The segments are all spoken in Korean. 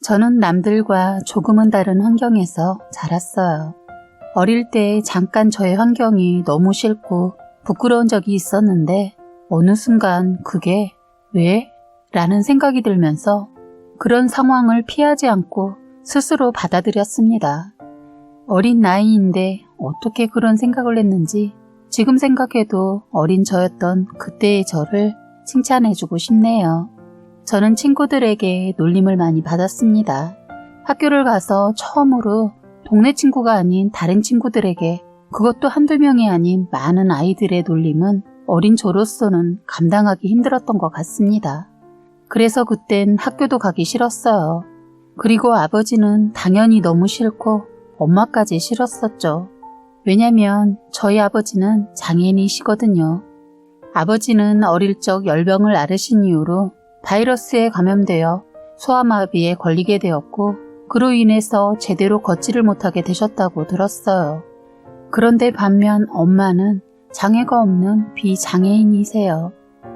저는 남들과 조금은 다른 환경에서 자랐어요. 어릴 때 잠깐 저의 환경이 너무 싫고 부끄러운 적이 있었는데 어느 순간 그게 왜? 라는 생각이 들면서 그런 상황을 피하지 않고 스스로 받아들였습니다. 어린 나이인데 어떻게 그런 생각을 했는지 지금 생각해도 어린 저였던 그때의 저를 칭찬해주고 싶네요. 저는 친구들에게 놀림을 많이 받았습니다. 학교를 가서 처음으로 동네 친구가 아닌 다른 친구들에게, 그것도 한두 명이 아닌 많은 아이들의 놀림은 어린 저로서는 감당하기 힘들었던 것 같습니다. 그래서 그땐 학교도 가기 싫었어요. 그리고 아버지는 당연히 너무 싫고 엄마까지 싫었었죠. 왜냐면 저희 아버지는 장애인이시거든요. 아버지는 어릴 적 열병을 앓으신 이후로 바이러스에 감염되어 소아마비에 걸리게 되었고 그로 인해서 제대로 걷지를 못하게 되셨다고 들었어요. 그런데 반면 엄마는 장애가 없는 비장애인이세요.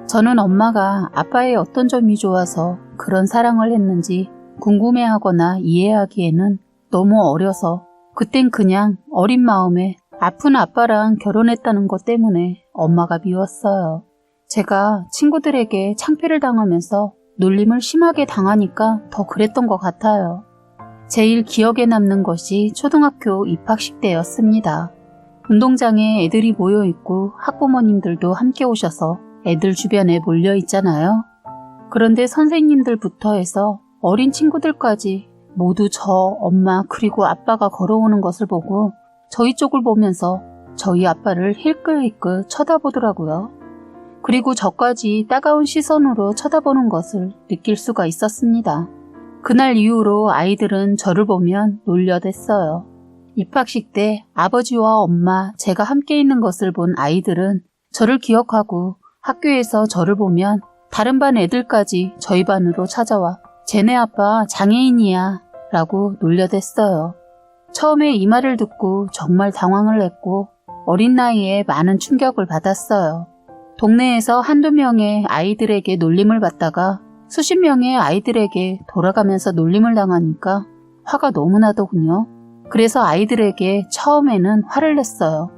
저는 엄마가 아빠의 어떤 점이 좋아서 그런 사랑을 했는지 궁금해하거나 이해하기에는 너무 어려서 그땐 그냥 어린 마음에 아픈 아빠랑 결혼했다는 것 때문에 엄마가 미웠어요. 제가 친구들에게 창피를 당하면서 놀림을 심하게 당하니까 더 그랬던 것 같아요. 제일 기억에 남는 것이 초등학교 입학식 때였습니다. 운동장에 애들이 모여있고 학부모님들도 함께 오셔서 애들 주변에 몰려 있잖아요. 그런데 선생님들부터 해서 어린 친구들까지 모두 저, 엄마 그리고 아빠가 걸어오는 것을 보고 저희 쪽을 보면서 저희 아빠를 힐끗힐끗 쳐다보더라고요. 그리고 저까지 따가운 시선으로 쳐다보는 것을 느낄 수가 있었습니다. 그날 이후로 아이들은 저를 보면 놀려댔어요. 입학식 때 아버지와 엄마, 제가 함께 있는 것을 본 아이들은 저를 기억하고 학교에서 저를 보면 다른 반 애들까지 저희 반으로 찾아와 쟤네 아빠 장애인이야 라고 놀려댔어요. 처음에 이 말을 듣고 정말 당황을 했고 어린 나이에 많은 충격을 받았어요. 동네에서 한두 명의 아이들에게 놀림을 받다가 수십 명의 아이들에게 돌아가면서 놀림을 당하니까 화가 너무 나더군요. 그래서 아이들에게 처음에는 화를 냈어요.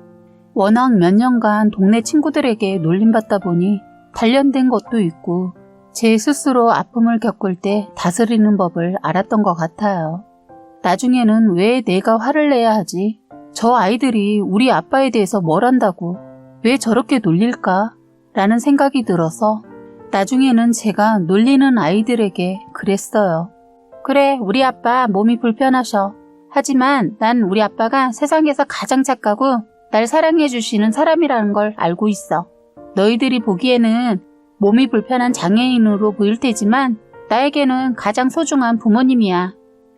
워낙 몇 년간 동네 친구들에게 놀림받다 보니 단련된 것도 있고 제 스스로 아픔을 겪을 때 다스리는 법을 알았던 것 같아요. 나중에는 왜 내가 화를 내야 하지? 저 아이들이 우리 아빠에 대해서 뭘 안다고? 왜 저렇게 놀릴까? 라는 생각이 들어서 나중에는 제가 놀리는 아이들에게 그랬어요. 그래, 우리 아빠 몸이 불편하셔. 하지만 난 우리 아빠가 세상에서 가장 착하고 날 사랑해 주시는 사람이라는 걸 알고 있어. 너희들이 보기에는 몸이 불편한 장애인으로 보일 테지만 나에게는 가장 소중한 부모님이야.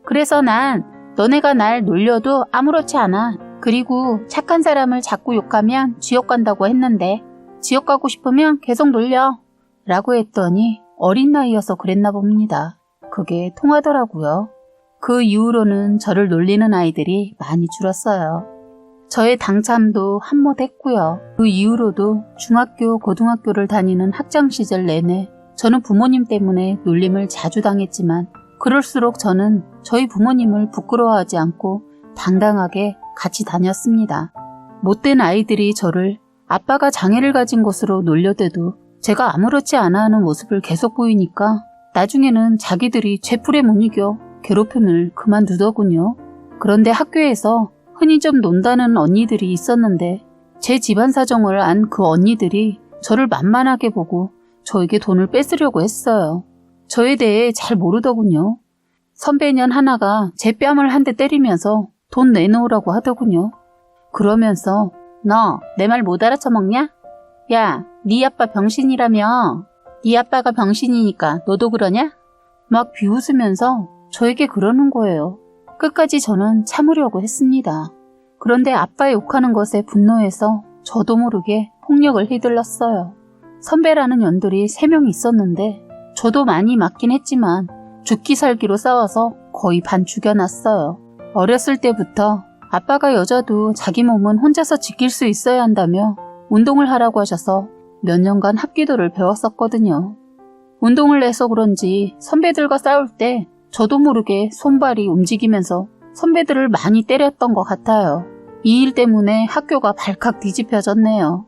그래서 난 너네가 날 놀려도 아무렇지 않아. 그리고 착한 사람을 자꾸 욕하면 지옥 간다고 했는데 지옥 가고 싶으면 계속 놀려. 라고 했더니 어린 나이여서 그랬나 봅니다. 그게 통하더라고요. 그 이후로는 저를 놀리는 아이들이 많이 줄었어요. 저의 당참도 한몫했고요. 그 이후로도 중학교, 고등학교를 다니는 학창 시절 내내 저는 부모님 때문에 놀림을 자주 당했지만 그럴수록 저는 저희 부모님을 부끄러워하지 않고 당당하게 같이 다녔습니다. 못된 아이들이 저를 아빠가 장애를 가진 것으로 놀려대도 제가 아무렇지 않아 하는 모습을 계속 보이니까 나중에는 자기들이 쇠풀에 못 이겨 괴롭힘을 그만두더군요. 그런데 학교에서 흔히 좀 논다는 언니들이 있었는데 제 집안 사정을 안 그 언니들이 저를 만만하게 보고 저에게 돈을 뺏으려고 했어요. 저에 대해 잘 모르더군요. 선배년 하나가 제 뺨을 한 대 때리면서 돈 내놓으라고 하더군요. 그러면서 너 내 말 못 알아쳐먹냐? 야, 네 아빠 병신이라며. 네 아빠가 병신이니까 너도 그러냐? 막 비웃으면서 저에게 그러는 거예요. 끝까지 저는 참으려고 했습니다. 그런데 아빠 욕하는 것에 분노해서 저도 모르게 폭력을 휘둘렀어요. 선배라는 연들이 3명 있었는데 저도 많이 맞긴 했지만 죽기 살기로 싸워서 거의 반 죽여놨어요. 어렸을 때부터 아빠가 여자도 자기 몸은 혼자서 지킬 수 있어야 한다며 운동을 하라고 하셔서 몇 년간 합기도를 배웠었거든요. 운동을 해서 그런지 선배들과 싸울 때 저도 모르게 손발이 움직이면서 선배들을 많이 때렸던 것 같아요. 이 일 때문에 학교가 발칵 뒤집혀졌네요.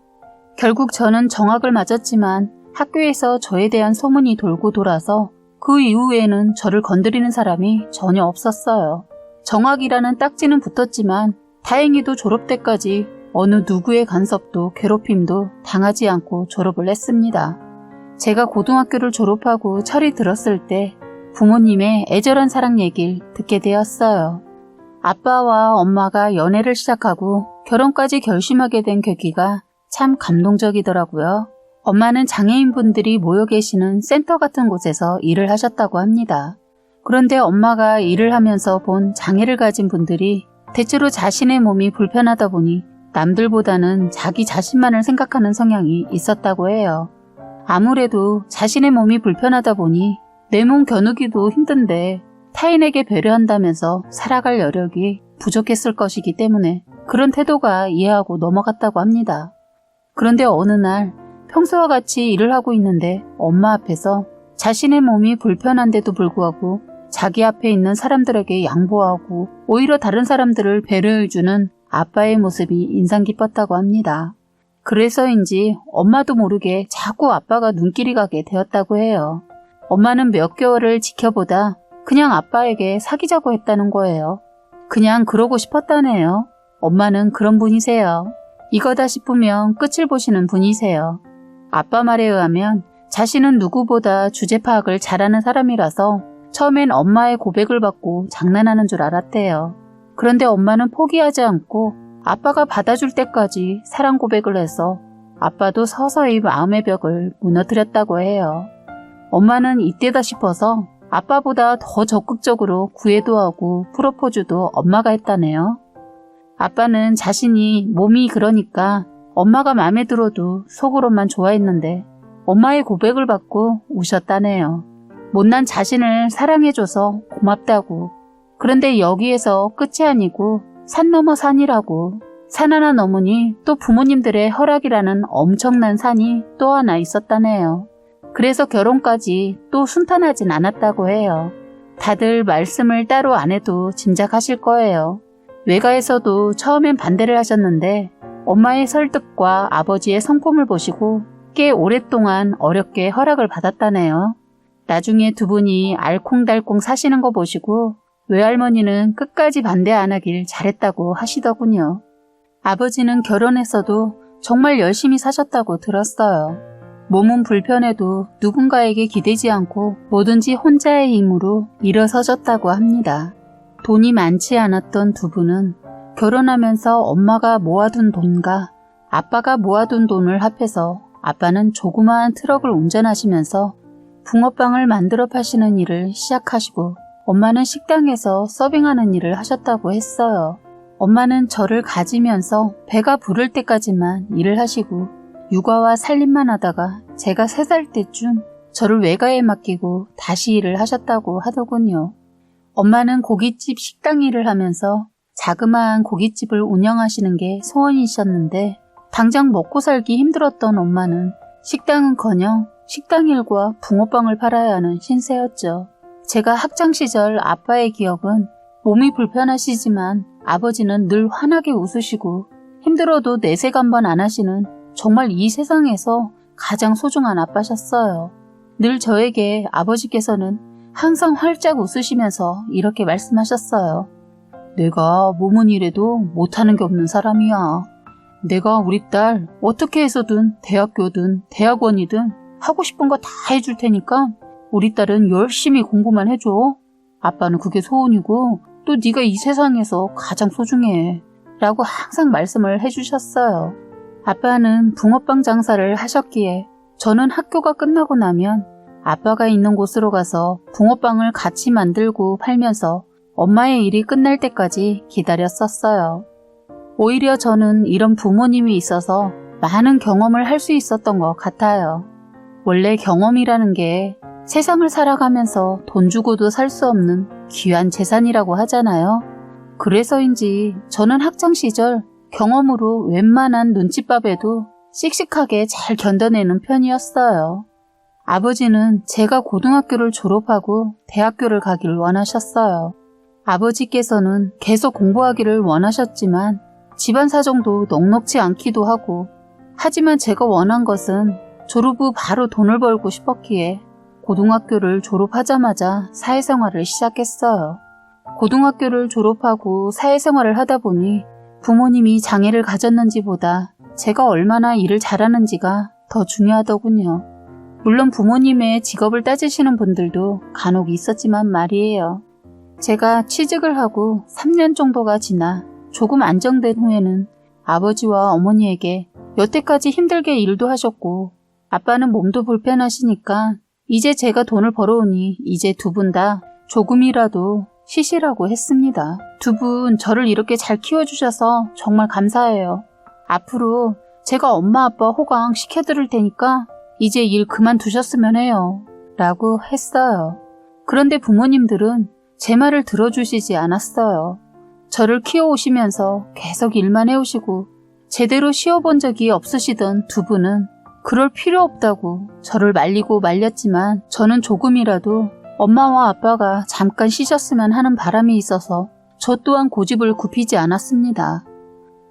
결국 저는 정학을 맞았지만 학교에서 저에 대한 소문이 돌고 돌아서 그 이후에는 저를 건드리는 사람이 전혀 없었어요. 정학이라는 딱지는 붙었지만 다행히도 졸업 때까지 어느 누구의 간섭도 괴롭힘도 당하지 않고 졸업을 했습니다. 제가 고등학교를 졸업하고 철이 들었을 때 부모님의 애절한 사랑 얘기를 듣게 되었어요. 아빠와 엄마가 연애를 시작하고 결혼까지 결심하게 된 계기가 참 감동적이더라고요. 엄마는 장애인분들이 모여 계시는 센터 같은 곳에서 일을 하셨다고 합니다. 그런데 엄마가 일을 하면서 본 장애를 가진 분들이 대체로 자신의 몸이 불편하다 보니 남들보다는 자기 자신만을 생각하는 성향이 있었다고 해요. 아무래도 자신의 몸이 불편하다 보니 내 몸 겨누기도 힘든데 타인에게 배려한다면서 살아갈 여력이 부족했을 것이기 때문에 그런 태도가 이해하고 넘어갔다고 합니다. 그런데 어느 날 평소와 같이 일을 하고 있는데 엄마 앞에서 자신의 몸이 불편한데도 불구하고 자기 앞에 있는 사람들에게 양보하고 오히려 다른 사람들을 배려해주는 아빠의 모습이 인상 깊었다고 합니다. 그래서인지 엄마도 모르게 자꾸 아빠가 눈길이 가게 되었다고 해요. 엄마는 몇 개월을 지켜보다 그냥 아빠에게 사귀자고 했다는 거예요. 그냥 그러고 싶었다네요. 엄마는 그런 분이세요. 이거다 싶으면 끝을 보시는 분이세요. 아빠 말에 의하면 자신은 누구보다 주제 파악을 잘하는 사람이라서 처음엔 엄마의 고백을 받고 장난하는 줄 알았대요. 그런데 엄마는 포기하지 않고 아빠가 받아줄 때까지 사랑 고백을 해서 아빠도 서서히 마음의 벽을 무너뜨렸다고 해요. 엄마는 이때다 싶어서 아빠보다 더 적극적으로 구애도 하고 프로포즈도 엄마가 했다네요. 아빠는 자신이 몸이 그러니까 엄마가 마음에 들어도 속으로만 좋아했는데 엄마의 고백을 받고 우셨다네요. 못난 자신을 사랑해줘서 고맙다고. 그런데 여기에서 끝이 아니고 산 넘어 산이라고. 산 하나 넘으니 또 부모님들의 허락이라는 엄청난 산이 또 하나 있었다네요. 그래서 결혼까지 또 순탄하진 않았다고 해요. 다들 말씀을 따로 안 해도 짐작하실 거예요. 외가에서도 처음엔 반대를 하셨는데 엄마의 설득과 아버지의 성품을 보시고 꽤 오랫동안 어렵게 허락을 받았다네요. 나중에 두 분이 알콩달콩 사시는 거 보시고 외할머니는 끝까지 반대 안 하길 잘했다고 하시더군요. 아버지는 결혼했어도 정말 열심히 사셨다고 들었어요. 몸은 불편해도 누군가에게 기대지 않고 뭐든지 혼자의 힘으로 일어서졌다고 합니다. 돈이 많지 않았던 두 분은 결혼하면서 엄마가 모아둔 돈과 아빠가 모아둔 돈을 합해서 아빠는 조그마한 트럭을 운전하시면서 붕어빵을 만들어 파시는 일을 시작하시고 엄마는 식당에서 서빙하는 일을 하셨다고 했어요. 엄마는 저를 가지면서 배가 부를 때까지만 일을 하시고 육아와 살림만 하다가 제가 3살 때쯤 저를 외가에 맡기고 다시 일을 하셨다고 하더군요. 엄마는 고깃집 식당 일을 하면서 자그마한 고깃집을 운영하시는 게 소원이셨는데 당장 먹고 살기 힘들었던 엄마는 식당은커녕 식당 일과 붕어빵을 팔아야 하는 신세였죠. 제가 학창시절 아빠의 기억은 몸이 불편하시지만 아버지는 늘 환하게 웃으시고 힘들어도 내색 한 번 안 하시는 정말 이 세상에서 가장 소중한 아빠셨어요. 늘 저에게 아버지께서는 항상 활짝 웃으시면서 이렇게 말씀하셨어요. 내가 몸은 이래도 못하는 게 없는 사람이야. 내가 우리 딸 어떻게 해서든 대학교든 대학원이든 하고 싶은 거 다 해줄 테니까 우리 딸은 열심히 공부만 해줘. 아빠는 그게 소원이고 또 네가 이 세상에서 가장 소중해. 라고 항상 말씀을 해주셨어요. 아빠는 붕어빵 장사를 하셨기에 저는 학교가 끝나고 나면 아빠가 있는 곳으로 가서 붕어빵을 같이 만들고 팔면서 엄마의 일이 끝날 때까지 기다렸었어요. 오히려 저는 이런 부모님이 있어서 많은 경험을 할 수 있었던 것 같아요. 원래 경험이라는 게 세상을 살아가면서 돈 주고도 살 수 없는 귀한 재산이라고 하잖아요. 그래서인지 저는 학창시절 경험으로 웬만한 눈칫밥에도 씩씩하게 잘 견뎌내는 편이었어요. 아버지는 제가 고등학교를 졸업하고 대학교를 가길 원하셨어요. 아버지께서는 계속 공부하기를 원하셨지만 집안 사정도 넉넉지 않기도 하고, 하지만 제가 원한 것은 졸업 후 바로 돈을 벌고 싶었기에 고등학교를 졸업하자마자 사회생활을 시작했어요. 고등학교를 졸업하고 사회생활을 하다 보니 부모님이 장애를 가졌는지보다 제가 얼마나 일을 잘하는지가 더 중요하더군요. 물론 부모님의 직업을 따지시는 분들도 간혹 있었지만 말이에요. 제가 취직을 하고 3년 정도가 지나 조금 안정된 후에는 아버지와 어머니에게 여태까지 힘들게 일도 하셨고 아빠는 몸도 불편하시니까 이제 제가 돈을 벌어오니 이제 두 분 다 조금이라도 쉬시라고 했습니다. 두 분 저를 이렇게 잘 키워주셔서 정말 감사해요. 앞으로 제가 엄마 아빠 호강 시켜드릴 테니까 이제 일 그만두셨으면 해요. 라고 했어요. 그런데 부모님들은 제 말을 들어주시지 않았어요. 저를 키워오시면서 계속 일만 해오시고 제대로 쉬어본 적이 없으시던 두 분은 그럴 필요 없다고 저를 말리고 말렸지만 저는 조금이라도 엄마와 아빠가 잠깐 쉬셨으면 하는 바람이 있어서 저 또한 고집을 굽히지 않았습니다.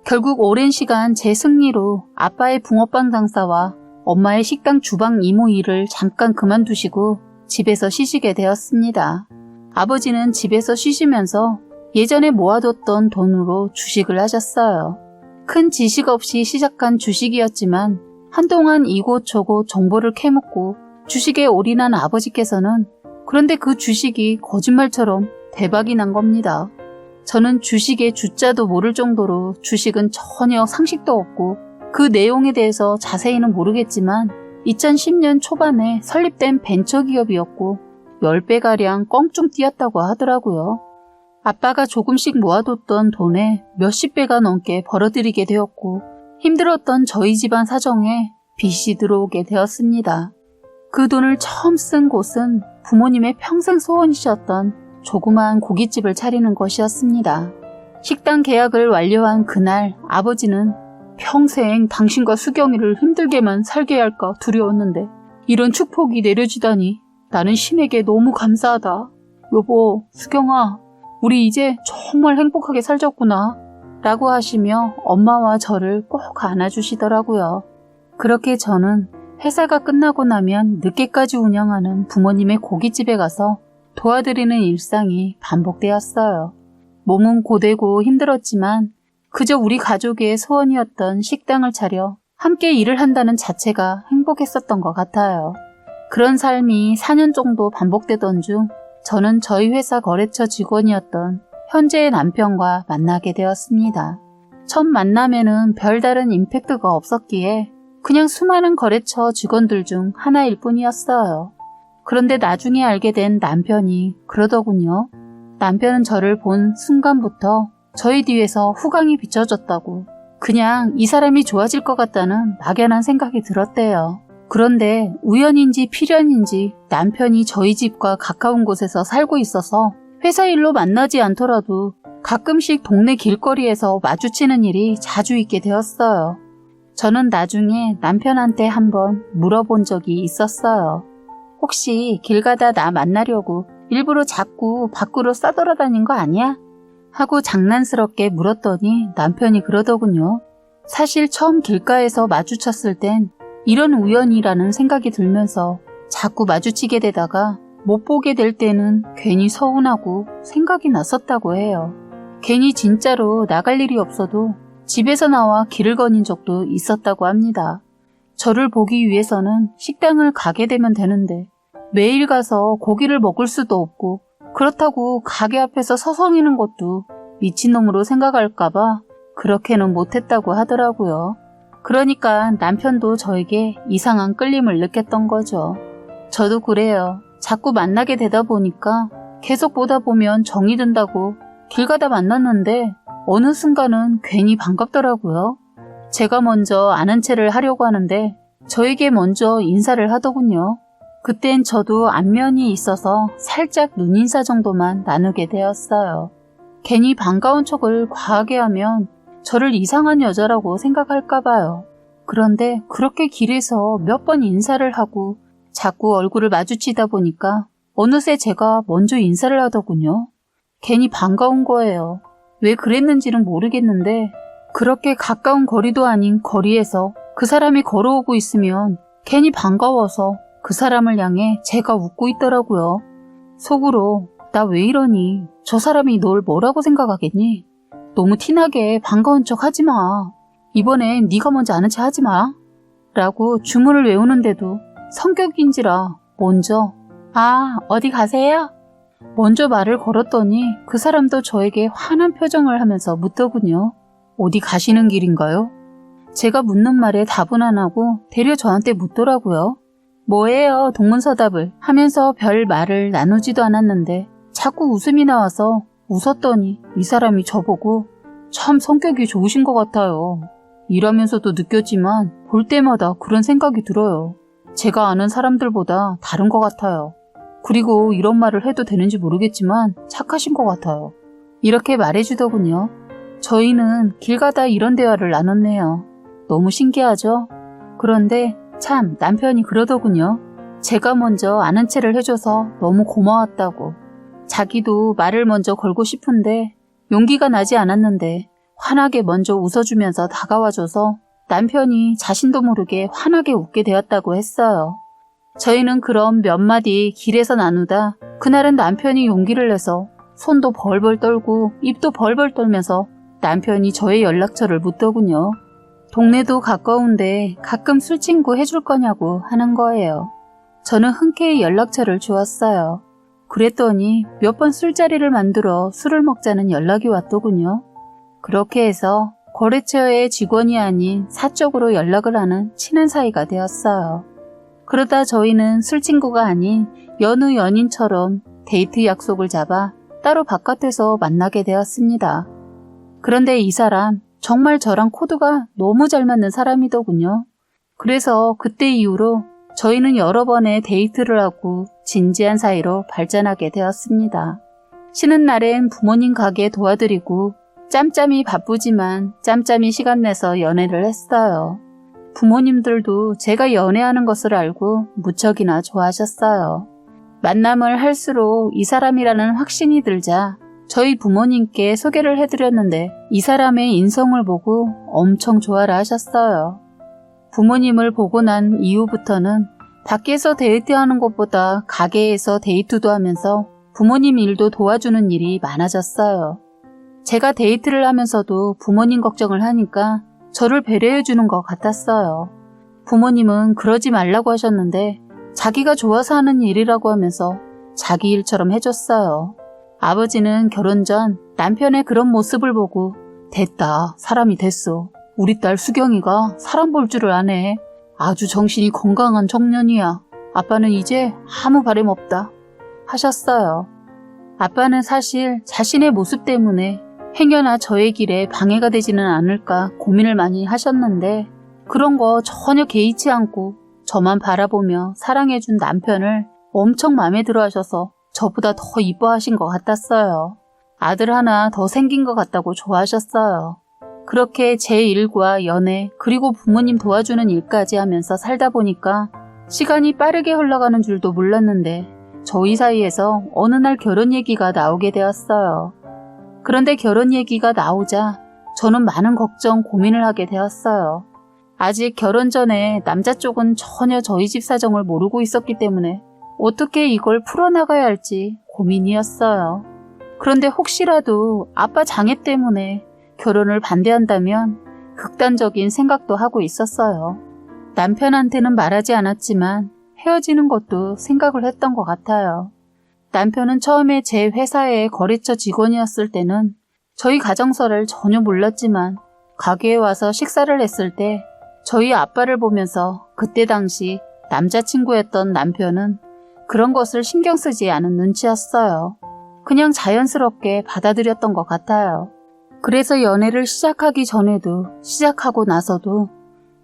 결국 오랜 시간 제 승리로 아빠의 붕어빵 장사와 엄마의 식당 주방 이모 일을 잠깐 그만두시고 집에서 쉬시게 되었습니다. 아버지는 집에서 쉬시면서 예전에 모아뒀던 돈으로 주식을 하셨어요. 큰 지식 없이 시작한 주식이었지만 한동안 이곳저곳 정보를 캐묻고 주식에 올인한 아버지께서는 그런데 그 주식이 거짓말처럼 대박이 난 겁니다. 저는 주식의 주자도 모를 정도로 주식은 전혀 상식도 없고 그 내용에 대해서 자세히는 모르겠지만 2010년 초반에 설립된 벤처기업이었고 10배가량 껑충 뛰었다고 하더라고요. 아빠가 조금씩 모아뒀던 돈에 몇십 배가 넘게 벌어들이게 되었고 힘들었던 저희 집안 사정에 빚이 들어오게 되었습니다. 그 돈을 처음 쓴 곳은 부모님의 평생 소원이셨던 조그마한 고깃집을 차리는 것이었습니다. 식당 계약을 완료한 그날 아버지는 평생 당신과 수경이를 힘들게만 살게 할까 두려웠는데 이런 축복이 내려지다니 나는 신에게 너무 감사하다. 여보, 수경아, 우리 이제 정말 행복하게 살자꾸나 라고 하시며 엄마와 저를 꼭 안아주시더라고요. 그렇게 저는 회사가 끝나고 나면 늦게까지 운영하는 부모님의 고깃집에 가서 도와드리는 일상이 반복되었어요. 몸은 고되고 힘들었지만 그저 우리 가족의 소원이었던 식당을 차려 함께 일을 한다는 자체가 행복했었던 것 같아요. 그런 삶이 4년 정도 반복되던 중 저는 저희 회사 거래처 직원이었던 현재의 남편과 만나게 되었습니다. 첫 만남에는 별다른 임팩트가 없었기에 그냥 수많은 거래처 직원들 중 하나일 뿐이었어요. 그런데 나중에 알게 된 남편이 그러더군요. 남편은 저를 본 순간부터 저희 뒤에서 후광이 비춰졌다고, 그냥 이 사람이 좋아질 것 같다는 막연한 생각이 들었대요. 그런데 우연인지 필연인지 남편이 저희 집과 가까운 곳에서 살고 있어서 회사 일로 만나지 않더라도 가끔씩 동네 길거리에서 마주치는 일이 자주 있게 되었어요. 저는 나중에 남편한테 한번 물어본 적이 있었어요. 혹시 길 가다 나 만나려고 일부러 자꾸 밖으로 싸돌아다닌 거 아니야? 하고 장난스럽게 물었더니 남편이 그러더군요. 사실 처음 길가에서 마주쳤을 땐 이런 우연이라는 생각이 들면서 자꾸 마주치게 되다가 못 보게 될 때는 괜히 서운하고 생각이 났었다고 해요. 괜히 진짜로 나갈 일이 없어도 집에서 나와 길을 거닌 적도 있었다고 합니다. 저를 보기 위해서는 식당을 가게 되면 되는데 매일 가서 고기를 먹을 수도 없고 그렇다고 가게 앞에서 서성이는 것도 미친놈으로 생각할까봐 그렇게는 못했다고 하더라고요. 그러니까 남편도 저에게 이상한 끌림을 느꼈던 거죠. 저도 그래요. 자꾸 만나게 되다 보니까 계속 보다 보면 정이 든다고 길 가다 만났는데 어느 순간은 괜히 반갑더라고요. 제가 먼저 아는 체를 하려고 하는데 저에게 먼저 인사를 하더군요. 그땐 저도 안면이 있어서 살짝 눈인사 정도만 나누게 되었어요. 괜히 반가운 척을 과하게 하면 저를 이상한 여자라고 생각할까 봐요. 그런데 그렇게 길에서 몇 번 인사를 하고 자꾸 얼굴을 마주치다 보니까 어느새 제가 먼저 인사를 하더군요. 괜히 반가운 거예요. 왜 그랬는지는 모르겠는데 그렇게 가까운 거리도 아닌 거리에서 그 사람이 걸어오고 있으면 괜히 반가워서 그 사람을 향해 제가 웃고 있더라고요. 속으로 나 왜 이러니? 저 사람이 널 뭐라고 생각하겠니? 너무 티나게 반가운 척 하지 마. 이번엔 네가 먼저 아는 체 하지 마. 라고 주문을 외우는데도 성격인지라 먼저 어디 가세요? 먼저 말을 걸었더니 그 사람도 저에게 화난 표정을 하면서 묻더군요. 어디 가시는 길인가요? 제가 묻는 말에 답은 안 하고 되려 저한테 묻더라고요. 뭐예요? 동문서답을 하면서 별 말을 나누지도 않았는데 자꾸 웃음이 나와서 웃었더니 이 사람이 저보고 참 성격이 좋으신 것 같아요. 일하면서도 느꼈지만 볼 때마다 그런 생각이 들어요. 제가 아는 사람들보다 다른 것 같아요. 그리고 이런 말을 해도 되는지 모르겠지만 착하신 것 같아요. 이렇게 말해주더군요. 저희는 길 가다 이런 대화를 나눴네요. 너무 신기하죠? 그런데 참 남편이 그러더군요. 제가 먼저 아는 체를 해줘서 너무 고마웠다고. 자기도 말을 먼저 걸고 싶은데 용기가 나지 않았는데 환하게 먼저 웃어주면서 다가와줘서 남편이 자신도 모르게 환하게 웃게 되었다고 했어요. 저희는 그럼 몇 마디 길에서 나누다 그날은 남편이 용기를 내서 손도 벌벌 떨고 입도 벌벌 떨면서 남편이 저의 연락처를 묻더군요. 동네도 가까운데 가끔 술친구 해줄 거냐고 하는 거예요. 저는 흔쾌히 연락처를 주었어요. 그랬더니 몇 번 술자리를 만들어 술을 먹자는 연락이 왔더군요. 그렇게 해서 거래처의 직원이 아닌 사적으로 연락을 하는 친한 사이가 되었어요. 그러다 저희는 술친구가 아닌 연우 연인처럼 데이트 약속을 잡아 따로 바깥에서 만나게 되었습니다. 그런데 이 사람 정말 저랑 코드가 너무 잘 맞는 사람이더군요. 그래서 그때 이후로 저희는 여러 번의 데이트를 하고 진지한 사이로 발전하게 되었습니다. 쉬는 날엔 부모님 가게 도와드리고 짬짬이 바쁘지만 짬짬이 시간 내서 연애를 했어요. 부모님들도 제가 연애하는 것을 알고 무척이나 좋아하셨어요. 만남을 할수록 이 사람이라는 확신이 들자 저희 부모님께 소개를 해드렸는데 이 사람의 인성을 보고 엄청 좋아라 하셨어요. 부모님을 보고 난 이후부터는 밖에서 데이트하는 것보다 가게에서 데이트도 하면서 부모님 일도 도와주는 일이 많아졌어요. 제가 데이트를 하면서도 부모님 걱정을 하니까 저를 배려해주는 것 같았어요. 부모님은 그러지 말라고 하셨는데 자기가 좋아서 하는 일이라고 하면서 자기 일처럼 해줬어요. 아버지는 결혼 전 남편의 그런 모습을 보고 됐다, 사람이 됐어. 우리 딸 수경이가 사람 볼 줄을 아네. 아주 정신이 건강한 청년이야. 아빠는 이제 아무 바람 없다 하셨어요. 아빠는 사실 자신의 모습 때문에 행여나 저의 길에 방해가 되지는 않을까 고민을 많이 하셨는데 그런 거 전혀 개의치 않고 저만 바라보며 사랑해준 남편을 엄청 마음에 들어 하셔서 저보다 더 이뻐하신 것 같았어요. 아들 하나 더 생긴 것 같다고 좋아하셨어요. 그렇게 제 일과 연애 그리고 부모님 도와주는 일까지 하면서 살다 보니까 시간이 빠르게 흘러가는 줄도 몰랐는데 저희 사이에서 어느 날 결혼 얘기가 나오게 되었어요. 그런데 결혼 얘기가 나오자 저는 많은 걱정, 고민을 하게 되었어요. 아직 결혼 전에 남자 쪽은 전혀 저희 집 사정을 모르고 있었기 때문에 어떻게 이걸 풀어나가야 할지 고민이었어요. 그런데 혹시라도 아빠 장애 때문에 결혼을 반대한다면 극단적인 생각도 하고 있었어요. 남편한테는 말하지 않았지만 헤어지는 것도 생각을 했던 것 같아요. 남편은 처음에 제 회사의 거래처 직원이었을 때는 저희 가정사를 전혀 몰랐지만 가게에 와서 식사를 했을 때 저희 아빠를 보면서 그때 당시 남자친구였던 남편은 그런 것을 신경 쓰지 않은 눈치였어요. 그냥 자연스럽게 받아들였던 것 같아요. 그래서 연애를 시작하기 전에도 시작하고 나서도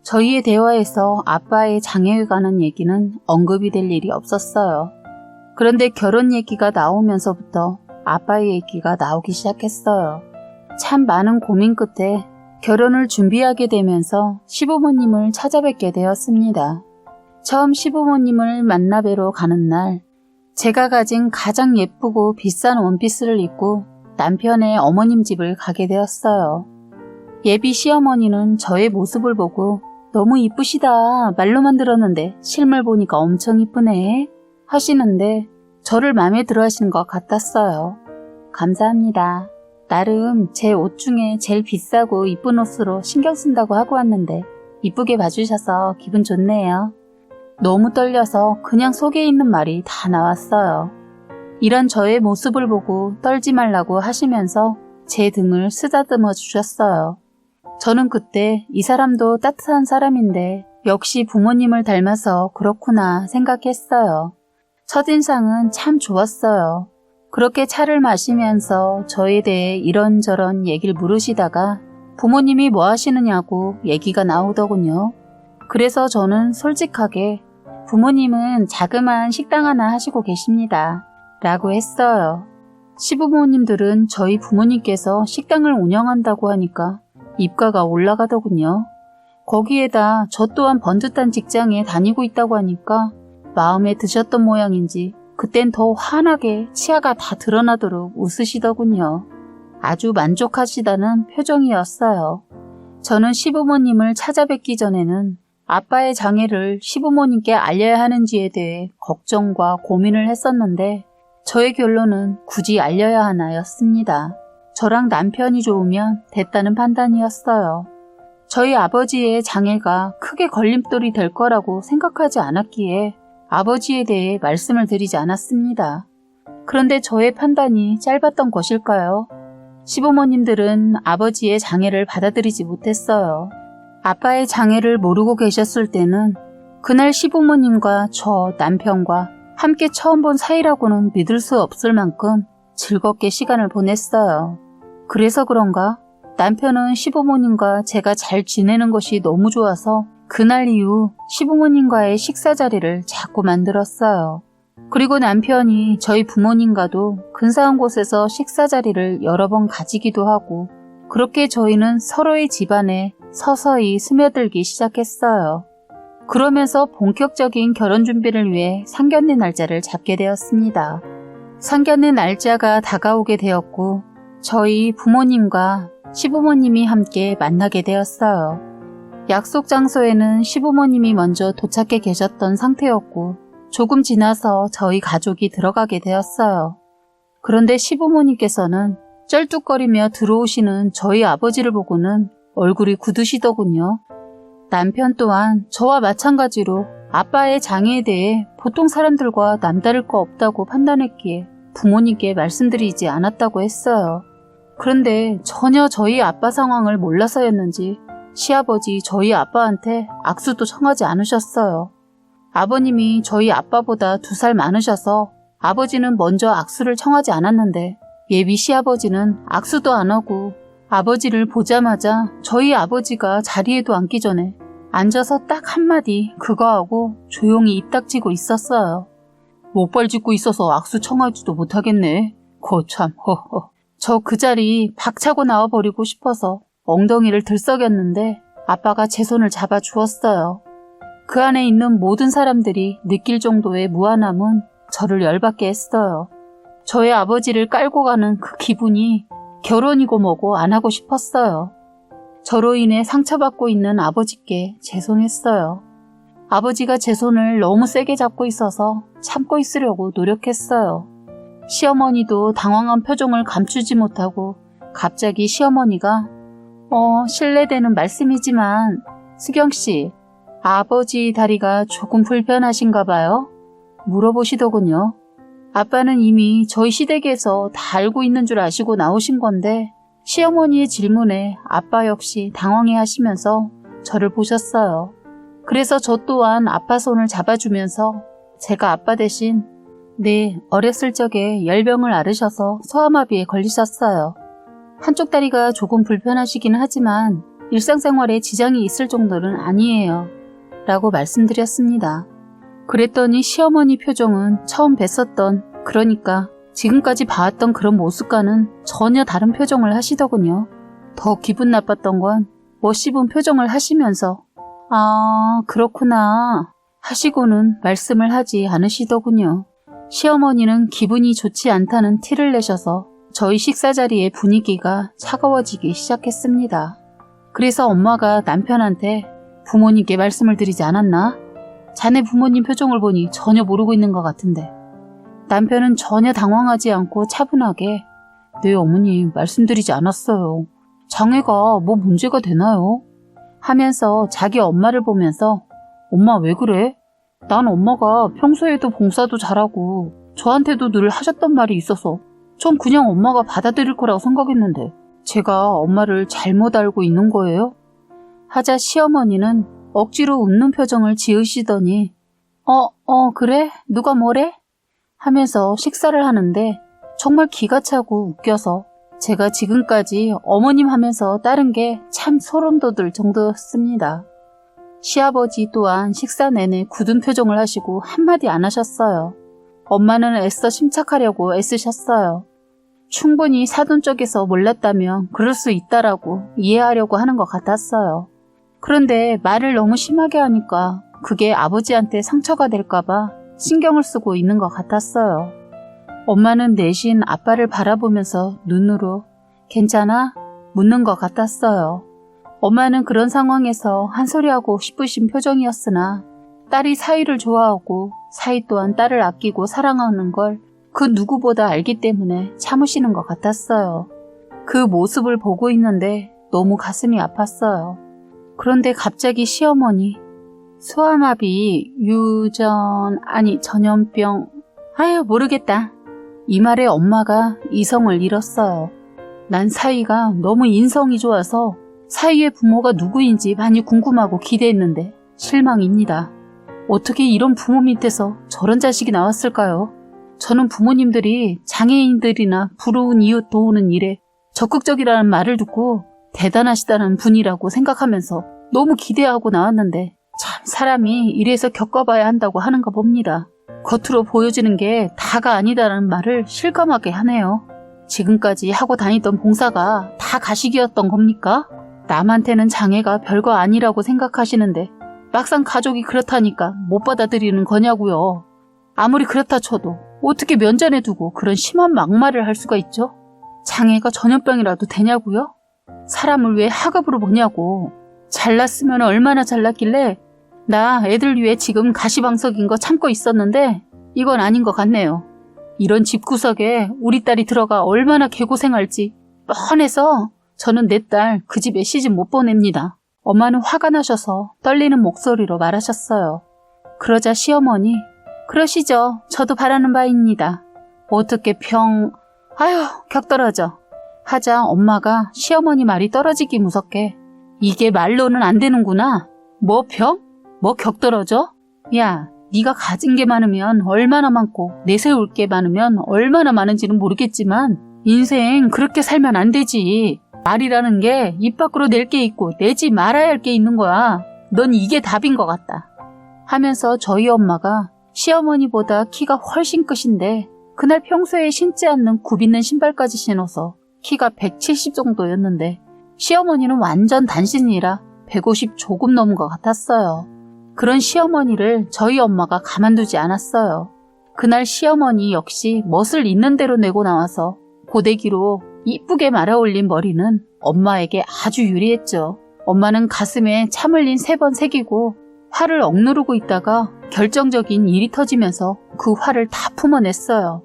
저희의 대화에서 아빠의 장애에 관한 얘기는 언급이 될 일이 없었어요. 그런데 결혼 얘기가 나오면서부터 아빠의 얘기가 나오기 시작했어요. 참 많은 고민 끝에 결혼을 준비하게 되면서 시부모님을 찾아뵙게 되었습니다. 처음 시부모님을 만나 뵈러 가는 날, 제가 가진 가장 예쁘고 비싼 원피스를 입고 남편의 어머님 집을 가게 되었어요. 예비 시어머니는 저의 모습을 보고 너무 이쁘시다, 말로만 들었는데 실물 보니까 엄청 이쁘네 하시는데 저를 마음에 들어 하시는 것 같았어요. 감사합니다. 나름 제 옷 중에 제일 비싸고 이쁜 옷으로 신경 쓴다고 하고 왔는데 이쁘게 봐주셔서 기분 좋네요. 너무 떨려서 그냥 속에 있는 말이 다 나왔어요. 이런 저의 모습을 보고 떨지 말라고 하시면서 제 등을 쓰다듬어 주셨어요. 저는 그때 이 사람도 따뜻한 사람인데 역시 부모님을 닮아서 그렇구나 생각했어요. 첫인상은 참 좋았어요. 그렇게 차를 마시면서 저에 대해 이런저런 얘기를 물으시다가 부모님이 뭐 하시느냐고 얘기가 나오더군요. 그래서 저는 솔직하게 부모님은 자그마한 식당 하나 하시고 계십니다. 라고 했어요. 시부모님들은 저희 부모님께서 식당을 운영한다고 하니까 입가가 올라가더군요. 거기에다 저 또한 번듯한 직장에 다니고 있다고 하니까 마음에 드셨던 모양인지 그땐 더 환하게 치아가 다 드러나도록 웃으시더군요. 아주 만족하시다는 표정이었어요. 저는 시부모님을 찾아뵙기 전에는 아빠의 장애를 시부모님께 알려야 하는지에 대해 걱정과 고민을 했었는데 저의 결론은 굳이 알려야 하나였습니다. 저랑 남편이 좋으면 됐다는 판단이었어요. 저희 아버지의 장애가 크게 걸림돌이 될 거라고 생각하지 않았기에 아버지에 대해 말씀을 드리지 않았습니다. 그런데 저의 판단이 짧았던 것일까요? 시부모님들은 아버지의 장애를 받아들이지 못했어요. 아빠의 장애를 모르고 계셨을 때는 그날 시부모님과 저 남편과 함께 처음 본 사이라고는 믿을 수 없을 만큼 즐겁게 시간을 보냈어요. 그래서 그런가 남편은 시부모님과 제가 잘 지내는 것이 너무 좋아서 그날 이후 시부모님과의 식사 자리를 자꾸 만들었어요. 그리고 남편이 저희 부모님과도 근사한 곳에서 식사 자리를 여러 번 가지기도 하고 그렇게 저희는 서로의 집안에 서서히 스며들기 시작했어요. 그러면서 본격적인 결혼 준비를 위해 상견례 날짜를 잡게 되었습니다. 상견례 날짜가 다가오게 되었고 저희 부모님과 시부모님이 함께 만나게 되었어요. 약속 장소에는 시부모님이 먼저 도착해 계셨던 상태였고 조금 지나서 저희 가족이 들어가게 되었어요. 그런데 시부모님께서는 쩔뚝거리며 들어오시는 저희 아버지를 보고는 얼굴이 굳으시더군요. 남편 또한 저와 마찬가지로 아빠의 장애에 대해 보통 사람들과 남다를 거 없다고 판단했기에 부모님께 말씀드리지 않았다고 했어요. 그런데 전혀 저희 아빠 상황을 몰라서였는지 시아버지 저희 아빠한테 악수도 청하지 않으셨어요. 아버님이 저희 아빠보다 2살 많으셔서 아버지는 먼저 악수를 청하지 않았는데 예비 시아버지는 악수도 안 하고 아버지를 보자마자 저희 아버지가 자리에도 앉기 전에 앉아서 딱 한마디 그거 하고 조용히 입 닥치고 있었어요. 목발 짚고 있어서 악수 청하지도 못하겠네. 거참 허허. 저 그 자리 박차고 나와버리고 싶어서 엉덩이를 들썩였는데 아빠가 제 손을 잡아주었어요. 그 안에 있는 모든 사람들이 느낄 정도의 무한함은 저를 열받게 했어요. 저의 아버지를 깔고 가는 그 기분이 결혼이고 뭐고 안 하고 싶었어요. 저로 인해 상처받고 있는 아버지께 죄송했어요. 아버지가 제 손을 너무 세게 잡고 있어서 참고 있으려고 노력했어요. 시어머니도 당황한 표정을 감추지 못하고 갑자기 시어머니가 실례되는 말씀이지만 수경씨, 아버지 다리가 조금 불편하신가 봐요? 물어보시더군요. 아빠는 이미 저희 시댁에서 다 알고 있는 줄 아시고 나오신 건데 시어머니의 질문에 아빠 역시 당황해 하시면서 저를 보셨어요. 그래서 저 또한 아빠 손을 잡아주면서 제가 아빠 대신 네, 어렸을 적에 열병을 앓으셔서 소아마비에 걸리셨어요. 한쪽 다리가 조금 불편하시긴 하지만 일상생활에 지장이 있을 정도는 아니에요. 라고 말씀드렸습니다. 그랬더니 시어머니 표정은 처음 뵀었던, 그러니까 지금까지 봐왔던 그런 모습과는 전혀 다른 표정을 하시더군요. 더 기분 나빴던 건 못 씹은 표정을 하시면서 아, 그렇구나. 하시고는 말씀을 하지 않으시더군요. 시어머니는 기분이 좋지 않다는 티를 내셔서 저희 식사 자리의 분위기가 차가워지기 시작했습니다. 그래서 엄마가 남편한테 부모님께 말씀을 드리지 않았나? 자네 부모님 표정을 보니 전혀 모르고 있는 것 같은데. 남편은 전혀 당황하지 않고 차분하게 네 어머님 말씀드리지 않았어요. 장애가 뭐 문제가 되나요? 하면서 자기 엄마를 보면서 엄마 왜 그래? 난 엄마가 평소에도 봉사도 잘하고 저한테도 늘 하셨던 말이 있어서 전 그냥 엄마가 받아들일 거라고 생각했는데 제가 엄마를 잘못 알고 있는 거예요? 하자 시어머니는 억지로 웃는 표정을 지으시더니 그래? 누가 뭐래? 하면서 식사를 하는데 정말 기가 차고 웃겨서 제가 지금까지 어머님 하면서 따른 게 참 소름 돋을 정도였습니다. 시아버지 또한 식사 내내 굳은 표정을 하시고 한마디 안 하셨어요. 엄마는 애써 심착하려고 애쓰셨어요. 충분히 사돈 쪽에서 몰랐다면 그럴 수 있다라고 이해하려고 하는 것 같았어요. 그런데 말을 너무 심하게 하니까 그게 아버지한테 상처가 될까봐 신경을 쓰고 있는 것 같았어요. 엄마는 내신 아빠를 바라보면서 눈으로 괜찮아? 묻는 것 같았어요. 엄마는 그런 상황에서 한 소리 하고 싶으신 표정이었으나 딸이 사위를 좋아하고 사위 또한 딸을 아끼고 사랑하는 걸 그 누구보다 알기 때문에 참으시는 것 같았어요. 그 모습을 보고 있는데 너무 가슴이 아팠어요. 그런데 갑자기 시어머니 소아마비, 전염병, 모르겠다. 이 말에 엄마가 이성을 잃었어요. 난 사위가 너무 인성이 좋아서 사위의 부모가 누구인지 많이 궁금하고 기대했는데 실망입니다. 어떻게 이런 부모 밑에서 저런 자식이 나왔을까요? 저는 부모님들이 장애인들이나 부러운 이웃 도우는 일에 적극적이라는 말을 듣고 대단하시다는 분이라고 생각하면서 너무 기대하고 나왔는데 참 사람이 이래서 겪어봐야 한다고 하는가 봅니다. 겉으로 보여지는 게 다가 아니다라는 말을 실감하게 하네요. 지금까지 하고 다니던 봉사가 다 가식이었던 겁니까? 남한테는 장애가 별거 아니라고 생각하시는데 막상 가족이 그렇다니까 못 받아들이는 거냐고요. 아무리 그렇다 쳐도 어떻게 면전에 두고 그런 심한 막말을 할 수가 있죠? 장애가 전염병이라도 되냐고요? 사람을 왜 하급으로 보냐고. 잘났으면 얼마나 잘났길래 나 애들 위해 지금 가시방석인 거 참고 있었는데 이건 아닌 것 같네요. 이런 집구석에 우리 딸이 들어가 얼마나 개고생할지 뻔해서 저는 내 딸 그 집에 시집 못 보냅니다. 엄마는 화가 나셔서 떨리는 목소리로 말하셨어요. 그러자 시어머니 그러시죠. 저도 바라는 바입니다. 어떻게 격떨어져. 하자 엄마가 시어머니 말이 떨어지기 무섭게 이게 말로는 안 되는구나. 뭐 병? 뭐 격떨어져? 야, 네가 가진 게 많으면 얼마나 많고 내세울 게 많으면 얼마나 많은지는 모르겠지만 인생 그렇게 살면 안 되지. 말이라는 게 입 밖으로 낼 게 있고 내지 말아야 할 게 있는 거야. 넌 이게 답인 것 같다. 하면서 저희 엄마가 시어머니보다 키가 훨씬 크신데 그날 평소에 신지 않는 굽있는 신발까지 신어서 키가 170 정도였는데 시어머니는 완전 단신이라 150 조금 넘은 것 같았어요. 그런 시어머니를 저희 엄마가 가만두지 않았어요. 그날 시어머니 역시 멋을 있는 대로 내고 나와서 고데기로 이쁘게 말아올린 머리는 엄마에게 아주 유리했죠. 엄마는 가슴에 참 흘린 3번 새기고 화를 억누르고 있다가 결정적인 일이 터지면서 그 화를 다 품어냈어요.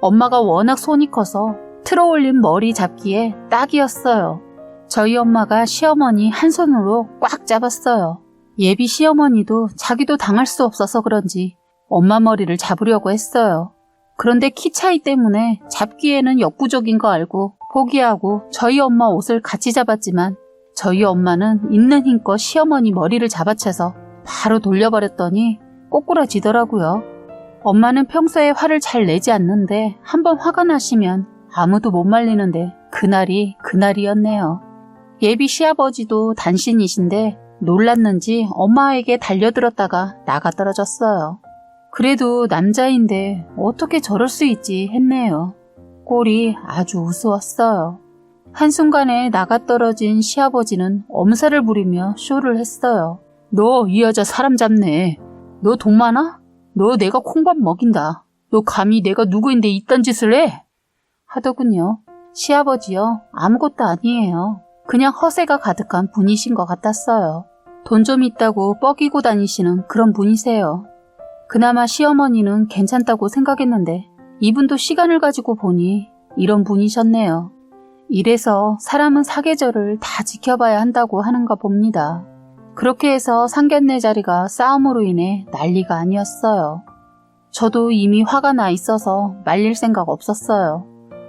엄마가 워낙 손이 커서 틀어올린 머리 잡기에 딱이었어요. 저희 엄마가 시어머니 한 손으로 꽉 잡았어요. 예비 시어머니도 자기도 당할 수 없어서 그런지 엄마 머리를 잡으려고 했어요. 그런데 키 차이 때문에 잡기에는 역부족인 거 알고 포기하고 저희 엄마 옷을 같이 잡았지만 저희 엄마는 있는 힘껏 시어머니 머리를 잡아채서 바로 돌려버렸더니 꼬꾸라지더라고요. 엄마는 평소에 화를 잘 내지 않는데 한번 화가 나시면 아무도 못 말리는데 그날이 그날이었네요. 예비 시아버지도 단신이신데 놀랐는지 엄마에게 달려들었다가 나가 떨어졌어요. 그래도 남자인데 어떻게 저럴 수 있지 했네요. 꼴이 아주 우스웠어요. 한순간에 나가 떨어진 시아버지는 엄살을 부리며 쇼를 했어요. 너 이 여자 사람 잡네. 너 돈 많아? 너 내가 콩밥 먹인다. 너 감히 내가 누구인데 이딴 짓을 해? 하더군요. 시아버지요, 아무것도 아니에요. 그냥 허세가 가득한 분이신 것 같았어요. 돈 좀 있다고 뻐기고 다니시는 그런 분이세요. 그나마 시어머니는 괜찮다고 생각했는데 이분도 시간을 가지고 보니 이런 분이셨네요. 이래서 사람은 사계절을 다 지켜봐야 한다고 하는가 봅니다. 그렇게 해서 상견례 자리가 싸움으로 인해 난리가 아니었어요. 저도 이미 화가 나 있어서 말릴 생각 없었어요.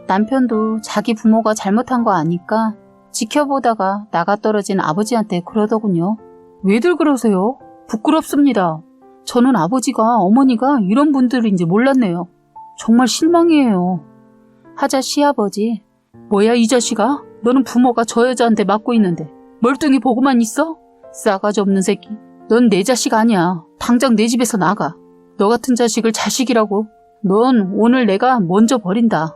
남편도 자기 부모가 잘못한 거 아니까 지켜보다가 나가 떨어진 아버지한테 그러더군요. 왜들 그러세요? 부끄럽습니다. 저는 아버지가 어머니가 이런 분들인지 몰랐네요. 정말 실망이에요. 하자 시아버지, 뭐야 이 자식아? 너는 부모가 저 여자한테 맞고 있는데 멀뚱히 보고만 있어? 싸가지 없는 새끼. 넌 내 자식 아니야. 당장 내 집에서 나가. 너 같은 자식을 자식이라고. 넌 오늘 내가 먼저 버린다.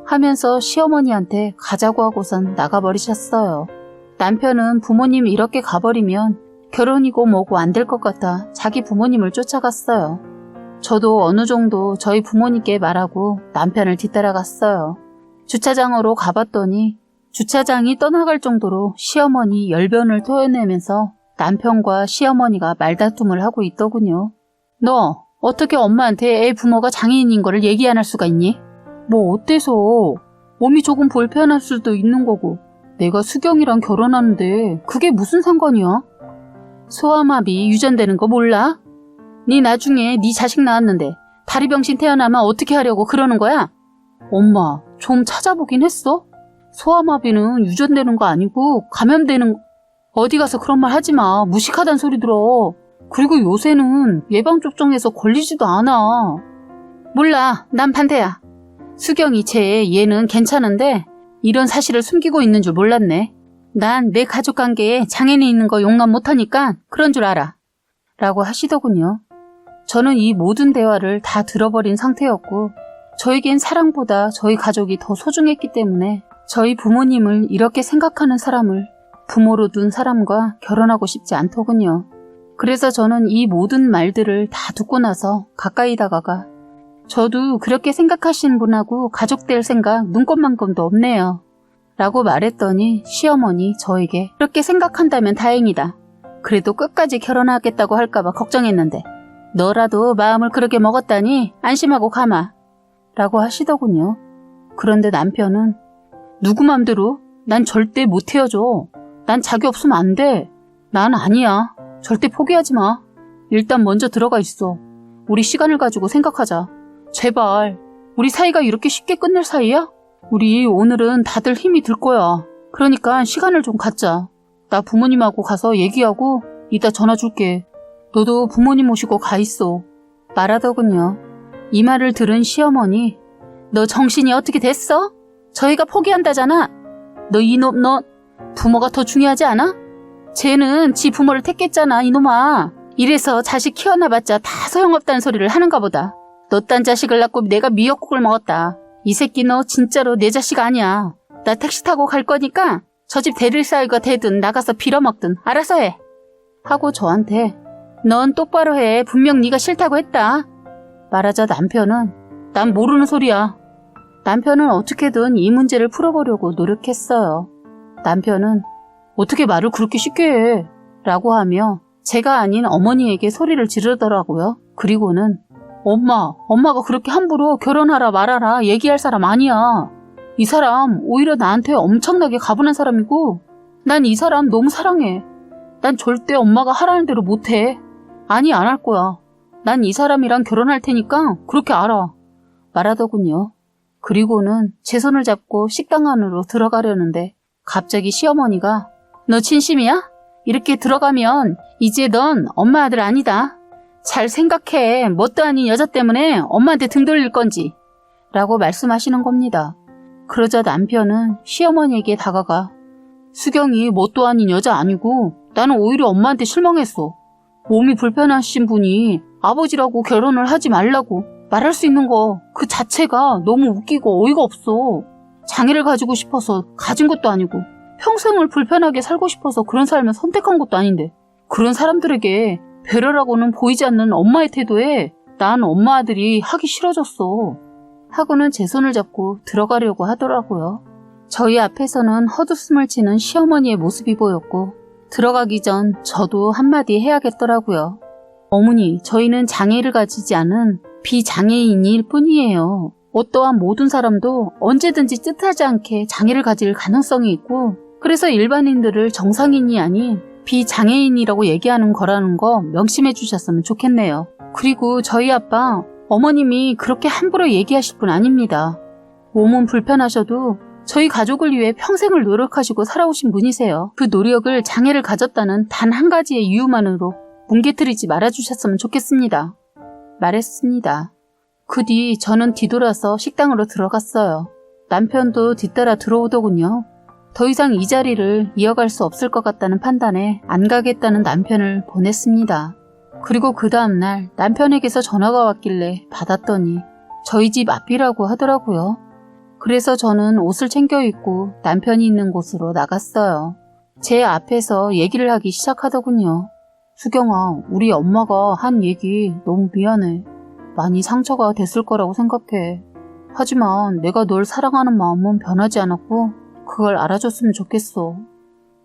하면서 시어머니한테 가자고 하고선 나가버리셨어요. 남편은 부모님 이렇게 가버리면 결혼이고 뭐고 안 될 것 같아 자기 부모님을 쫓아갔어요. 저도 어느 정도 저희 부모님께 말하고 남편을 뒤따라갔어요. 주차장으로 가봤더니 주차장이 떠나갈 정도로 시어머니 열변을 토해내면서 남편과 시어머니가 말다툼을 하고 있더군요. 너 어떻게 엄마한테 애 부모가 장애인인 거를 얘기 안 할 수가 있니? 뭐 어때서? 몸이 조금 불편할 수도 있는 거고 내가 수경이랑 결혼하는데 그게 무슨 상관이야? 소아마비 유전되는 거 몰라? 네 나중에 네 자식 낳았는데 다리병신 태어나면 어떻게 하려고 그러는 거야? 엄마 좀 찾아보긴 했어? 소아마비는 유전되는 거 아니고 감염되는 어디 가서 그런 말 하지 마. 무식하단 소리 들어. 그리고 요새는 예방접종해서 걸리지도 않아. 몰라. 난 반대야. 수경이 얘는 괜찮은데 이런 사실을 숨기고 있는 줄 몰랐네. 난 내 가족관계에 장애인이 있는 거 용납 못하니까 그런 줄 알아. 라고 하시더군요. 저는 이 모든 대화를 다 들어버린 상태였고 저에겐 사랑보다 저희 가족이 더 소중했기 때문에 저희 부모님을 이렇게 생각하는 사람을 부모로 둔 사람과 결혼하고 싶지 않더군요. 그래서 저는 이 모든 말들을 다 듣고 나서 가까이 다가가 저도 그렇게 생각하시는 분하고 가족 될 생각 눈꼽만큼도 없네요. 라고 말했더니 시어머니 저에게 그렇게 생각한다면 다행이다. 그래도 끝까지 결혼하겠다고 할까봐 걱정했는데 너라도 마음을 그렇게 먹었다니 안심하고 가마. 라고 하시더군요. 그런데 남편은 누구 맘대로? 난 절대 못 헤어져. 난 자기 없으면 안 돼. 난 아니야. 절대 포기하지 마. 일단 먼저 들어가 있어. 우리 시간을 가지고 생각하자. 제발. 우리 사이가 이렇게 쉽게 끝낼 사이야? 우리 오늘은 다들 힘이 들 거야. 그러니까 시간을 좀 갖자. 나 부모님하고 가서 얘기하고 이따 전화 줄게. 너도 부모님 모시고 가 있어. 말하더군요. 이 말을 들은 시어머니, 너 정신이 어떻게 됐어? 저희가 포기한다잖아. 너 이놈 너 부모가 더 중요하지 않아? 쟤는 지 부모를 택했잖아 이놈아. 이래서 자식 키워놔봤자 다 소용없다는 소리를 하는가 보다. 너 딴 자식을 낳고 내가 미역국을 먹었다. 이 새끼 너 진짜로 내 자식 아니야. 나 택시 타고 갈 거니까 저 집 대릴사유가 되든 나가서 빌어먹든 알아서 해. 하고 저한테 넌 똑바로 해. 분명 네가 싫다고 했다. 말하자 남편은 난 모르는 소리야. 남편은 어떻게든 이 문제를 풀어보려고 노력했어요. 남편은 어떻게 말을 그렇게 쉽게 해? 라고 하며 제가 아닌 어머니에게 소리를 지르더라고요. 그리고는 엄마가 그렇게 함부로 결혼하라 말아라 얘기할 사람 아니야. 이 사람 오히려 나한테 엄청나게 가분한 사람이고 난 이 사람 너무 사랑해. 난 절대 엄마가 하라는 대로 못해. 아니 안 할 거야. 난 이 사람이랑 결혼할 테니까 그렇게 알아. 말하더군요. 그리고는 제 손을 잡고 식당 안으로 들어가려는데 갑자기 시어머니가 너 진심이야? 이렇게 들어가면 이제 넌 엄마 아들 아니다. 잘 생각해. 뭣도 아닌 여자 때문에 엄마한테 등 돌릴 건지. 라고 말씀하시는 겁니다. 그러자 남편은 시어머니에게 다가가 수경이 뭣도 아닌 여자 아니고 나는 오히려 엄마한테 실망했어. 몸이 불편하신 분이 아버지라고 결혼을 하지 말라고 말할 수 있는 거 그 자체가 너무 웃기고 어이가 없어. 장애를 가지고 싶어서 가진 것도 아니고 평생을 불편하게 살고 싶어서 그런 삶을 선택한 것도 아닌데 그런 사람들에게 배려라고는 보이지 않는 엄마의 태도에 난 엄마 아들이 하기 싫어졌어. 하고는 제 손을 잡고 들어가려고 하더라고요. 저희 앞에서는 헛웃음을 치는 시어머니의 모습이 보였고 들어가기 전 저도 한마디 해야겠더라고요. 어머니, 저희는 장애를 가지지 않은 비장애인일 뿐이에요. 어떠한 모든 사람도 언제든지 뜻하지 않게 장애를 가질 가능성이 있고 그래서 일반인들을 정상인이 아닌 비장애인이라고 얘기하는 거라는 거 명심해 주셨으면 좋겠네요. 그리고 저희 아빠, 어머님이 그렇게 함부로 얘기하실 분 아닙니다. 몸은 불편하셔도 저희 가족을 위해 평생을 노력하시고 살아오신 분이세요. 그 노력을 장애를 가졌다는 단 한 가지의 이유만으로 뭉개뜨리지 말아주셨으면 좋겠습니다. 말했습니다. 그 뒤 저는 뒤돌아서 식당으로 들어갔어요. 남편도 뒤따라 들어오더군요. 더 이상 이 자리를 이어갈 수 없을 것 같다는 판단에 안 가겠다는 남편을 보냈습니다. 그리고 그 다음날 남편에게서 전화가 왔길래 받았더니 저희 집 앞이라고 하더라고요. 그래서 저는 옷을 챙겨 입고 남편이 있는 곳으로 나갔어요. 제 앞에서 얘기를 하기 시작하더군요. 수경아, 우리 엄마가 한 얘기 너무 미안해. 많이 상처가 됐을 거라고 생각해. 하지만 내가 널 사랑하는 마음은 변하지 않았고 그걸 알아줬으면 좋겠어.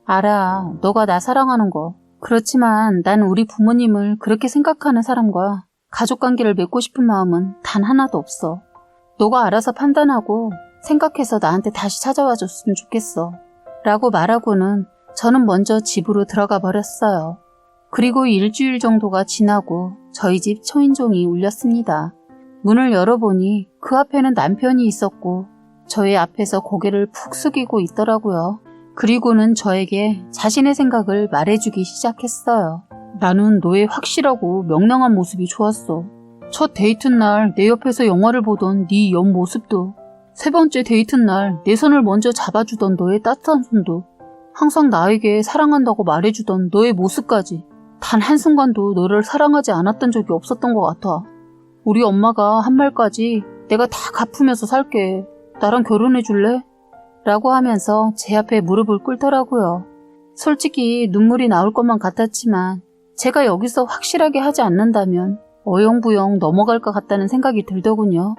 알아, 너가 나 사랑하는 거. 그렇지만 난 우리 부모님을 그렇게 생각하는 사람과 가족관계를 맺고 싶은 마음은 단 하나도 없어. 너가 알아서 판단하고 생각해서 나한테 다시 찾아와 줬으면 좋겠어. 라고 말하고는 저는 먼저 집으로 들어가 버렸어요. 그리고 일주일 정도가 지나고 저희 집 초인종이 울렸습니다. 문을 열어보니 그 앞에는 남편이 있었고 저의 앞에서 고개를 푹 숙이고 있더라고요. 그리고는 저에게 자신의 생각을 말해주기 시작했어요. 나는 너의 확실하고 명랑한 모습이 좋았어. 첫 데이트 날 내 옆에서 영화를 보던 네 옆 모습도, 세 번째 데이트 날 내 손을 먼저 잡아주던 너의 따뜻한 손도, 항상 나에게 사랑한다고 말해주던 너의 모습까지 단 한순간도 너를 사랑하지 않았던 적이 없었던 것 같아. 우리 엄마가 한 말까지 내가 다 갚으면서 살게. 나랑 결혼해 줄래? 라고 하면서 제 앞에 무릎을 꿇더라고요. 솔직히 눈물이 나올 것만 같았지만 제가 여기서 확실하게 하지 않는다면 어영부영 넘어갈 것 같다는 생각이 들더군요.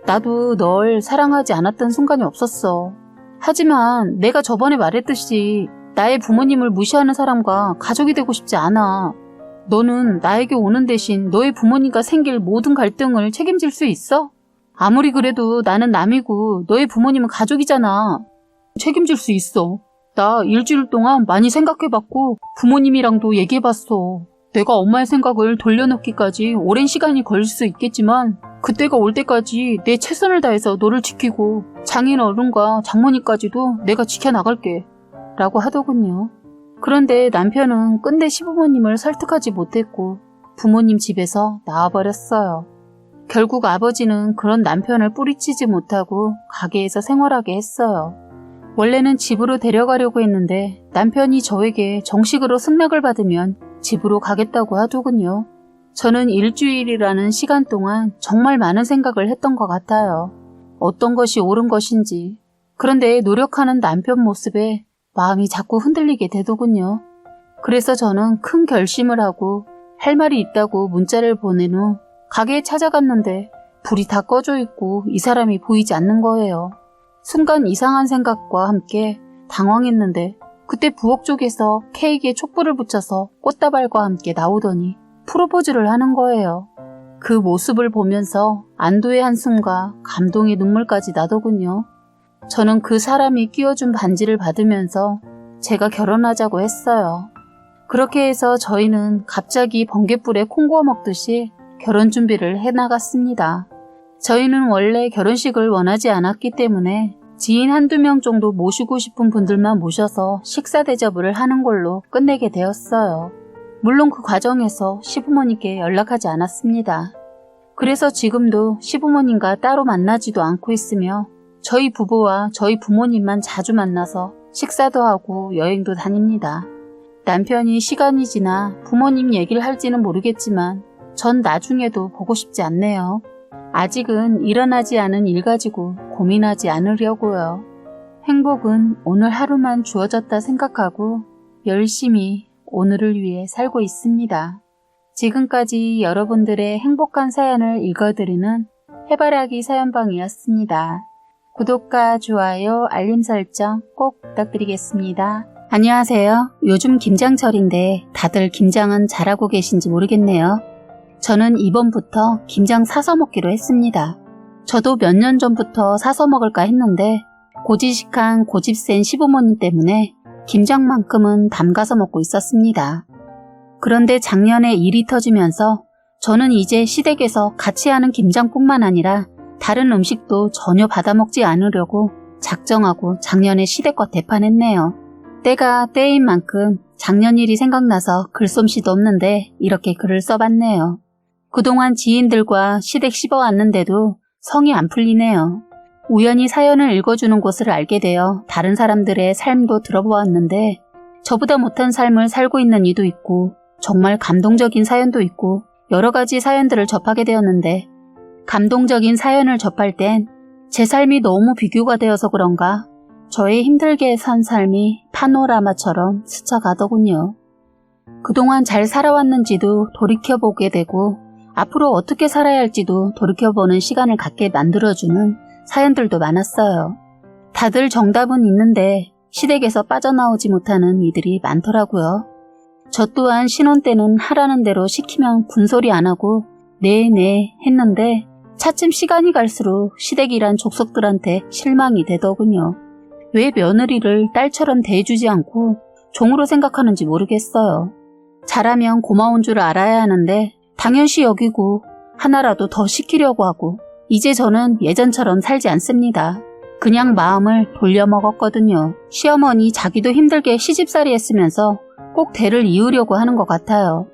나도 널 사랑하지 않았던 순간이 없었어. 하지만 내가 저번에 말했듯이 나의 부모님을 무시하는 사람과 가족이 되고 싶지 않아. 너는 나에게 오는 대신 너의 부모님과 생길 모든 갈등을 책임질 수 있어? 아무리 그래도 나는 남이고 너의 부모님은 가족이잖아. 책임질 수 있어. 나 일주일 동안 많이 생각해봤고 부모님이랑도 얘기해봤어. 내가 엄마의 생각을 돌려놓기까지 오랜 시간이 걸릴 수 있겠지만 그때가 올 때까지 내 최선을 다해서 너를 지키고 장인 어른과 장모님까지도 내가 지켜나갈게. 라고 하더군요. 그런데 남편은 끝내 시부모님을 설득하지 못했고 부모님 집에서 나와버렸어요. 결국 아버지는 그런 남편을 뿌리치지 못하고 가게에서 생활하게 했어요. 원래는 집으로 데려가려고 했는데 남편이 저에게 정식으로 승낙을 받으면 집으로 가겠다고 하더군요. 저는 일주일이라는 시간 동안 정말 많은 생각을 했던 것 같아요. 어떤 것이 옳은 것인지. 그런데 노력하는 남편 모습에 마음이 자꾸 흔들리게 되더군요. 그래서 저는 큰 결심을 하고 할 말이 있다고 문자를 보낸 후 가게에 찾아갔는데 불이 다 꺼져 있고 이 사람이 보이지 않는 거예요. 순간 이상한 생각과 함께 당황했는데 그때 부엌 쪽에서 케이크에 촛불을 붙여서 꽃다발과 함께 나오더니 프로포즈를 하는 거예요. 그 모습을 보면서 안도의 한숨과 감동의 눈물까지 나더군요. 저는 그 사람이 끼워준 반지를 받으면서 제가 결혼하자고 했어요. 그렇게 해서 저희는 갑자기 번갯불에 콩 구워 먹듯이 결혼 준비를 해나갔습니다. 저희는 원래 결혼식을 원하지 않았기 때문에 지인 한두 명 정도 모시고 싶은 분들만 모셔서 식사 대접을 하는 걸로 끝내게 되었어요. 물론 그 과정에서 시부모님께 연락하지 않았습니다. 그래서 지금도 시부모님과 따로 만나지도 않고 있으며 저희 부부와 저희 부모님만 자주 만나서 식사도 하고 여행도 다닙니다. 남편이 시간이 지나 부모님 얘기를 할지는 모르겠지만 전 나중에도 보고 싶지 않네요. 아직은 일어나지 않은 일 가지고 고민하지 않으려고요. 행복은 오늘 하루만 주어졌다 생각하고 열심히 오늘을 위해 살고 있습니다. 지금까지 여러분들의 행복한 사연을 읽어드리는 해바라기 사연방이었습니다. 구독과 좋아요, 알림 설정 꼭 부탁드리겠습니다. 안녕하세요. 요즘 김장철인데 다들 김장은 잘하고 계신지 모르겠네요. 저는 이번부터 김장 사서 먹기로 했습니다. 저도 몇 년 전부터 사서 먹을까 했는데 고지식한 고집센 시부모님 때문에 김장만큼은 담가서 먹고 있었습니다. 그런데 작년에 일이 터지면서 저는 이제 시댁에서 같이 하는 김장뿐만 아니라 다른 음식도 전혀 받아먹지 않으려고 작정하고 작년에 시댁과 대판했네요. 때가 때인 만큼 작년 일이 생각나서 글솜씨도 없는데 이렇게 글을 써봤네요. 그동안 지인들과 시댁 씹어왔는데도 성이 안 풀리네요. 우연히 사연을 읽어주는 곳을 알게 되어 다른 사람들의 삶도 들어보았는데 저보다 못한 삶을 살고 있는 이도 있고 정말 감동적인 사연도 있고 여러 가지 사연들을 접하게 되었는데 감동적인 사연을 접할 땐 제 삶이 너무 비교가 되어서 그런가 저의 힘들게 산 삶이 파노라마처럼 스쳐가더군요. 그동안 잘 살아왔는지도 돌이켜보게 되고 앞으로 어떻게 살아야 할지도 돌이켜보는 시간을 갖게 만들어주는 사연들도 많았어요. 다들 정답은 있는데 시댁에서 빠져나오지 못하는 이들이 많더라고요. 저 또한 신혼 때는 하라는 대로 시키면 군소리 안 하고 네 했는데 차츰 시간이 갈수록 시댁이란 족속들한테 실망이 되더군요. 왜 며느리를 딸처럼 대해주지 않고 종으로 생각하는지 모르겠어요. 잘하면 고마운 줄 알아야 하는데 당연시 여기고 하나라도 더 시키려고 하고 이제 저는 예전처럼 살지 않습니다. 그냥 마음을 돌려먹었거든요. 시어머니 자기도 힘들게 시집살이 했으면서 꼭 대를 이으려고 하는 것 같아요.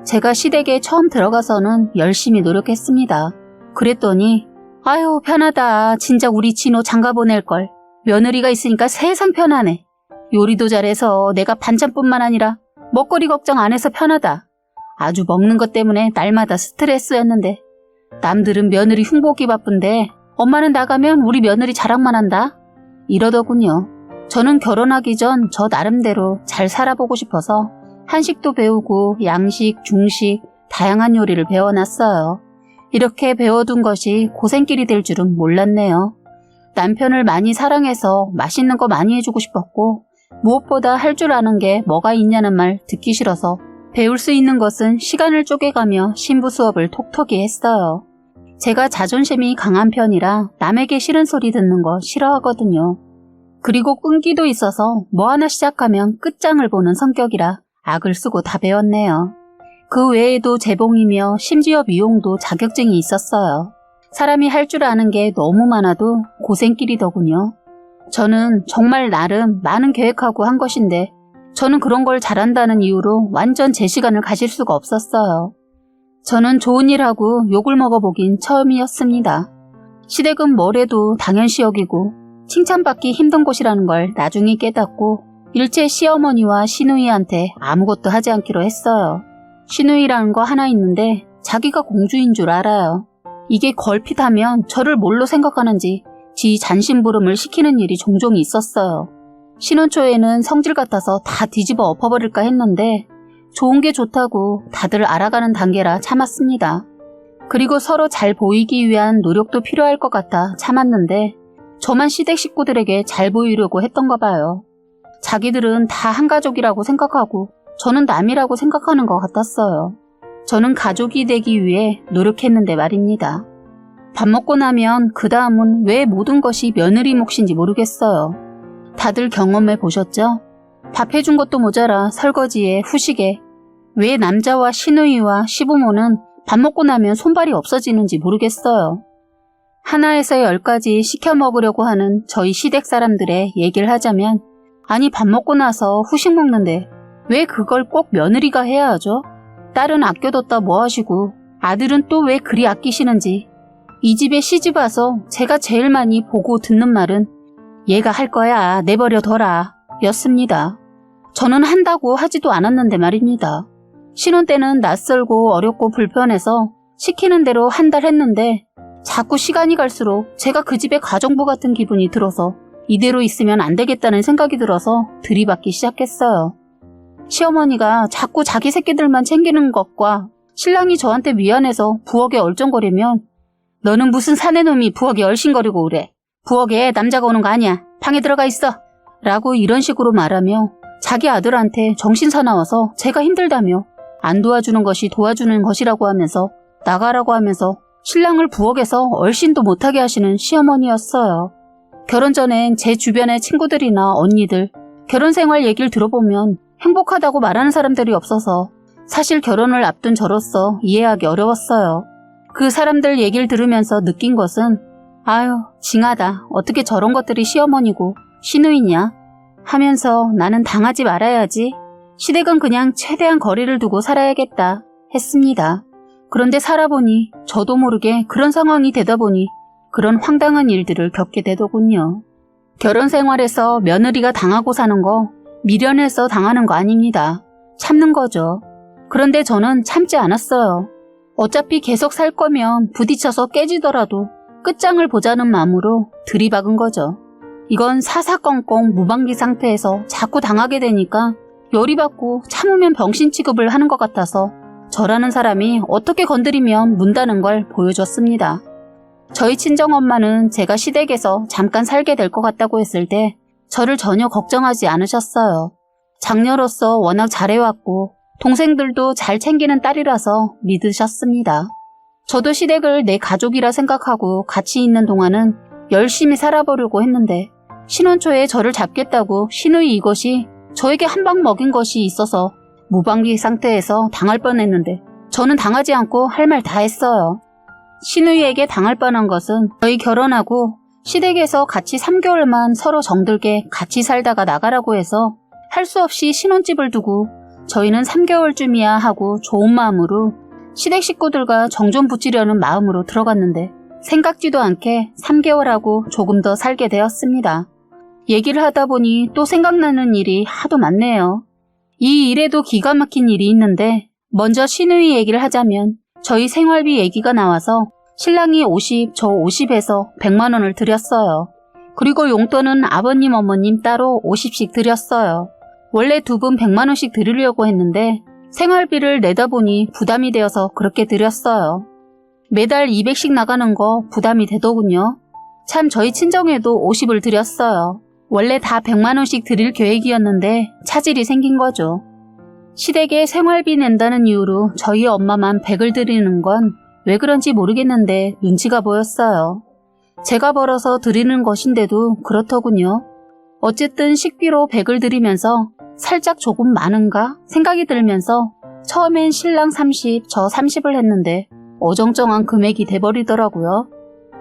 제가 시댁에 처음 들어가서는 열심히 노력했습니다. 그랬더니 아유 편하다. 진짜 우리 진호 장가 보낼걸. 며느리가 있으니까 세상 편하네. 요리도 잘해서 내가 반찬뿐만 아니라 먹거리 걱정 안 해서 편하다. 아주 먹는 것 때문에 날마다 스트레스였는데 남들은 며느리 흉보기 바쁜데 엄마는 나가면 우리 며느리 자랑만 한다. 이러더군요. 저는 결혼하기 전 저 나름대로 잘 살아보고 싶어서 한식도 배우고 양식, 중식, 다양한 요리를 배워놨어요. 이렇게 배워둔 것이 고생길이 될 줄은 몰랐네요. 남편을 많이 사랑해서 맛있는 거 많이 해주고 싶었고 무엇보다 할 줄 아는 게 뭐가 있냐는 말 듣기 싫어서 배울 수 있는 것은 시간을 쪼개가며 신부 수업을 톡톡히 했어요. 제가 자존심이 강한 편이라 남에게 싫은 소리 듣는 거 싫어하거든요. 그리고 끈기도 있어서 뭐 하나 시작하면 끝장을 보는 성격이라 악을 쓰고 다 배웠네요. 그 외에도 재봉이며 심지어 미용도 자격증이 있었어요. 사람이 할 줄 아는 게 너무 많아도 고생길이더군요. 저는 정말 나름 많은 계획하고 한 것인데 저는 그런 걸 잘한다는 이유로 완전 제 시간을 가질 수가 없었어요. 저는 좋은 일하고 욕을 먹어보긴 처음이었습니다. 시댁은 뭐래도 당연시 여기고 칭찬받기 힘든 곳이라는 걸 나중에 깨닫고 일체 시어머니와 시누이한테 아무것도 하지 않기로 했어요. 시누이라는 거 하나 있는데 자기가 공주인 줄 알아요. 이게 걸핏하면 저를 뭘로 생각하는지 지 잔심부름을 시키는 일이 종종 있었어요. 신혼 초에는 성질 같아서 다 뒤집어 엎어버릴까 했는데 좋은 게 좋다고 다들 알아가는 단계라 참았습니다. 그리고 서로 잘 보이기 위한 노력도 필요할 것 같아 참았는데 저만 시댁 식구들에게 잘 보이려고 했던가 봐요. 자기들은 다 한 가족이라고 생각하고 저는 남이라고 생각하는 것 같았어요. 저는 가족이 되기 위해 노력했는데 말입니다. 밥 먹고 나면 그 다음은 왜 모든 것이 며느리 몫인지 모르겠어요. 다들 경험해 보셨죠? 밥 해준 것도 모자라 설거지에 후식에 왜 남자와 시누이와 시부모는 밥 먹고 나면 손발이 없어지는지 모르겠어요. 하나에서 10가지 시켜 먹으려고 하는 저희 시댁 사람들의 얘기를 하자면 아니 밥 먹고 나서 후식 먹는데 왜 그걸 꼭 며느리가 해야 하죠? 딸은 아껴뒀다 뭐 하시고 아들은 또 왜 그리 아끼시는지 이 집에 시집 와서 제가 제일 많이 보고 듣는 말은 얘가 할 거야 내버려 둬라 였습니다. 저는 한다고 하지도 않았는데 말입니다. 신혼 때는 낯설고 어렵고 불편해서 시키는 대로 한 달 했는데 자꾸 시간이 갈수록 제가 그 집의 가정부 같은 기분이 들어서 이대로 있으면 안 되겠다는 생각이 들어서 들이받기 시작했어요. 시어머니가 자꾸 자기 새끼들만 챙기는 것과 신랑이 저한테 미안해서 부엌에 얼쩡거리면 너는 무슨 사내놈이 부엌에 얼씬거리고 그래. 부엌에 남자가 오는 거 아니야. 방에 들어가 있어. 라고 이런 식으로 말하며 자기 아들한테 정신 사나워서 제가 힘들다며 안 도와주는 것이 도와주는 것이라고 하면서 나가라고 하면서 신랑을 부엌에서 얼씬도 못하게 하시는 시어머니였어요. 결혼 전엔 제 주변의 친구들이나 언니들 결혼 생활 얘기를 들어보면 행복하다고 말하는 사람들이 없어서 사실 결혼을 앞둔 저로서 이해하기 어려웠어요. 그 사람들 얘기를 들으면서 느낀 것은 아유 징하다. 어떻게 저런 것들이 시어머니고 시누이냐 하면서 나는 당하지 말아야지. 시댁은 그냥 최대한 거리를 두고 살아야겠다 했습니다. 그런데 살아보니 저도 모르게 그런 상황이 되다 보니 그런 황당한 일들을 겪게 되더군요. 결혼 생활에서 며느리가 당하고 사는 거 미련해서 당하는 거 아닙니다. 참는 거죠. 그런데 저는 참지 않았어요. 어차피 계속 살 거면 부딪혀서 깨지더라도 끝장을 보자는 마음으로 들이박은 거죠. 이건 사사건건 무방비 상태에서 자꾸 당하게 되니까 열이 받고 참으면 병신 취급을 하는 것 같아서 저라는 사람이 어떻게 건드리면 문다는 걸 보여줬습니다. 저희 친정엄마는 제가 시댁에서 잠깐 살게 될 것 같다고 했을 때 저를 전혀 걱정하지 않으셨어요. 장녀로서 워낙 잘해왔고 동생들도 잘 챙기는 딸이라서 믿으셨습니다. 저도 시댁을 내 가족이라 생각하고 같이 있는 동안은 열심히 살아보려고 했는데 신혼 초에 저를 잡겠다고 시누이 이것이 저에게 한 방 먹인 것이 있어서 무방비 상태에서 당할 뻔했는데 저는 당하지 않고 할 말 다 했어요. 시누이에게 당할 뻔한 것은 저희 결혼하고 시댁에서 같이 3개월만 서로 정들게 같이 살다가 나가라고 해서 할 수 없이 신혼집을 두고 저희는 3개월쯤이야 하고 좋은 마음으로 시댁 식구들과 정 좀 붙이려는 마음으로 들어갔는데 생각지도 않게 3개월하고 조금 더 살게 되었습니다. 얘기를 하다 보니 또 생각나는 일이 하도 많네요. 이 일에도 기가 막힌 일이 있는데 먼저 시누이 얘기를 하자면 저희 생활비 얘기가 나와서 신랑이 50, 저 50에서 100만 원을 드렸어요. 그리고 용돈은 아버님, 어머님 따로 50씩 드렸어요. 원래 두 분 100만 원씩 드리려고 했는데 생활비를 내다 보니 부담이 되어서 그렇게 드렸어요. 매달 200씩 나가는 거 부담이 되더군요. 참 저희 친정에도 50을 드렸어요. 원래 다 100만 원씩 드릴 계획이었는데 차질이 생긴 거죠. 시댁에 생활비 낸다는 이유로 저희 엄마만 100을 드리는 건 왜 그런지 모르겠는데 눈치가 보였어요. 제가 벌어서 드리는 것인데도 그렇더군요. 어쨌든 식비로 100을 드리면서 살짝 조금 많은가 생각이 들면서 처음엔 신랑 30, 저 30을 했는데 어정쩡한 금액이 돼버리더라고요.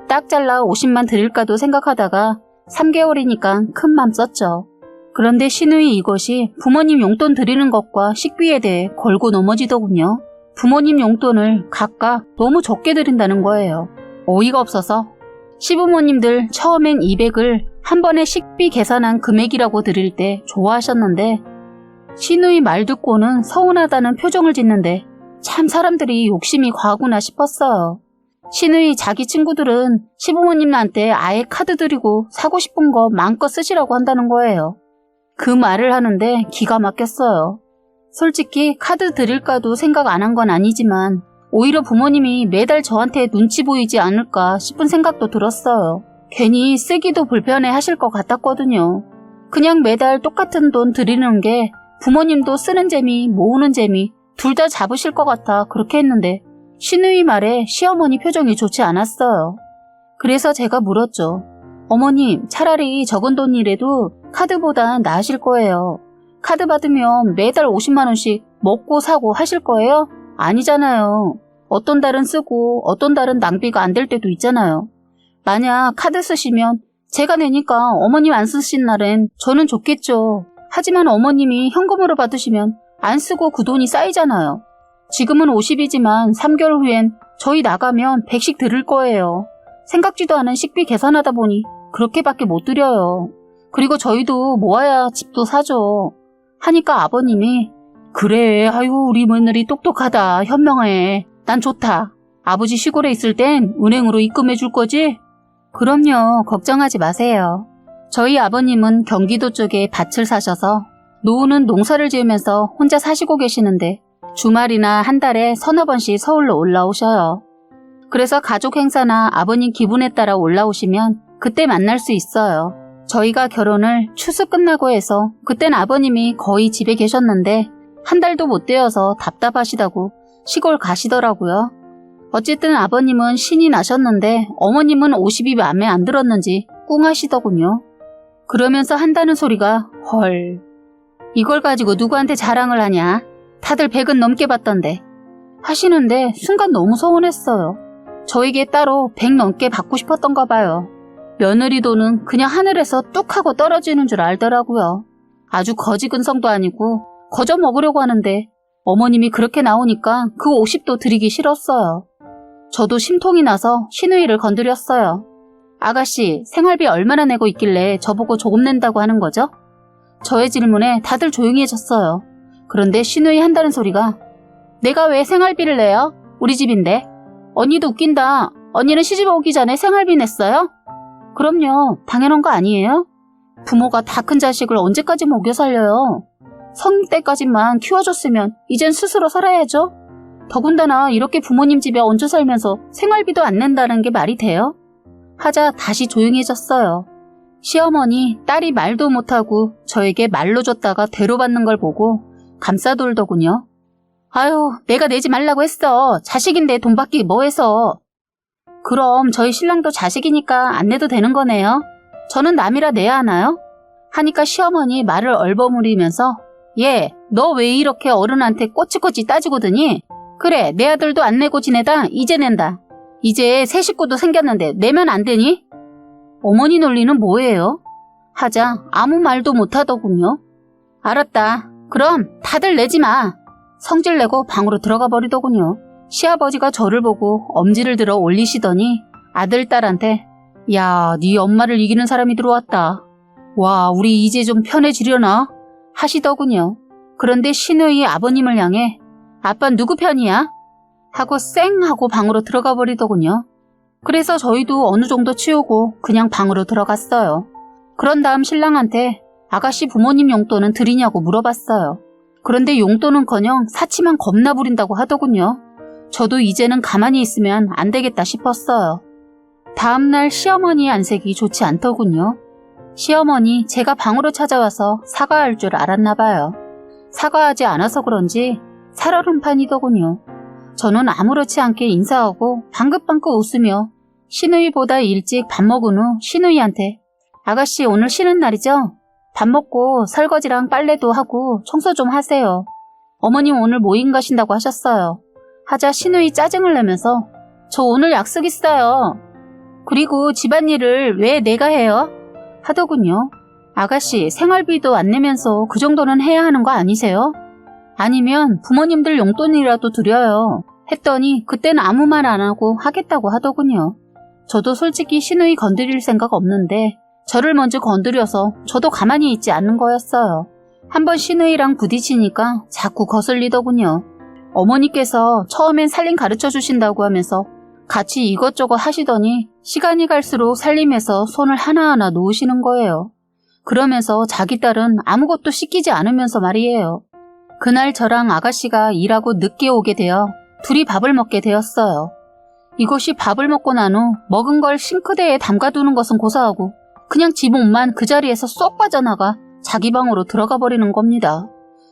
딱 잘라 50만 드릴까도 생각하다가 3개월이니까 큰 맘 썼죠. 그런데 시누이 이것이 부모님 용돈 드리는 것과 식비에 대해 걸고 넘어지더군요. 부모님 용돈을 각각 너무 적게 드린다는 거예요. 어이가 없어서 시부모님들 처음엔 200을 한 번에 식비 계산한 금액이라고 드릴 때 좋아하셨는데 시누이 말 듣고는 서운하다는 표정을 짓는데 참 사람들이 욕심이 과하구나 싶었어요. 시누이 자기 친구들은 시부모님한테 아예 카드 드리고 사고 싶은 거 마음껏 쓰시라고 한다는 거예요. 그 말을 하는데 기가 막혔어요. 솔직히 카드 드릴까도 생각 안 한 건 아니지만 오히려 부모님이 매달 저한테 눈치 보이지 않을까 싶은 생각도 들었어요. 괜히 쓰기도 불편해 하실 것 같았거든요. 그냥 매달 똑같은 돈 드리는 게 부모님도 쓰는 재미, 모으는 재미 둘 다 잡으실 것 같아 그렇게 했는데 시누이 말에 시어머니 표정이 좋지 않았어요. 그래서 제가 물었죠. 어머님, 차라리 적은 돈이라도 카드보단 나으실 거예요. 카드 받으면 매달 50만 원씩 먹고 사고 하실 거예요? 아니잖아요. 어떤 달은 쓰고 어떤 달은 낭비가 안 될 때도 있잖아요. 만약 카드 쓰시면 제가 내니까 어머님 안 쓰신 날엔 저는 좋겠죠. 하지만 어머님이 현금으로 받으시면 안 쓰고 그 돈이 쌓이잖아요. 지금은 50이지만 3개월 후엔 저희 나가면 100씩 드릴 거예요. 생각지도 않은 식비 계산하다 보니 그렇게밖에 못 드려요. 그리고 저희도 모아야 집도 사죠. 하니까 아버님이 그래, 아유 우리 며느리 똑똑하다, 현명해. 난 좋다. 아버지 시골에 있을 땐 은행으로 입금해 줄 거지? 그럼요, 걱정하지 마세요. 저희 아버님은 경기도 쪽에 밭을 사셔서 노후는 농사를 지으면서 혼자 사시고 계시는데 주말이나 한 달에 서너 번씩 서울로 올라오셔요. 그래서 가족 행사나 아버님 기분에 따라 올라오시면 그때 만날 수 있어요. 저희가 결혼을 추수 끝나고 해서 그땐 아버님이 거의 집에 계셨는데 한 달도 못 되어서 답답하시다고 시골 가시더라고요. 어쨌든 아버님은 신이 나셨는데 어머님은 50이 마음에 안 들었는지 꿍하시더군요. 그러면서 한다는 소리가 헐, 이걸 가지고 누구한테 자랑을 하냐? 다들 100은 넘게 받던데 하시는데 순간 너무 서운했어요. 저에게 따로 100 넘게 받고 싶었던가 봐요. 며느리 돈은 그냥 하늘에서 뚝 하고 떨어지는 줄 알더라고요. 아주 거지 근성도 아니고 거저 먹으려고 하는데 어머님이 그렇게 나오니까 그 50도 드리기 싫었어요. 저도 심통이 나서 시누이를 건드렸어요. 아가씨, 생활비 얼마나 내고 있길래 저보고 조금 낸다고 하는 거죠? 저의 질문에 다들 조용히 해졌어요. 그런데 시누이 한다는 소리가 내가 왜 생활비를 내요? 우리 집인데. 언니도 웃긴다. 언니는 시집 오기 전에 생활비 냈어요? 그럼요. 당연한 거 아니에요? 부모가 다 큰 자식을 언제까지 먹여 살려요? 성인 때까지만 키워줬으면 이젠 스스로 살아야죠. 더군다나 이렇게 부모님 집에 얹혀 살면서 생활비도 안 낸다는 게 말이 돼요? 하자 다시 조용해졌어요. 시어머니 딸이 말도 못하고 저에게 말로 줬다가 대로받는 걸 보고 감싸돌더군요. 아유, 내가 내지 말라고 했어. 자식인데 돈 받기 뭐해서. 그럼 저희 신랑도 자식이니까 안 내도 되는 거네요. 저는 남이라 내야 하나요? 하니까 시어머니 말을 얼버무리면서 얘, 너 왜 이렇게 어른한테 꼬치꼬치 따지고 드니? 그래, 내 아들도 안 내고 지내다 이제 낸다. 이제 새 식구도 생겼는데 내면 안 되니? 어머니 논리는 뭐예요? 하자 아무 말도 못하더군요. 알았다. 그럼 다들 내지 마. 성질내고 방으로 들어가 버리더군요. 시아버지가 저를 보고 엄지를 들어 올리시더니 아들, 딸한테 야, 네 엄마를 이기는 사람이 들어왔다. 와, 우리 이제 좀 편해지려나? 하시더군요. 그런데 시누이 아버님을 향해 아빠 누구 편이야? 하고 쌩 하고 방으로 들어가 버리더군요. 그래서 저희도 어느 정도 치우고 그냥 방으로 들어갔어요. 그런 다음 신랑한테 아가씨 부모님 용돈은 드리냐고 물어봤어요. 그런데 용돈은커녕 사치만 겁나 부린다고 하더군요. 저도 이제는 가만히 있으면 안 되겠다 싶었어요. 다음날 시어머니의 안색이 좋지 않더군요. 시어머니 제가 방으로 찾아와서 사과할 줄 알았나 봐요. 사과하지 않아서 그런지 살얼음판이더군요. 저는 아무렇지 않게 인사하고 방긋방긋 웃으며 시누이보다 일찍 밥 먹은 후 시누이한테 아가씨 오늘 쉬는 날이죠? 밥 먹고 설거지랑 빨래도 하고 청소 좀 하세요. 어머님 오늘 모임 가신다고 하셨어요. 하자 시누이 짜증을 내면서 저 오늘 약속 있어요. 그리고 집안일을 왜 내가 해요? 하더군요. 아가씨 생활비도 안 내면서 그 정도는 해야 하는 거 아니세요? 아니면 부모님들 용돈이라도 드려요. 했더니 그땐 아무 말 안 하고 하겠다고 하더군요. 저도 솔직히 시누이 건드릴 생각 없는데 저를 먼저 건드려서 저도 가만히 있지 않는 거였어요. 한번 시누이랑 부딪히니까 자꾸 거슬리더군요. 어머니께서 처음엔 살림 가르쳐 주신다고 하면서 같이 이것저것 하시더니 시간이 갈수록 살림에서 손을 하나하나 놓으시는 거예요. 그러면서 자기 딸은 아무것도 시키지 않으면서 말이에요. 그날 저랑 아가씨가 일하고 늦게 오게 되어 둘이 밥을 먹게 되었어요. 이것이 밥을 먹고 난 후 먹은 걸 싱크대에 담가두는 것은 고사하고 그냥 지 몸만 그 자리에서 쏙 빠져나가 자기 방으로 들어가 버리는 겁니다.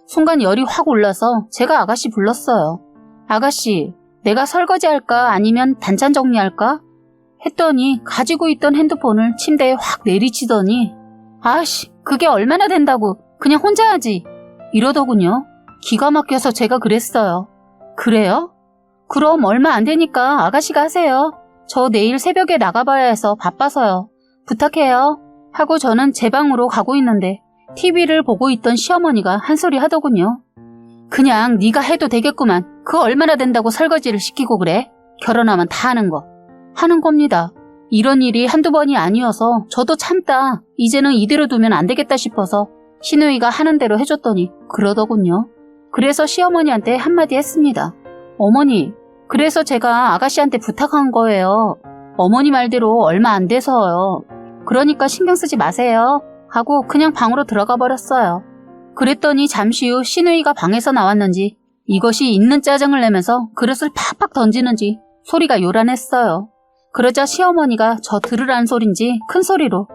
순간 열이 확 올라서 제가 아가씨 불렀어요. 아가씨, 내가 설거지할까 아니면 반찬 정리할까? 했더니 가지고 있던 핸드폰을 침대에 확 내리치더니 아씨, 그게 얼마나 된다고 그냥 혼자 하지 이러더군요. 기가 막혀서 제가 그랬어요. 그래요? 그럼 얼마 안 되니까 아가씨가 하세요. 저 내일 새벽에 나가봐야 해서 바빠서요. 부탁해요. 하고 저는 제 방으로 가고 있는데 TV를 보고 있던 시어머니가 한 소리 하더군요. 그냥 네가 해도 되겠구만. 그 얼마나 된다고 설거지를 시키고 그래? 결혼하면 다 하는 거. 하는 겁니다. 이런 일이 한두 번이 아니어서 저도 참다. 이제는 이대로 두면 안 되겠다 싶어서 시누이가 하는 대로 해줬더니 그러더군요. 그래서 시어머니한테 한마디 했습니다. 어머니, 그래서 제가 아가씨한테 부탁한 거예요. 어머니 말대로 얼마 안 돼서요. 그러니까 신경 쓰지 마세요. 하고 그냥 방으로 들어가 버렸어요. 그랬더니 잠시 후 시누이가 방에서 나왔는지 이것이 있는 짜증을 내면서 그릇을 팍팍 던지는지 소리가 요란했어요. 그러자 시어머니가 저 들으라는 소린지 큰 소리로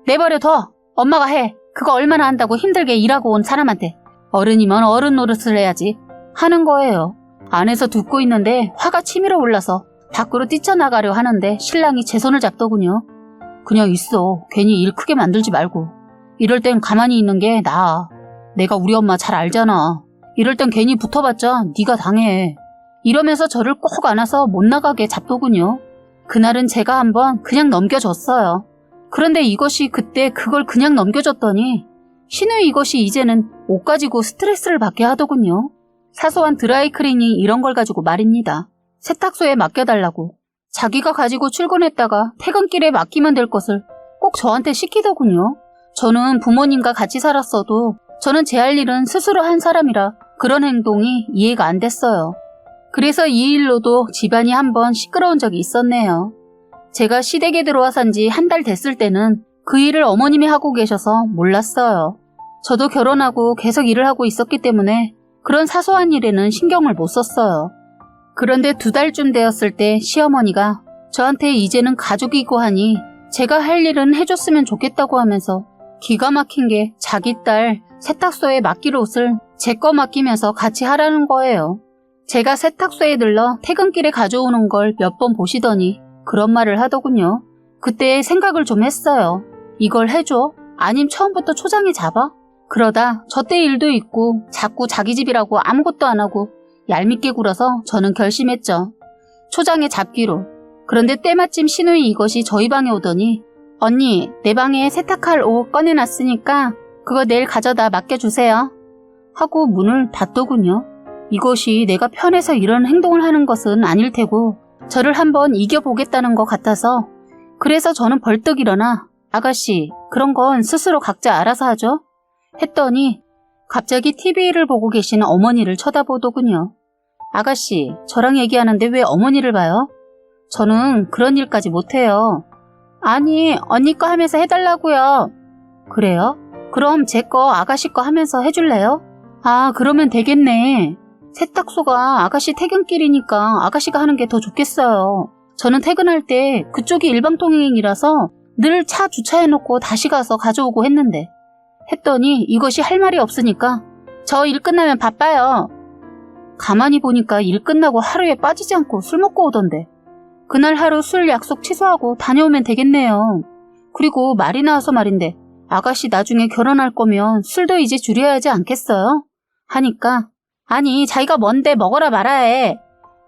내버려둬! 엄마가 해! 그거 얼마나 한다고 힘들게 일하고 온 사람한테 어른이면 어른 노릇을 해야지 하는 거예요. 안에서 듣고 있는데 화가 치밀어 올라서 밖으로 뛰쳐나가려 하는데 신랑이 제 손을 잡더군요. 그냥 있어. 괜히 일 크게 만들지 말고. 이럴 땐 가만히 있는 게 나아. 내가 우리 엄마 잘 알잖아. 이럴 땐 괜히 붙어봤자 네가 당해. 이러면서 저를 꼭 안아서 못 나가게 잡더군요. 그날은 제가 한번 그냥 넘겨줬어요. 그런데 이것이 그때 그걸 그냥 넘겨줬더니 신우이 이것이 이제는 옷 가지고 스트레스를 받게 하더군요. 사소한 드라이클리닝 이런 걸 가지고 말입니다. 세탁소에 맡겨달라고. 자기가 가지고 출근했다가 퇴근길에 맡기면 될 것을 꼭 저한테 시키더군요. 저는 부모님과 같이 살았어도 저는 제 할 일은 스스로 한 사람이라 그런 행동이 이해가 안 됐어요. 그래서 이 일로도 집안이 한번 시끄러운 적이 있었네요. 제가 시댁에 들어와 산 지 한 달 됐을 때는 그 일을 어머님이 하고 계셔서 몰랐어요. 저도 결혼하고 계속 일을 하고 있었기 때문에 그런 사소한 일에는 신경을 못 썼어요. 그런데 2달쯤 되었을 때 시어머니가 저한테 이제는 가족이고 하니 제가 할 일은 해줬으면 좋겠다고 하면서 기가 막힌 게 자기 딸 세탁소에 맡길 옷을 제 거 맡기면서 같이 하라는 거예요. 제가 세탁소에 들러 퇴근길에 가져오는 걸 몇 번 보시더니 그런 말을 하더군요. 그때 생각을 좀 했어요. 이걸 해줘? 아님 처음부터 초장에 잡아? 그러다 저 때 일도 있고 자꾸 자기 집이라고 아무것도 안 하고 얄밉게 굴어서 저는 결심했죠. 초장에 잡기로. 그런데 때마침 시누이 이것이 저희 방에 오더니 언니, 내 방에 세탁할 옷 꺼내놨으니까 그거 내일 가져다 맡겨주세요. 하고 문을 닫더군요. 이것이 내가 편해서 이런 행동을 하는 것은 아닐 테고 저를 한번 이겨보겠다는 것 같아서 그래서 저는 벌떡 일어나 아가씨, 그런 건 스스로 각자 알아서 하죠. 했더니 갑자기 TV를 보고 계신 어머니를 쳐다보더군요. 아가씨, 저랑 얘기하는데 왜 어머니를 봐요? 저는 그런 일까지 못해요. 아니, 언니 거 하면서 해달라고요. 그래요? 그럼 제 거 아가씨 거 하면서 해줄래요? 아, 그러면 되겠네. 세탁소가 아가씨 퇴근길이니까 아가씨가 하는 게 더 좋겠어요. 저는 퇴근할 때 그쪽이 일방통행이라서 늘 차 주차해놓고 다시 가서 가져오고 했는데 했더니 이것이 할 말이 없으니까 저 일 끝나면 바빠요. 가만히 보니까 일 끝나고 하루에 빠지지 않고 술 먹고 오던데 그날 하루 술 약속 취소하고 다녀오면 되겠네요. 그리고 말이 나와서 말인데 아가씨 나중에 결혼할 거면 술도 이제 줄여야 하지 않겠어요? 하니까 아니 자기가 뭔데 먹어라 말아야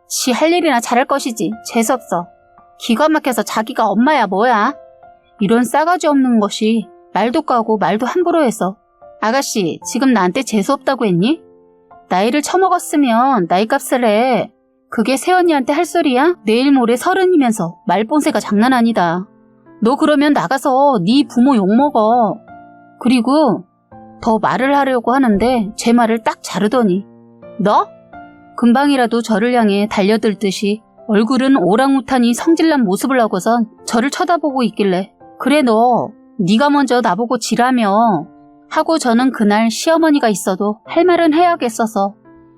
지 할 일이나 잘할 것이지 재수없어. 기가 막혀서 자기가 엄마야 뭐야. 이런 싸가지 없는 것이 말도 까고 말도 함부로 해서 아가씨 지금 나한테 재수없다고 했니? 나이를 처먹었으면 나이값을 해. 그게 새언니한테 할 소리야? 내일 모레 30이면서 말본새가 장난 아니다. 너 그러면 나가서 네 부모 욕먹어. 그리고 더 말을 하려고 하는데 제 말을 딱 자르더니 너? 금방이라도 저를 향해 달려들듯이 얼굴은 오랑우탄이 성질난 모습을 하고선 저를 쳐다보고 있길래 그래 너 네가 먼저 나보고 지라며 하고 저는 그날 시어머니가 있어도 할 말은 해야겠어서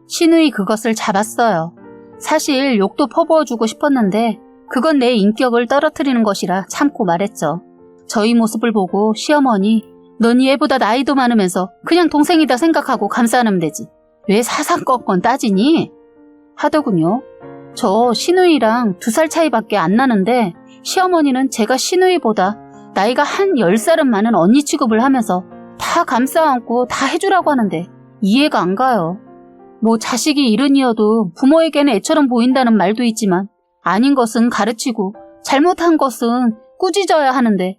신우이 그것을 잡았어요. 사실 욕도 퍼부어주고 싶었는데 그건 내 인격을 떨어뜨리는 것이라 참고 말했죠. 저희 모습을 보고 시어머니 넌 얘보다 나이도 많으면서 그냥 동생이다 생각하고 감싸면 되지. 왜 사상건건 따지니? 하더군요. 저 시누이랑 2살 차이밖에 안 나는데 시어머니는 제가 시누이보다 나이가 한 10살은 많은 언니 취급을 하면서 다 감싸안고 다 해주라고 하는데 이해가 안 가요. 뭐 자식이 이른이어도 부모에게는 애처럼 보인다는 말도 있지만 아닌 것은 가르치고 잘못한 것은 꾸짖어야 하는데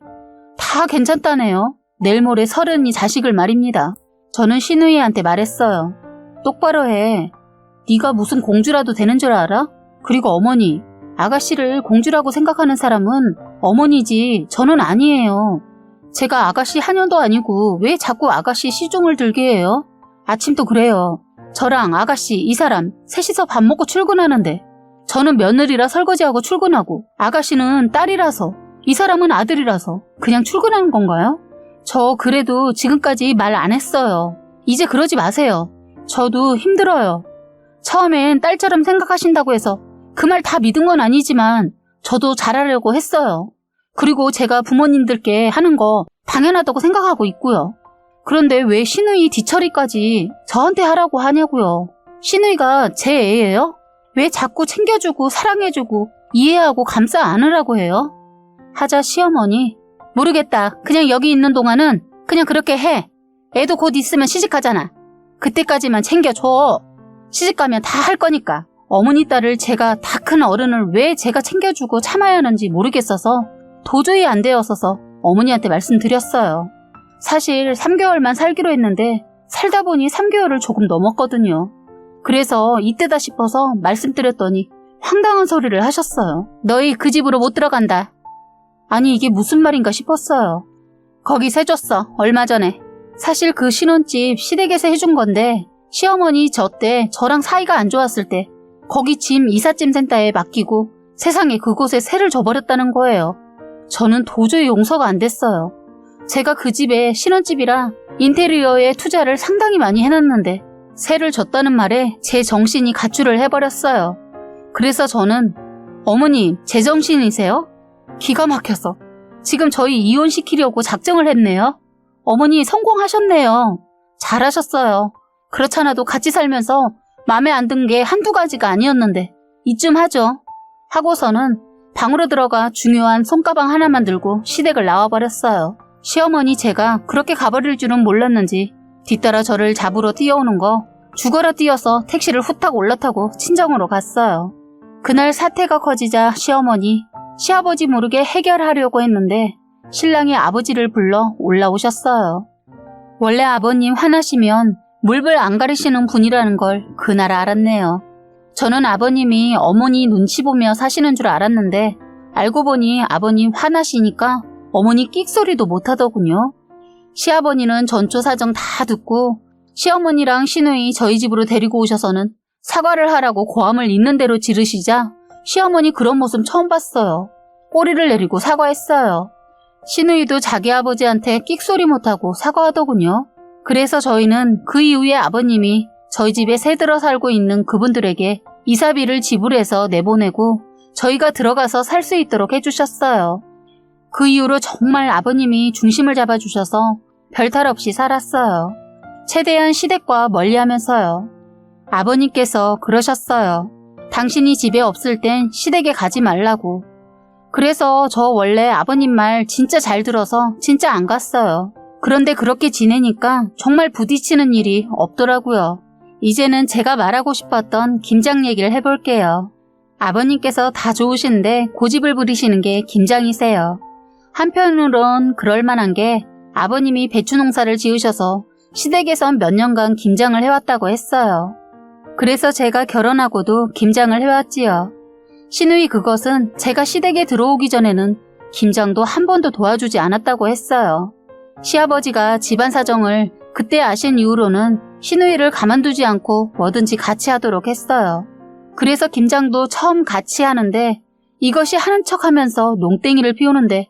다 괜찮다네요. 내일 모레 30이 자식을 말입니다. 저는 시누이한테 말했어요. 똑바로 해. 네가 무슨 공주라도 되는 줄 알아? 그리고 어머니, 아가씨를 공주라고 생각하는 사람은 어머니지 저는 아니에요. 제가 아가씨 한여도 아니고 왜 자꾸 아가씨 시중을 들게 해요? 아침도 그래요. 저랑 아가씨 이 사람 셋이서 밥 먹고 출근하는데 저는 며느리라 설거지하고 출근하고 아가씨는 딸이라서 이 사람은 아들이라서 그냥 출근하는 건가요? 저 그래도 지금까지 말 안 했어요. 이제 그러지 마세요. 저도 힘들어요. 처음엔 딸처럼 생각하신다고 해서 그 말 다 믿은 건 아니지만 저도 잘하려고 했어요. 그리고 제가 부모님들께 하는 거 당연하다고 생각하고 있고요. 그런데 왜 시누이 뒤처리까지 저한테 하라고 하냐고요. 시누이가 제 애예요? 왜 자꾸 챙겨주고 사랑해주고 이해하고 감싸 안으라고 해요? 하자 시어머니, 모르겠다. 그냥 여기 있는 동안은 그냥 그렇게 해. 애도 곧 있으면 시집가잖아. 그때까지만 챙겨줘. 시집가면 다 할 거니까. 어머니 딸을 제가 다 큰 어른을 왜 제가 챙겨주고 참아야 하는지 모르겠어서 도저히 안 되었어서 어머니한테 말씀드렸어요. 사실 3개월만 살기로 했는데 살다 보니 3개월을 조금 넘었거든요. 그래서 이때다 싶어서 말씀드렸더니 황당한 소리를 하셨어요. 너희 그 집으로 못 들어간다. 아니 이게 무슨 말인가 싶었어요. 거기 세줬어. 얼마 전에. 사실 그 신혼집 시댁에서 해준 건데 시어머니 저 때 저랑 사이가 안 좋았을 때 거기 짐 이삿짐 센터에 맡기고 세상에 그곳에 세를 줘버렸다는 거예요. 저는 도저히 용서가 안 됐어요. 제가 그 집에 신혼집이라 인테리어에 투자를 상당히 많이 해놨는데 세를 줬다는 말에 제 정신이 가출을 해버렸어요. 그래서 저는 어머니 제정신이세요? 기가 막혀서 지금 저희 이혼시키려고 작정을 했네요. 어머니 성공하셨네요. 잘하셨어요. 그렇잖아도 같이 살면서 마음에 안 든 게 한두 가지가 아니었는데 이쯤 하죠. 하고서는 방으로 들어가 중요한 손가방 하나만 들고 시댁을 나와버렸어요. 시어머니 제가 그렇게 가버릴 줄은 몰랐는지 뒤따라 저를 잡으러 뛰어오는 거 죽어라 뛰어서 택시를 후딱 올라타고 친정으로 갔어요. 그날 사태가 커지자 시어머니, 시아버지 모르게 해결하려고 했는데 신랑이 아버지를 불러 올라오셨어요. 원래 아버님 화나시면 물불 안 가리시는 분이라는 걸 그날 알았네요. 저는 아버님이 어머니 눈치 보며 사시는 줄 알았는데 알고 보니 아버님 화나시니까 어머니 끽소리도 못하더군요. 시아버니는 전초 사정 다 듣고 시어머니랑 시누이 저희 집으로 데리고 오셔서는 사과를 하라고 고함을 있는 대로 지르시자 시어머니 그런 모습 처음 봤어요. 꼬리를 내리고 사과했어요. 시누이도 자기 아버지한테 끽소리 못하고 사과하더군요. 그래서 저희는 그 이후에 아버님이 저희 집에 새들어 살고 있는 그분들에게 이사비를 지불해서 내보내고 저희가 들어가서 살 수 있도록 해주셨어요. 그 이후로 정말 아버님이 중심을 잡아주셔서 별탈 없이 살았어요. 최대한 시댁과 멀리하면서요. 아버님께서 그러셨어요. 당신이 집에 없을 땐 시댁에 가지 말라고. 그래서 저 원래 아버님 말 진짜 잘 들어서 진짜 안 갔어요. 그런데 그렇게 지내니까 정말 부딪히는 일이 없더라고요. 이제는 제가 말하고 싶었던 김장 얘기를 해볼게요. 아버님께서 다 좋으신데 고집을 부리시는 게 김장이세요. 한편으론 그럴만한 게 아버님이 배추 농사를 지으셔서 시댁에선 몇 년간 김장을 해왔다고 했어요. 그래서 제가 결혼하고도 김장을 해왔지요. 시누이 그것은 제가 시댁에 들어오기 전에는 김장도 한 번도 도와주지 않았다고 했어요. 시아버지가 집안 사정을 그때 아신 이후로는 시누이를 가만두지 않고 뭐든지 같이 하도록 했어요. 그래서 김장도 처음 같이 하는데 이것이 하는 척하면서 농땡이를 피우는데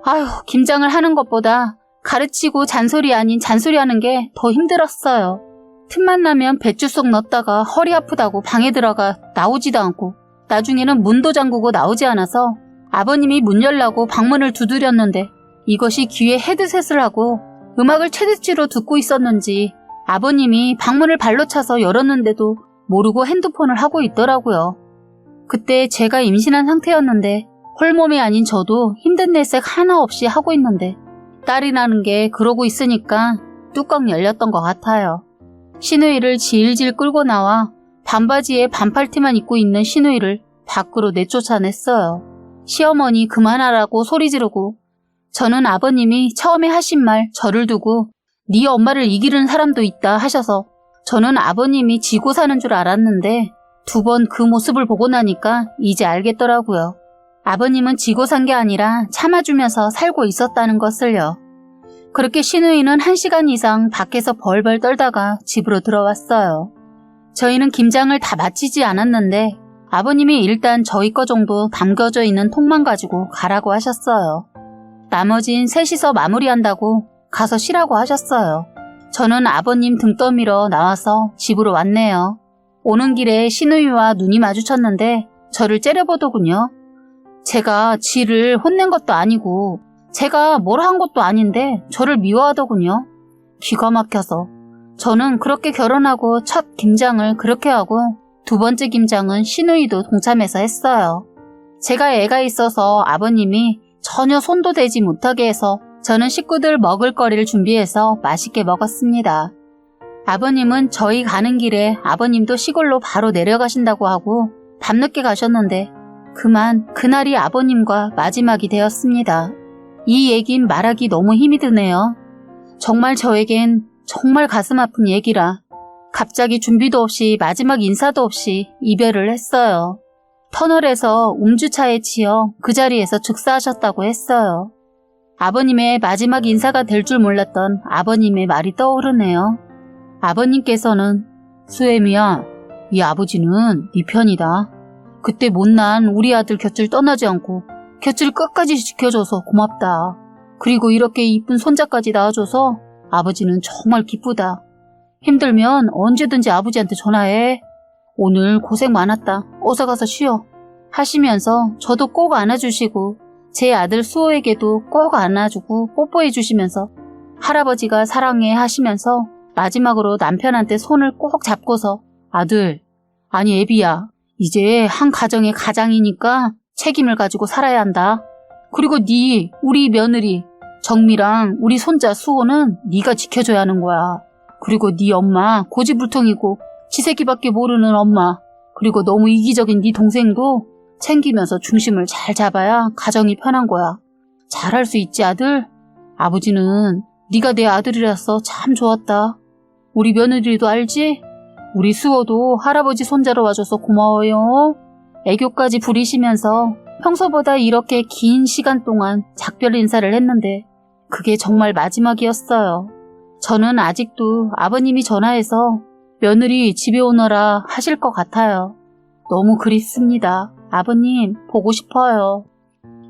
아휴 김장을 하는 것보다 가르치고 잔소리 아닌 잔소리 하는 게 더 힘들었어요. 틈만 나면 배추 속 넣었다가 허리 아프다고 방에 들어가 나오지도 않고 나중에는 문도 잠그고 나오지 않아서 아버님이 문 열라고 방문을 두드렸는데 이것이 귀에 헤드셋을 하고 음악을 최대치로 듣고 있었는지 아버님이 방문을 발로 차서 열었는데도 모르고 핸드폰을 하고 있더라고요. 그때 제가 임신한 상태였는데 홀몸이 아닌 저도 힘든 내색 하나 없이 하고 있는데 딸이라는 게 그러고 있으니까 뚜껑 열렸던 것 같아요. 시누이를 질질 끌고 나와 반바지에 반팔티만 입고 있는 시누이를 밖으로 내쫓아냈어요. 시어머니 그만하라고 소리 지르고 저는 아버님이 처음에 하신 말 저를 두고 네 엄마를 이기는 사람도 있다 하셔서 저는 아버님이 지고 사는 줄 알았는데 두 번 그 모습을 보고 나니까 이제 알겠더라고요. 아버님은 지고 산 게 아니라 참아주면서 살고 있었다는 것을요. 그렇게 시누이는 1시간 이상 밖에서 벌벌 떨다가 집으로 들어왔어요. 저희는 김장을 다 마치지 않았는데 아버님이 일단 저희 거 정도 담겨져 있는 통만 가지고 가라고 하셨어요. 나머진 셋이서 마무리한다고 가서 쉬라고 하셨어요. 저는 아버님 등 떠밀어 나와서 집으로 왔네요. 오는 길에 시누이와 눈이 마주쳤는데 저를 째려보더군요. 제가 지를 혼낸 것도 아니고 제가 뭘 한 것도 아닌데 저를 미워하더군요. 기가 막혀서. 저는 그렇게 결혼하고 첫 김장을 그렇게 하고 두 번째 김장은 시누이도 동참해서 했어요. 제가 애가 있어서 아버님이 전혀 손도 대지 못하게 해서 저는 식구들 먹을 거리를 준비해서 맛있게 먹었습니다. 아버님은 저희 가는 길에 아버님도 시골로 바로 내려가신다고 하고 밤늦게 가셨는데 그만 그날이 아버님과 마지막이 되었습니다. 이 얘긴 말하기 너무 힘이 드네요. 정말 저에겐 정말 가슴 아픈 얘기라 갑자기 준비도 없이 마지막 인사도 없이 이별을 했어요. 터널에서 음주차에 치여 그 자리에서 즉사하셨다고 했어요. 아버님의 마지막 인사가 될 줄 몰랐던 아버님의 말이 떠오르네요. 아버님께서는 수애미야, 이 아버지는 네 편이다. 그때 못난 우리 아들 곁을 떠나지 않고 곁을 끝까지 지켜줘서 고맙다. 그리고 이렇게 이쁜 손자까지 낳아줘서 아버지는 정말 기쁘다. 힘들면 언제든지 아버지한테 전화해. 오늘 고생 많았다. 어서 가서 쉬어. 하시면서 저도 꼭 안아주시고 제 아들 수호에게도 꼭 안아주고 뽀뽀해 주시면서 할아버지가 사랑해 하시면서 마지막으로 남편한테 손을 꼭 잡고서 아들, 아니 애비야, 이제 한 가정의 가장이니까 책임을 가지고 살아야 한다. 그리고 우리 며느리 정미랑 우리 손자 수호는 네가 지켜줘야 하는 거야. 그리고 네 엄마 고집불통이고 지새끼밖에 모르는 엄마, 그리고 너무 이기적인 네 동생도 챙기면서 중심을 잘 잡아야 가정이 편한 거야. 잘할 수 있지 아들? 아버지는 네가 내 아들이라서 참 좋았다. 우리 며느리도 알지? 우리 수호도 할아버지 손자로 와줘서 고마워요. 애교까지 부리시면서 평소보다 이렇게 긴 시간 동안 작별 인사를 했는데 그게 정말 마지막이었어요. 저는 아직도 아버님이 전화해서 며느리 집에 오너라 하실 것 같아요. 너무 그립습니다. 아버님 보고 싶어요.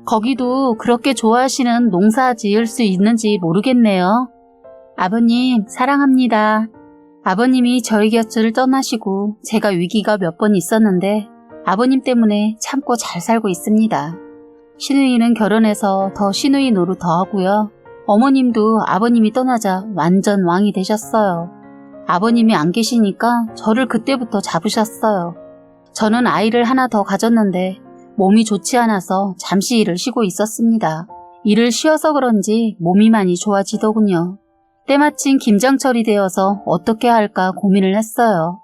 거기도 그렇게 좋아하시는 농사 지을 수 있는지 모르겠네요. 아버님 사랑합니다. 아버님이 저희 곁을 떠나시고 제가 위기가 몇 번 있었는데 아버님 때문에 참고 잘 살고 있습니다. 시누이는 결혼해서 더 시누이 노릇 더 하고요. 어머님도 아버님이 떠나자 완전 왕이 되셨어요. 아버님이 안 계시니까 저를 그때부터 잡으셨어요. 저는 아이를 하나 더 가졌는데 몸이 좋지 않아서 잠시 일을 쉬고 있었습니다. 일을 쉬어서 그런지 몸이 많이 좋아지더군요. 때마침 김장철이 되어서 어떻게 할까 고민을 했어요.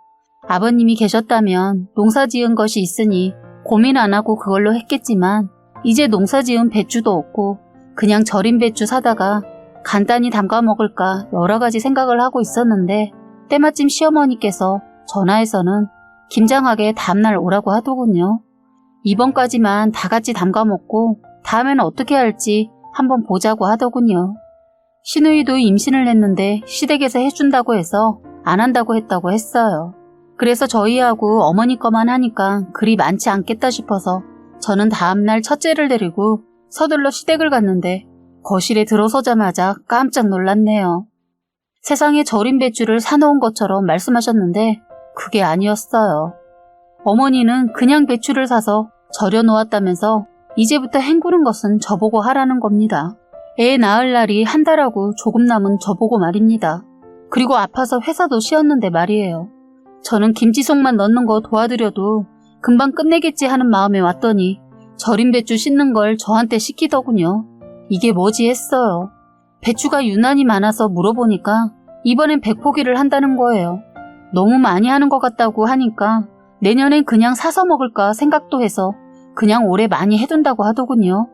아버님이 계셨다면 농사 지은 것이 있으니 고민 안 하고 그걸로 했겠지만 이제 농사 지은 배추도 없고 그냥 절인 배추 사다가 간단히 담가 먹을까 여러 가지 생각을 하고 있었는데 때마침 시어머니께서 전화해서는 김장하게 다음날 오라고 하더군요. 이번까지만 다 같이 담가 먹고 다음에는 어떻게 할지 한번 보자고 하더군요. 시누이도 임신을 했는데 시댁에서 해준다고 해서 안 한다고 했다고 했어요. 그래서 저희하고 어머니 거만 하니까 그리 많지 않겠다 싶어서 저는 다음날 첫째를 데리고 서둘러 시댁을 갔는데 거실에 들어서자마자 깜짝 놀랐네요. 세상에 절인 배추를 사놓은 것처럼 말씀하셨는데 그게 아니었어요. 어머니는 그냥 배추를 사서 절여 놓았다면서 이제부터 헹구는 것은 저보고 하라는 겁니다. 애 낳을 날이 한 달하고 조금 남은 저보고 말입니다. 그리고 아파서 회사도 쉬었는데 말이에요. 저는 김치속만 넣는 거 도와드려도 금방 끝내겠지 하는 마음에 왔더니 절인 배추 씻는 걸 저한테 시키더군요. 이게 뭐지 했어요. 배추가 유난히 많아서 물어보니까 이번엔 100포기를 한다는 거예요. 너무 많이 하는 것 같다고 하니까 내년엔 그냥 사서 먹을까 생각도 해서 그냥 올해 많이 해둔다고 하더군요.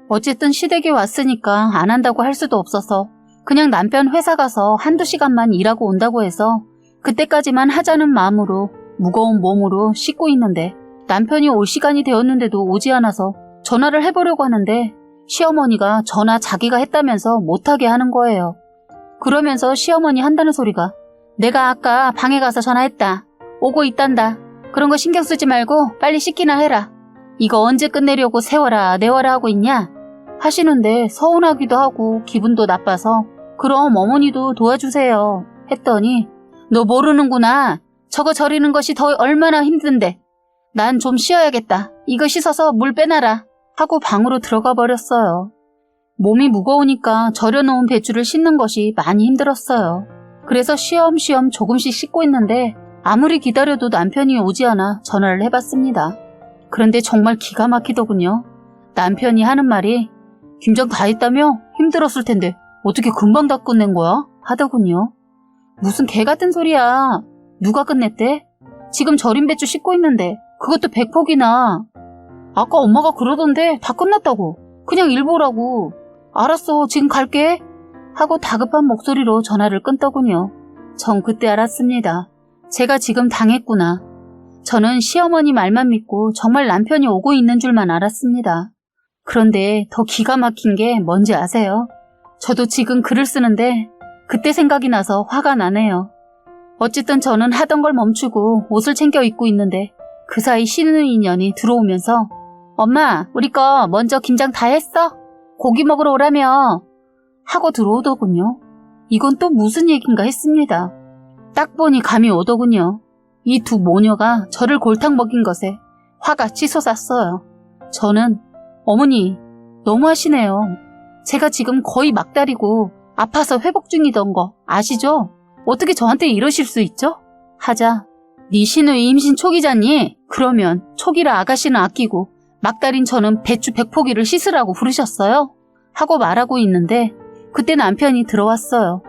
어쨌든 시댁에 왔으니까 안 한다고 할 수도 없어서 그냥 남편 회사 가서 한두 시간만 일하고 온다고 해서 그때까지만 하자는 마음으로 무거운 몸으로 씻고 있는데 남편이 올 시간이 되었는데도 오지 않아서 전화를 해보려고 하는데 시어머니가 전화 자기가 했다면서 못하게 하는 거예요. 그러면서 시어머니 한다는 소리가 내가 아까 방에 가서 전화했다. 오고 있단다. 그런 거 신경 쓰지 말고 빨리 씻기나 해라. 이거 언제 끝내려고 세워라 내워라 하고 있냐? 하시는데 서운하기도 하고 기분도 나빠서 그럼 어머니도 도와주세요 했더니 너 모르는구나. 저거 절이는 것이 더 얼마나 힘든데. 난 좀 쉬어야겠다. 이거 씻어서 물 빼놔라. 하고 방으로 들어가 버렸어요. 몸이 무거우니까 절여놓은 배추를 씻는 것이 많이 힘들었어요. 그래서 쉬엄쉬엄 조금씩 씻고 있는데 아무리 기다려도 남편이 오지 않아 전화를 해봤습니다. 그런데 정말 기가 막히더군요. 남편이 하는 말이 김장 다 했다며? 힘들었을 텐데 어떻게 금방 다 끝낸 거야? 하더군요. 무슨 개 같은 소리야. 누가 끝냈대? 지금 절인 배추 씻고 있는데 그것도 100폭이나. 아까 엄마가 그러던데 다 끝났다고. 그냥 일보라고. 알았어, 지금 갈게. 하고 다급한 목소리로 전화를 끊더군요. 전 그때 알았습니다. 제가 지금 당했구나. 저는 시어머니 말만 믿고 정말 남편이 오고 있는 줄만 알았습니다. 그런데 더 기가 막힌 게 뭔지 아세요? 저도 지금 글을 쓰는데 그때 생각이 나서 화가 나네요. 어쨌든 저는 하던 걸 멈추고 옷을 챙겨 입고 있는데 그 사이 신우이 년이 들어오면서 엄마, 우리 거 먼저 김장 다 했어? 고기 먹으러 오라며. 하고 들어오더군요. 이건 또 무슨 얘긴가 했습니다. 딱 보니 감이 오더군요. 이 두 모녀가 저를 골탕 먹인 것에 화가 치솟았어요. 저는 어머니, 너무하시네요. 제가 지금 거의 막달이고 아파서 회복 중이던 거 아시죠? 어떻게 저한테 이러실 수 있죠? 하자 네 시누이 임신 초기잖니? 그러면 초기라 아가씨는 아끼고 막달인 저는 배추 100포기를 씻으라고 부르셨어요? 하고 말하고 있는데 그때 남편이 들어왔어요.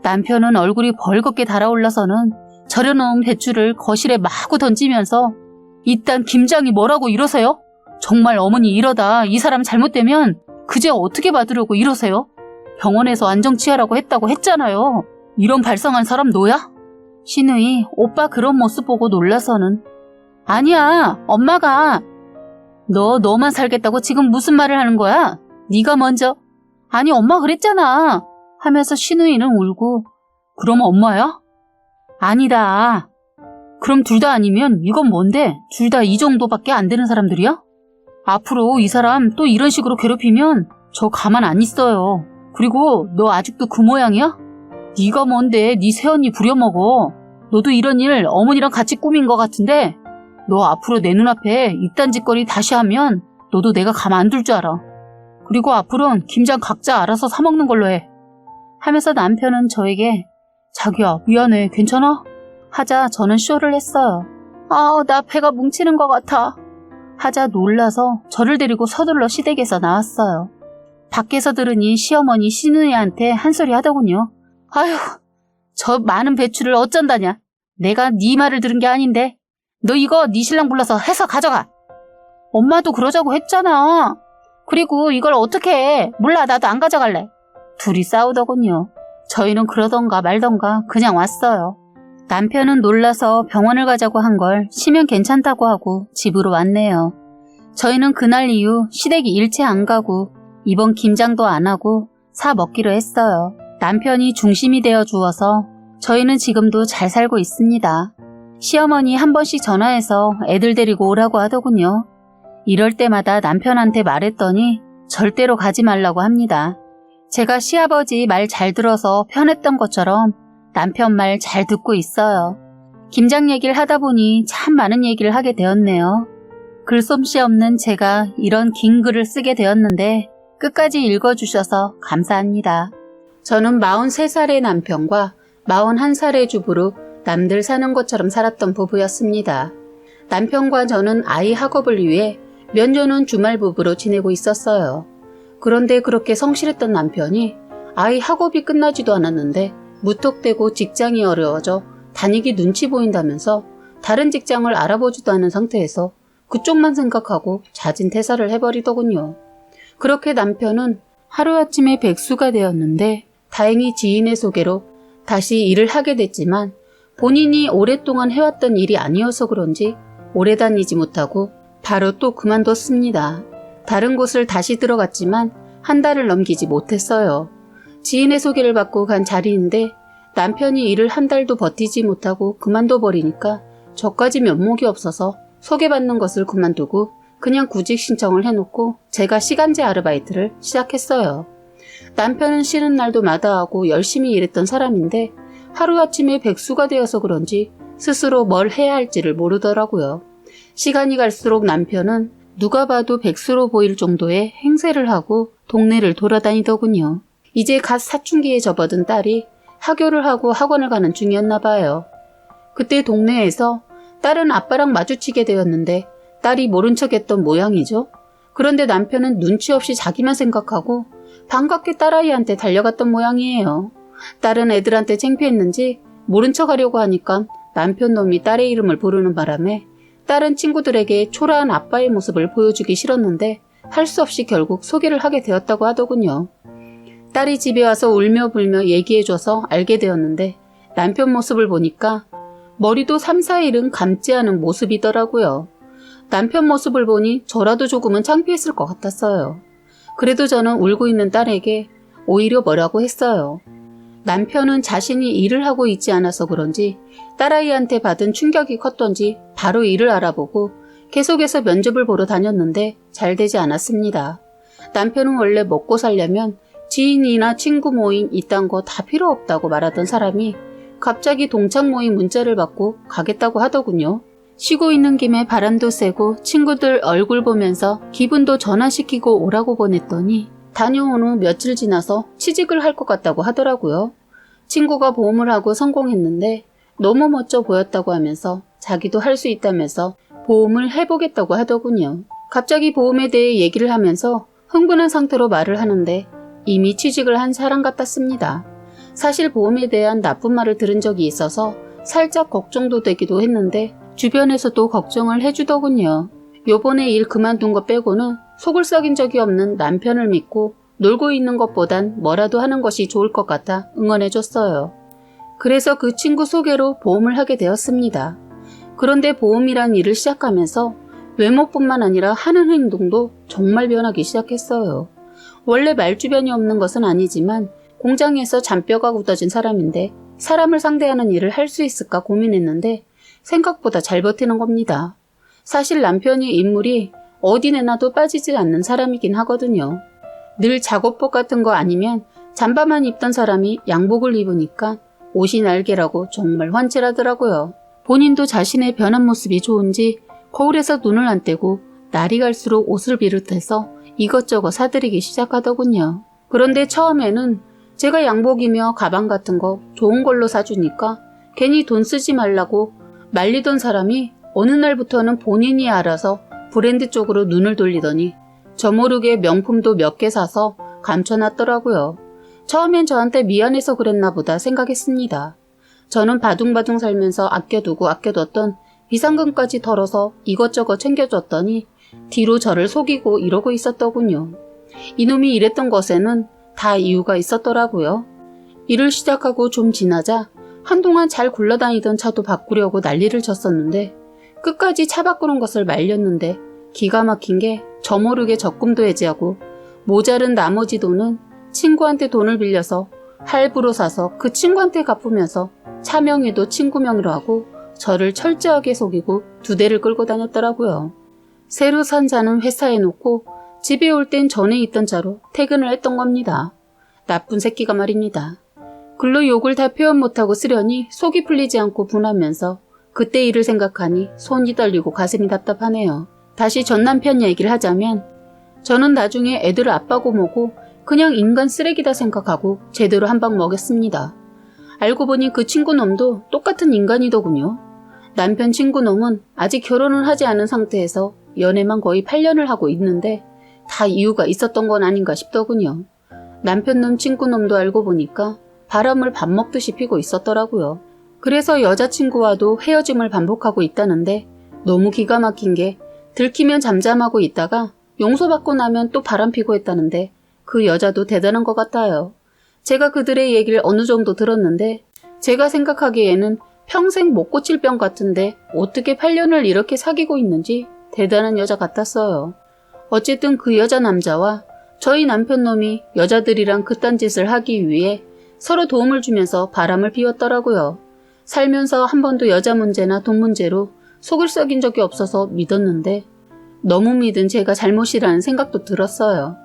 남편은 얼굴이 벌겋게 달아올라서는 절여놓은 배추를 거실에 마구 던지면서 이딴 김장이 뭐라고 이러세요? 정말 어머니 이러다 이 사람 잘못되면 그제 어떻게 받으려고 이러세요? 병원에서 안정치하라고 했다고 했잖아요. 이런 발상한 사람 너야? 신우이 오빠 그런 모습 보고 놀라서는 아니야, 엄마가. 너만 살겠다고 지금 무슨 말을 하는 거야? 네가 먼저. 아니, 엄마 그랬잖아. 하면서 신우이는 울고 그럼 엄마야? 아니다. 그럼 둘 다 아니면 이건 뭔데? 둘 다 이 정도밖에 안 되는 사람들이야? 앞으로 이 사람 또 이런 식으로 괴롭히면 저 가만 안 있어요. 그리고 너 아직도 그 모양이야? 네가 뭔데 네 새언니 부려먹어. 너도 이런 일 어머니랑 같이 꾸민 것 같은데 너 앞으로 내 눈앞에 이딴 짓거리 다시 하면 너도 내가 가만 안 둘 줄 알아. 그리고 앞으로는 김장 각자 알아서 사 먹는 걸로 해. 하면서 남편은 저에게 자기야 미안해 괜찮아? 하자 저는 쇼를 했어요. 나 배가 뭉치는 것 같아. 하자 놀라서 저를 데리고 서둘러 시댁에서 나왔어요. 밖에서 들으니 시어머니 시누이한테 한 소리 하더군요. 아휴, 저 많은 배추를 어쩐다냐. 내가 네 말을 들은 게 아닌데. 너 이거 네 신랑 불러서 해서 가져가. 엄마도 그러자고 했잖아. 그리고 이걸 어떻게 해. 몰라, 나도 안 가져갈래. 둘이 싸우더군요. 저희는 그러던가 말던가 그냥 왔어요. 남편은 놀라서 병원을 가자고 한 걸 쉬면 괜찮다고 하고 집으로 왔네요. 저희는 그날 이후 시댁이 일체 안 가고 이번 김장도 안 하고 사 먹기로 했어요. 남편이 중심이 되어 주어서 저희는 지금도 잘 살고 있습니다. 시어머니 한 번씩 전화해서 애들 데리고 오라고 하더군요. 이럴 때마다 남편한테 말했더니 절대로 가지 말라고 합니다. 제가 시아버지 말 잘 들어서 편했던 것처럼 남편 말 잘 듣고 있어요. 김장 얘기를 하다 보니 참 많은 얘기를 하게 되었네요. 글솜씨 없는 제가 이런 긴 글을 쓰게 되었는데 끝까지 읽어주셔서 감사합니다. 저는 43살의 남편과 41살의 주부로 남들 사는 것처럼 살았던 부부였습니다. 남편과 저는 아이 학업을 위해 몇 년은 주말 부부로 지내고 있었어요. 그런데 그렇게 성실했던 남편이 아이 학업이 끝나지도 않았는데 무턱대고 직장이 어려워져 다니기 눈치 보인다면서 다른 직장을 알아보지도 않은 상태에서 그쪽만 생각하고 자진 퇴사를 해버리더군요. 그렇게 남편은 하루아침에 백수가 되었는데 다행히 지인의 소개로 다시 일을 하게 됐지만 본인이 오랫동안 해왔던 일이 아니어서 그런지 오래 다니지 못하고 바로 또 그만뒀습니다. 다른 곳을 다시 들어갔지만 한 달을 넘기지 못했어요. 지인의 소개를 받고 간 자리인데 남편이 일을 한 달도 버티지 못하고 그만둬버리니까 저까지 면목이 없어서 소개받는 것을 그만두고 그냥 구직 신청을 해놓고 제가 시간제 아르바이트를 시작했어요. 남편은 쉬는 날도 마다하고 열심히 일했던 사람인데 하루아침에 백수가 되어서 그런지 스스로 뭘 해야 할지를 모르더라고요. 시간이 갈수록 남편은 누가 봐도 백수로 보일 정도의 행세를 하고 동네를 돌아다니더군요. 이제 갓 사춘기에 접어든 딸이 하교를 하고 학원을 가는 중이었나 봐요. 그때 동네에서 딸은 아빠랑 마주치게 되었는데 딸이 모른 척했던 모양이죠. 그런데 남편은 눈치 없이 자기만 생각하고 반갑게 딸아이한테 달려갔던 모양이에요. 딸은 애들한테 창피했는지 모른 척하려고 하니까 남편 놈이 딸의 이름을 부르는 바람에 딸은 친구들에게 초라한 아빠의 모습을 보여주기 싫었는데 할 수 없이 결국 소개를 하게 되었다고 하더군요. 딸이 집에 와서 울며 불며 얘기해줘서 알게 되었는데 남편 모습을 보니까 머리도 3, 4일은 감지 않은 모습이더라고요. 남편 모습을 보니 저라도 조금은 창피했을 것 같았어요. 그래도 저는 울고 있는 딸에게 오히려 뭐라고 했어요. 남편은 자신이 일을 하고 있지 않아서 그런지 딸아이한테 받은 충격이 컸던지 바로 일을 알아보고 계속해서 면접을 보러 다녔는데 잘 되지 않았습니다. 남편은 원래 먹고 살려면 지인이나 친구 모임 이딴 거 다 필요 없다고 말하던 사람이 갑자기 동창 모임 문자를 받고 가겠다고 하더군요. 쉬고 있는 김에 바람도 쐬고 친구들 얼굴 보면서 기분도 전환시키고 오라고 보냈더니 다녀온 후 며칠 지나서 취직을 할 것 같다고 하더라고요. 친구가 보험을 하고 성공했는데 너무 멋져 보였다고 하면서 자기도 할 수 있다면서 보험을 해보겠다고 하더군요. 갑자기 보험에 대해 얘기를 하면서 흥분한 상태로 말을 하는데 이미 취직을 한 사람 같았습니다. 사실 보험에 대한 나쁜 말을 들은 적이 있어서 살짝 걱정도 되기도 했는데 주변에서도 걱정을 해주더군요. 요번에 일 그만둔 것 빼고는 속을 썩인 적이 없는 남편을 믿고 놀고 있는 것보단 뭐라도 하는 것이 좋을 것 같아 응원해줬어요. 그래서 그 친구 소개로 보험을 하게 되었습니다. 그런데 보험이란 일을 시작하면서 외모뿐만 아니라 하는 행동도 정말 변하기 시작했어요. 원래 말주변이 없는 것은 아니지만 공장에서 잔뼈가 굳어진 사람인데 사람을 상대하는 일을 할 수 있을까 고민했는데 생각보다 잘 버티는 겁니다. 사실 남편이 인물이 어디 내놔도 빠지지 않는 사람이긴 하거든요. 늘 작업복 같은 거 아니면 잠바만 입던 사람이 양복을 입으니까 옷이 날개라고 정말 환칠하더라고요. 본인도 자신의 변한 모습이 좋은지 거울에서 눈을 안 떼고 날이 갈수록 옷을 비롯해서 이것저것 사들이기 시작하더군요. 그런데 처음에는 제가 양복이며 가방 같은 거 좋은 걸로 사주니까 괜히 돈 쓰지 말라고 말리던 사람이 어느 날부터는 본인이 알아서 브랜드 쪽으로 눈을 돌리더니 저 모르게 명품도 몇 개 사서 감춰놨더라고요. 처음엔 저한테 미안해서 그랬나 보다 생각했습니다. 저는 바둥바둥 살면서 아껴두었던 비상금까지 털어서 이것저것 챙겨줬더니 뒤로 저를 속이고 이러고 있었더군요. 이놈이 이랬던 것에는 다 이유가 있었더라고요. 일을 시작하고 좀 지나자 한동안 잘 굴러다니던 차도 바꾸려고 난리를 쳤었는데 끝까지 차 바꾸는 것을 말렸는데 기가 막힌 게 저 모르게 적금도 해지하고 모자른 나머지 돈은 친구한테 돈을 빌려서 할부로 사서 그 친구한테 갚으면서 차 명의도 친구 명의로 하고 저를 철저하게 속이고 2대를 끌고 다녔더라고요. 새로 산 차는 회사에 놓고 집에 올 땐 전에 있던 차로 퇴근을 했던 겁니다. 나쁜 새끼가 말입니다. 글로 욕을 다 표현 못하고 쓰려니 속이 풀리지 않고 분하면서 그때 일을 생각하니 손이 떨리고 가슴이 답답하네요. 다시 전 남편 얘기를 하자면 저는 나중에 애들 아빠고 뭐고 그냥 인간 쓰레기다 생각하고 제대로 한 방 먹였습니다. 알고 보니 그 친구놈도 똑같은 인간이더군요. 남편 친구놈은 아직 결혼을 하지 않은 상태에서 연애만 거의 8년을 하고 있는데 다 이유가 있었던 건 아닌가 싶더군요. 남편놈 친구놈도 알고 보니까 바람을 밥 먹듯이 피고 있었더라고요. 그래서 여자친구와도 헤어짐을 반복하고 있다는데 너무 기가 막힌 게 들키면 잠잠하고 있다가 용서받고 나면 또 바람피고 했다는데 그 여자도 대단한 것 같아요. 제가 그들의 얘기를 어느 정도 들었는데 제가 생각하기에는 평생 못 고칠 병 같은데 어떻게 8년을 이렇게 사귀고 있는지 대단한 여자 같았어요. 어쨌든 그 여자 남자와 저희 남편놈이 여자들이랑 그딴 짓을 하기 위해 서로 도움을 주면서 바람을 피웠더라고요. 살면서 한 번도 여자 문제나 돈 문제로 속을 썩인 적이 없어서 믿었는데 너무 믿은 제가 잘못이라는 생각도 들었어요.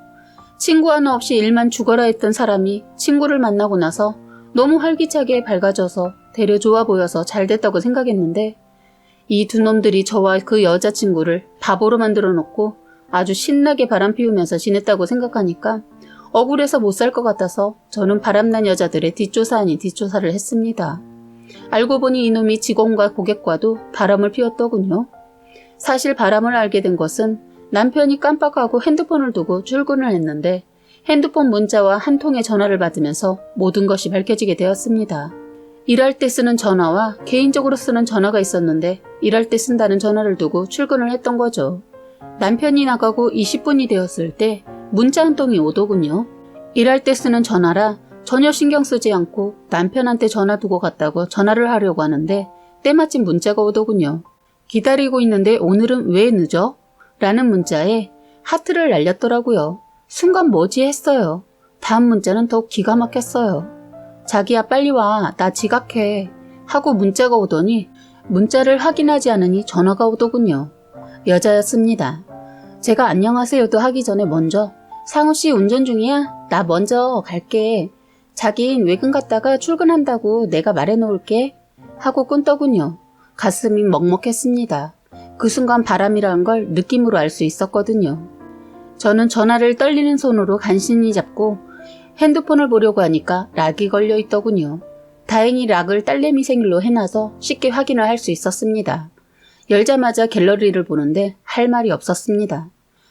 친구 하나 없이 일만 죽어라 했던 사람이 친구를 만나고 나서 너무 활기차게 밝아져서 되려 좋아 보여서 잘 됐다고 생각했는데 이 두 놈들이 저와 그 여자친구를 바보로 만들어 놓고 아주 신나게 바람 피우면서 지냈다고 생각하니까 억울해서 못 살 것 같아서 저는 바람난 여자들의 뒷조사 아닌 뒷조사를 했습니다. 알고 보니 이놈이 직원과 고객과도 바람을 피웠더군요. 사실 바람을 알게 된 것은 남편이 깜빡하고 핸드폰을 두고 출근을 했는데 핸드폰 문자와 한 통의 전화를 받으면서 모든 것이 밝혀지게 되었습니다. 일할 때 쓰는 전화와 개인적으로 쓰는 전화가 있었는데 일할 때 쓴다는 전화를 두고 출근을 했던 거죠. 남편이 나가고 20분이 되었을 때 문자 한 통이 오더군요. 일할 때 쓰는 전화라 전혀 신경 쓰지 않고 남편한테 전화 두고 갔다고 전화를 하려고 하는데 때마침 문자가 오더군요. 기다리고 있는데 오늘은 왜 늦어? 라는 문자에 하트를 날렸더라고요. 순간 뭐지 했어요. 다음 문자는 더욱 기가 막혔어요. 자기야 빨리 와, 나 지각해 하고 문자가 오더니 문자를 확인하지 않으니 전화가 오더군요. 여자였습니다. 제가 안녕하세요도 하기 전에 먼저 상우씨 운전 중이야? 나 먼저 갈게. 자긴 외근 갔다가 출근한다고 내가 말해놓을게 하고 끊더군요. 가슴이 먹먹했습니다. 그 순간 바람이라는 걸 느낌으로 알 수 있었거든요. 저는 전화를 떨리는 손으로 간신히 잡고 핸드폰을 보려고 하니까 락이 걸려 있더군요. 다행히 락을 딸내미 생일로 해놔서 쉽게 확인을 할 수 있었습니다. 열자마자 갤러리를 보는데 할 말이 없었습니다.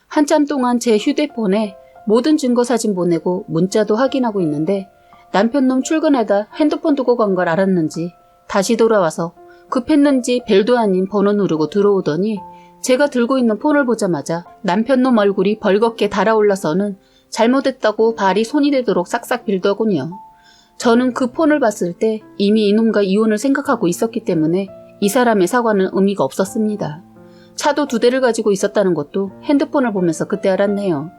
한참 동안 제 휴대폰에 모든 증거사진 보내고 문자도 확인하고 있는데 남편놈 출근하다 핸드폰 두고 간 걸 알았는지 다시 돌아와서 급했는지 벨도 아닌 번호 누르고 들어오더니 제가 들고 있는 폰을 보자마자 남편놈 얼굴이 벌겋게 달아올라서는 잘못했다고 발이 손이 되도록 싹싹 빌더군요. 저는 그 폰을 봤을 때 이미 이놈과 이혼을 생각하고 있었기 때문에 이 사람의 사과는 의미가 없었습니다. 차도 2대를 가지고 있었다는 것도 핸드폰을 보면서 그때 알았네요.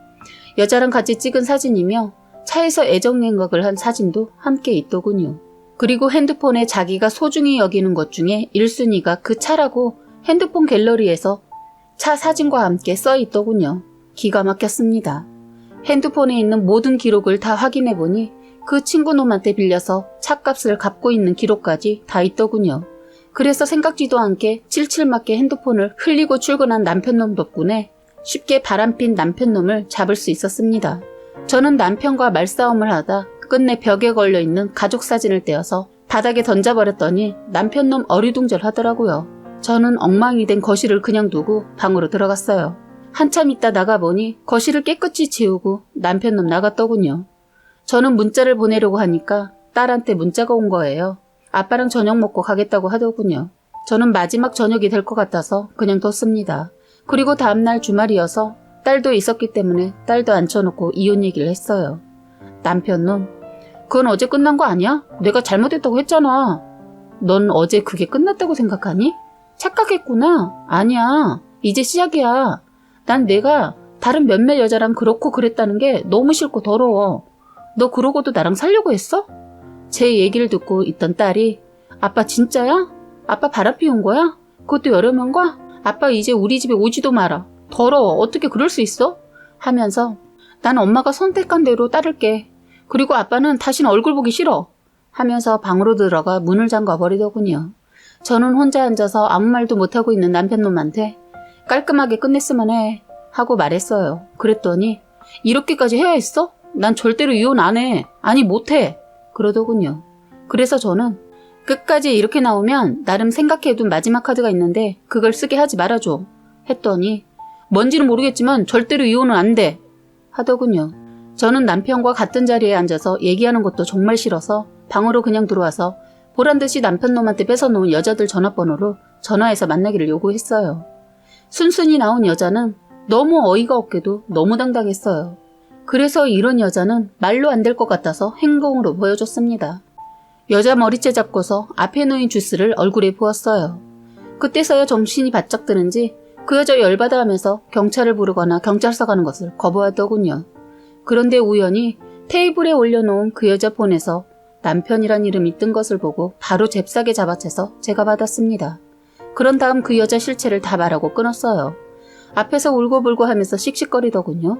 여자랑 같이 찍은 사진이며 차에서 애정행각을 한 사진도 함께 있더군요. 그리고 핸드폰에 자기가 소중히 여기는 것 중에 1순위가 그 차라고 핸드폰 갤러리에서 차 사진과 함께 써 있더군요. 기가 막혔습니다. 핸드폰에 있는 모든 기록을 다 확인해보니 그 친구놈한테 빌려서 차값을 갚고 있는 기록까지 다 있더군요. 그래서 생각지도 않게 칠칠맞게 핸드폰을 흘리고 출근한 남편놈 덕분에 쉽게 바람핀 남편놈을 잡을 수 있었습니다. 저는 남편과 말싸움을 하다 끝내 벽에 걸려있는 가족 사진을 떼어서 바닥에 던져버렸더니 남편놈 어리둥절하더라고요. 저는 엉망이 된 거실을 그냥 두고 방으로 들어갔어요. 한참 있다 나가보니 거실을 깨끗이 치우고 남편놈 나갔더군요. 저는 문자를 보내려고 하니까 딸한테 문자가 온 거예요. 아빠랑 저녁 먹고 가겠다고 하더군요. 저는 마지막 저녁이 될 것 같아서 그냥 뒀습니다. 그리고 다음날 주말이어서 딸도 있었기 때문에 딸도 앉혀놓고 이혼 얘기를 했어요. 남편놈, 그건 어제 끝난 거 아니야? 내가 잘못했다고 했잖아. 넌 어제 그게 끝났다고 생각하니? 착각했구나. 아니야. 이제 시작이야. 난 내가 다른 몇몇 여자랑 그렇고 그랬다는 게 너무 싫고 더러워. 너 그러고도 나랑 살려고 했어? 제 얘기를 듣고 있던 딸이 아빠 진짜야? 아빠 바람 피운 거야? 그것도 여러 명과? 아빠 이제 우리 집에 오지도 마라. 더러워. 어떻게 그럴 수 있어? 하면서 난 엄마가 선택한 대로 따를게. 그리고 아빠는 다신 얼굴 보기 싫어. 하면서 방으로 들어가 문을 잠가 버리더군요. 저는 혼자 앉아서 아무 말도 못하고 있는 남편놈한테 깔끔하게 끝냈으면 해 하고 말했어요. 그랬더니 이렇게까지 해야 했어? 난 절대로 이혼 안 해. 아니 못해. 그러더군요. 그래서 저는 끝까지 이렇게 나오면 나름 생각해둔 마지막 카드가 있는데 그걸 쓰게 하지 말아줘 했더니 뭔지는 모르겠지만 절대로 이혼은 안 돼 하더군요. 저는 남편과 같은 자리에 앉아서 얘기하는 것도 정말 싫어서 방으로 그냥 들어와서 보란듯이 남편놈한테 뺏어놓은 여자들 전화번호로 전화해서 만나기를 요구했어요. 순순히 나온 여자는 너무 어이가 없게도 너무 당당했어요. 그래서 이런 여자는 말로 안 될 것 같아서 행동으로 보여줬습니다. 여자 머리채 잡고서 앞에 놓인 주스를 얼굴에 부었어요. 그때서야 정신이 바짝 드는지 그 여자 열받아 하면서 경찰을 부르거나 경찰서 가는 것을 거부하더군요. 그런데 우연히 테이블에 올려놓은 그 여자 폰에서 남편이란 이름이 뜬 것을 보고 바로 잽싸게 잡아채서 제가 받았습니다. 그런 다음 그 여자 실체를 다 말하고 끊었어요. 앞에서 울고불고 하면서 씩씩거리더군요.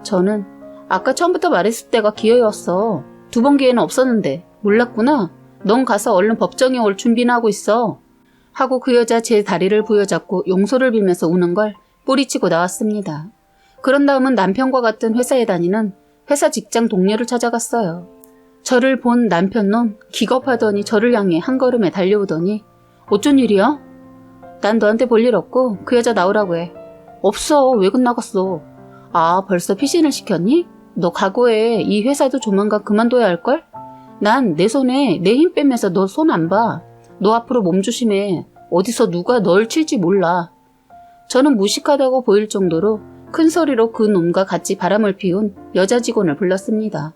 저는 아까 처음부터 말했을 때가 기회였어. 2번 기회는 없었는데 몰랐구나. 넌 가서 얼른 법정에 올 준비나 하고 있어. 하고 그 여자 제 다리를 부여잡고 용서를 빌면서 우는 걸 뿌리치고 나왔습니다. 그런 다음은 남편과 같은 회사에 다니는 회사 직장 동료를 찾아갔어요. 저를 본 남편놈 기겁하더니 저를 향해 한 걸음에 달려오더니 어쩐 일이야? 난 너한테 볼 일 없고 그 여자 나오라고 해. 없어. 외근 나갔어. 아, 벌써 피신을 시켰니? 너 각오해. 이 회사도 조만간 그만둬야 할걸? 난 내 손에 내 힘 빼면서 너 손 안 봐. 너 앞으로 몸 조심해. 어디서 누가 널 칠지 몰라. 저는 무식하다고 보일 정도로 큰 소리로 그 놈과 같이 바람을 피운 여자 직원을 불렀습니다.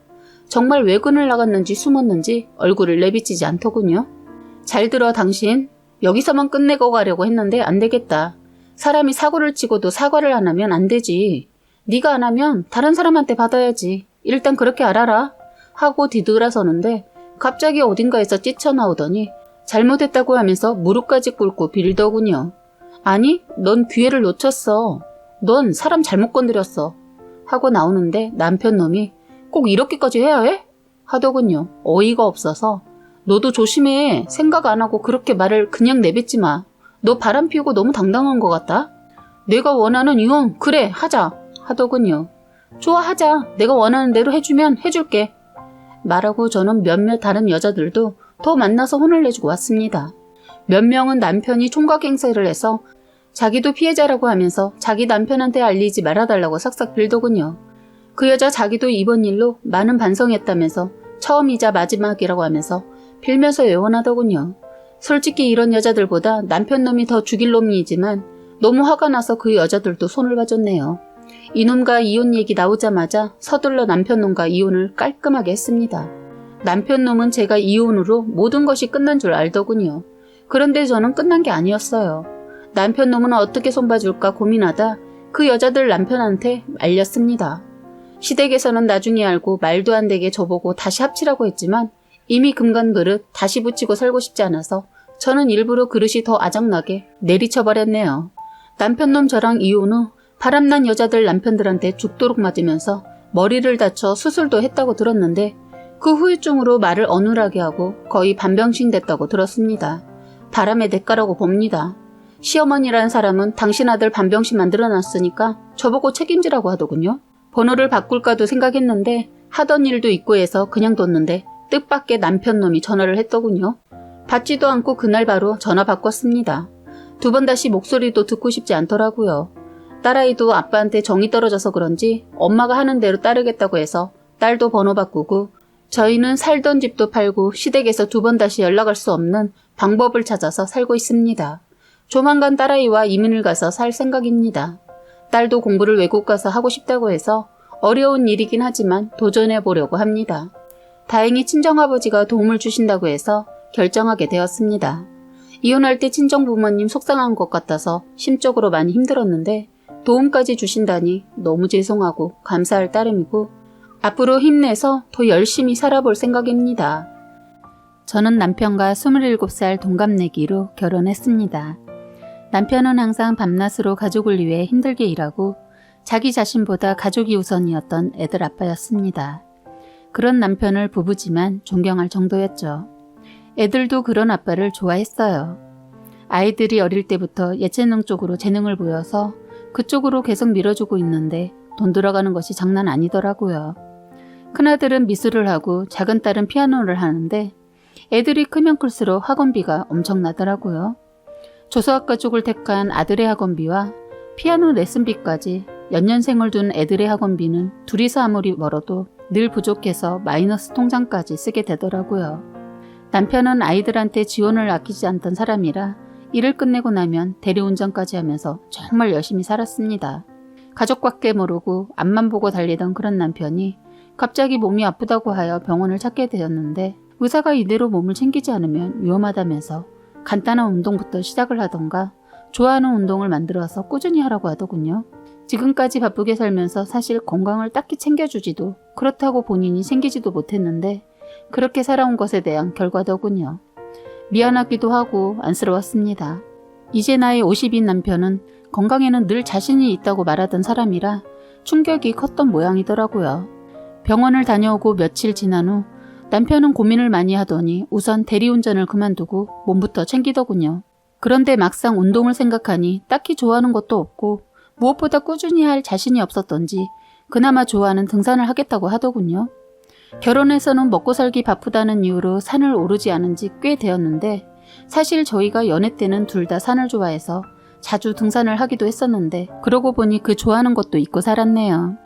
정말 외근을 나갔는지 숨었는지 얼굴을 내비치지 않더군요. 잘 들어 당신. 여기서만 끝내고 가려고 했는데 안 되겠다. 사람이 사고를 치고도 사과를 안 하면 안 되지. 네가 안 하면 다른 사람한테 받아야지. 일단 그렇게 알아라. 하고 뒤돌아서는데 갑자기 어딘가에서 뛰쳐나오더니 잘못했다고 하면서 무릎까지 꿇고 빌더군요. 아니, 넌 기회를 놓쳤어. 넌 사람 잘못 건드렸어. 하고 나오는데 남편 놈이 꼭 이렇게까지 해야 해? 하더군요. 어이가 없어서 너도 조심해. 생각 안 하고 그렇게 말을 그냥 내뱉지 마. 너 바람 피우고 너무 당당한 것 같다. 내가 원하는 이혼 그래 하자 하더군요. 좋아 하자. 내가 원하는 대로 해주면 해줄게. 말하고 저는 몇몇 다른 여자들도 더 만나서 혼을 내주고 왔습니다. 몇 명은 남편이 총각 행세를 해서 자기도 피해자라고 하면서 자기 남편한테 알리지 말아달라고 싹싹 빌더군요. 그 여자 자기도 이번 일로 많은 반성했다면서 처음이자 마지막이라고 하면서 빌면서 애원하더군요. 솔직히 이런 여자들보다 남편 놈이 더 죽일 놈이지만 너무 화가 나서 그 여자들도 손을 봐줬네요. 이놈과 이혼 얘기 나오자마자 서둘러 남편 놈과 이혼을 깔끔하게 했습니다. 남편 놈은 제가 이혼으로 모든 것이 끝난 줄 알더군요. 그런데 저는 끝난 게 아니었어요. 남편 놈은 어떻게 손봐줄까 고민하다 그 여자들 남편한테 알렸습니다. 시댁에서는 나중에 알고 말도 안 되게 저보고 다시 합치라고 했지만 이미 금간 그릇 다시 붙이고 살고 싶지 않아서 저는 일부러 그릇이 더 아작나게 내리쳐버렸네요. 남편놈 저랑 이혼 후 바람난 여자들 남편들한테 죽도록 맞으면서 머리를 다쳐 수술도 했다고 들었는데 그 후유증으로 말을 어눌하게 하고 거의 반병신 됐다고 들었습니다. 바람의 대가라고 봅니다. 시어머니라는 사람은 당신 아들 반병신 만들어놨으니까 저보고 책임지라고 하더군요. 번호를 바꿀까도 생각했는데 하던 일도 있고 해서 그냥 뒀는데 뜻밖의 남편놈이 전화를 했더군요. 받지도 않고 그날 바로 전화 바꿨습니다. 두 번 다시 목소리도 듣고 싶지 않더라고요. 딸아이도 아빠한테 정이 떨어져서 그런지 엄마가 하는 대로 따르겠다고 해서 딸도 번호 바꾸고 저희는 살던 집도 팔고 시댁에서 두 번 다시 연락할 수 없는 방법을 찾아서 살고 있습니다. 조만간 딸아이와 이민을 가서 살 생각입니다. 딸도 공부를 외국 가서 하고 싶다고 해서 어려운 일이긴 하지만 도전해 보려고 합니다. 다행히 친정아버지가 도움을 주신다고 해서 결정하게 되었습니다. 이혼할 때 친정부모님 속상한 것 같아서 심적으로 많이 힘들었는데 도움까지 주신다니 너무 죄송하고 감사할 따름이고 앞으로 힘내서 더 열심히 살아볼 생각입니다. 저는 남편과 27살 동갑내기로 결혼했습니다. 남편은 항상 밤낮으로 가족을 위해 힘들게 일하고 자기 자신보다 가족이 우선이었던 애들 아빠였습니다. 그런 남편을 부부지만 존경할 정도였죠. 애들도 그런 아빠를 좋아했어요. 아이들이 어릴 때부터 예체능 쪽으로 재능을 보여서 그쪽으로 계속 밀어주고 있는데 돈 들어가는 것이 장난 아니더라고요. 큰아들은 미술을 하고 작은 딸은 피아노를 하는데 애들이 크면 클수록 학원비가 엄청나더라고요. 조수학과 쪽을 택한 아들의 학원비와 피아노 레슨비까지 연년생을 둔 애들의 학원비는 둘이서 아무리 멀어도 늘 부족해서 마이너스 통장까지 쓰게 되더라고요. 남편은 아이들한테 지원을 아끼지 않던 사람이라 일을 끝내고 나면 대리운전까지 하면서 정말 열심히 살았습니다. 가족밖에 모르고 앞만 보고 달리던 그런 남편이 갑자기 몸이 아프다고 하여 병원을 찾게 되었는데 의사가 이대로 몸을 챙기지 않으면 위험하다면서 간단한 운동부터 시작을 하던가 좋아하는 운동을 만들어서 꾸준히 하라고 하더군요. 지금까지 바쁘게 살면서 사실 건강을 딱히 챙겨주지도 그렇다고 본인이 챙기지도 못했는데 그렇게 살아온 것에 대한 결과더군요. 미안하기도 하고 안쓰러웠습니다. 이제 나이 50인 남편은 건강에는 늘 자신이 있다고 말하던 사람이라 충격이 컸던 모양이더라고요. 병원을 다녀오고 며칠 지난 후 남편은 고민을 많이 하더니 우선 대리운전을 그만두고 몸부터 챙기더군요. 그런데 막상 운동을 생각하니 딱히 좋아하는 것도 없고 무엇보다 꾸준히 할 자신이 없었던지 그나마 좋아하는 등산을 하겠다고 하더군요. 결혼해서는 먹고 살기 바쁘다는 이유로 산을 오르지 않은 지 꽤 되었는데 사실 저희가 연애 때는 둘 다 산을 좋아해서 자주 등산을 하기도 했었는데 그러고 보니 그 좋아하는 것도 잊고 살았네요.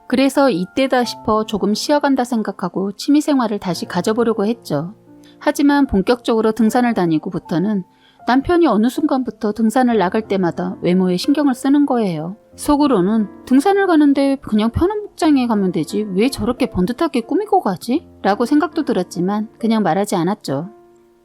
그래서 이때다 싶어 조금 쉬어간다 생각하고 취미생활을 다시 가져보려고 했죠. 하지만 본격적으로 등산을 다니고부터는 남편이 어느 순간부터 등산을 나갈 때마다 외모에 신경을 쓰는 거예요. 속으로는 등산을 가는데 그냥 편한 복장에 가면 되지 왜 저렇게 번듯하게 꾸미고 가지? 라고 생각도 들었지만 그냥 말하지 않았죠.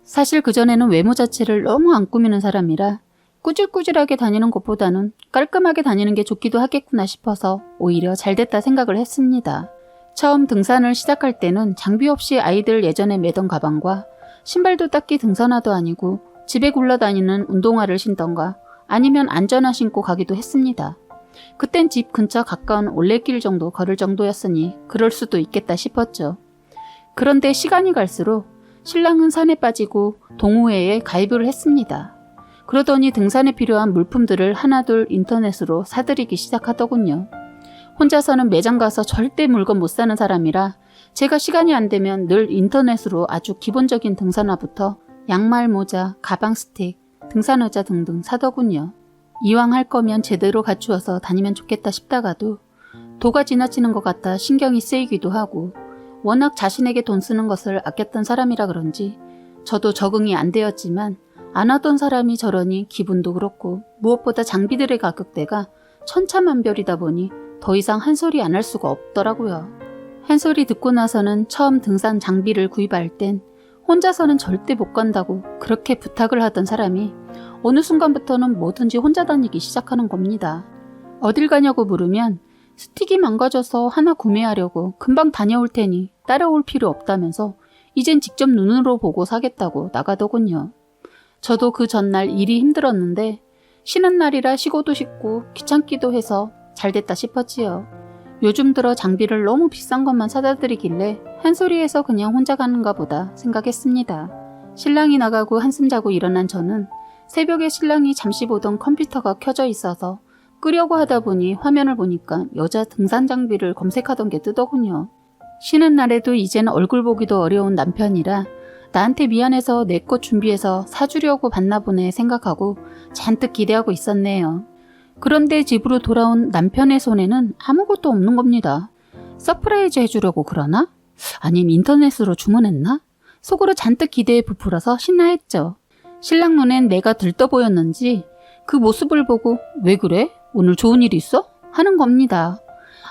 사실 그전에는 외모 자체를 너무 안 꾸미는 사람이라 꾸질꾸질하게 다니는 것보다는 깔끔하게 다니는 게 좋기도 하겠구나 싶어서 오히려 잘됐다 생각을 했습니다. 처음 등산을 시작할 때는 장비 없이 아이들 예전에 매던 가방과 신발도 딱히 등산화도 아니고 집에 굴러다니는 운동화를 신던가 아니면 안전화 신고 가기도 했습니다. 그땐 집 근처 가까운 올레길 정도 걸을 정도였으니 그럴 수도 있겠다 싶었죠. 그런데 시간이 갈수록 신랑은 산에 빠지고 동호회에 가입을 했습니다. 그러더니 등산에 필요한 물품들을 하나둘 인터넷으로 사들이기 시작하더군요. 혼자서는 매장 가서 절대 물건 못 사는 사람이라 제가 시간이 안 되면 늘 인터넷으로 아주 기본적인 등산화부터 양말, 모자, 가방 스틱, 등산 의자 등등 사더군요. 이왕 할 거면 제대로 갖추어서 다니면 좋겠다 싶다가도 도가 지나치는 것 같아 신경이 쓰이기도 하고 워낙 자신에게 돈 쓰는 것을 아꼈던 사람이라 그런지 저도 적응이 안 되었지만 안 하던 사람이 저러니 기분도 그렇고 무엇보다 장비들의 가격대가 천차만별이다 보니 더 이상 한 소리 안 할 수가 없더라고요. 한 소리 듣고 나서는 처음 등산 장비를 구입할 땐 혼자서는 절대 못 간다고 그렇게 부탁을 하던 사람이 어느 순간부터는 뭐든지 혼자 다니기 시작하는 겁니다. 어딜 가냐고 물으면 스틱이 망가져서 하나 구매하려고 금방 다녀올 테니 따라올 필요 없다면서 이젠 직접 눈으로 보고 사겠다고 나가더군요. 저도 그 전날 일이 힘들었는데 쉬는 날이라 쉬고도 싶고 귀찮기도 해서 잘됐다 싶었지요. 요즘 들어 장비를 너무 비싼 것만 사다 드리길래 한 소리에서 그냥 혼자 가는가 보다 생각했습니다. 신랑이 나가고 한숨 자고 일어난 저는 새벽에 신랑이 잠시 보던 컴퓨터가 켜져 있어서 끄려고 하다 보니 화면을 보니까 여자 등산 장비를 검색하던 게 뜨더군요. 쉬는 날에도 이젠 얼굴 보기도 어려운 남편이라 나한테 미안해서 내 것 준비해서 사주려고 봤나 보네 생각하고 잔뜩 기대하고 있었네요. 그런데 집으로 돌아온 남편의 손에는 아무것도 없는 겁니다. 서프라이즈 해주려고 그러나? 아님 인터넷으로 주문했나? 속으로 잔뜩 기대에 부풀어서 신나했죠. 신랑 눈엔 내가 들떠 보였는지 그 모습을 보고 왜 그래? 오늘 좋은 일 있어? 하는 겁니다.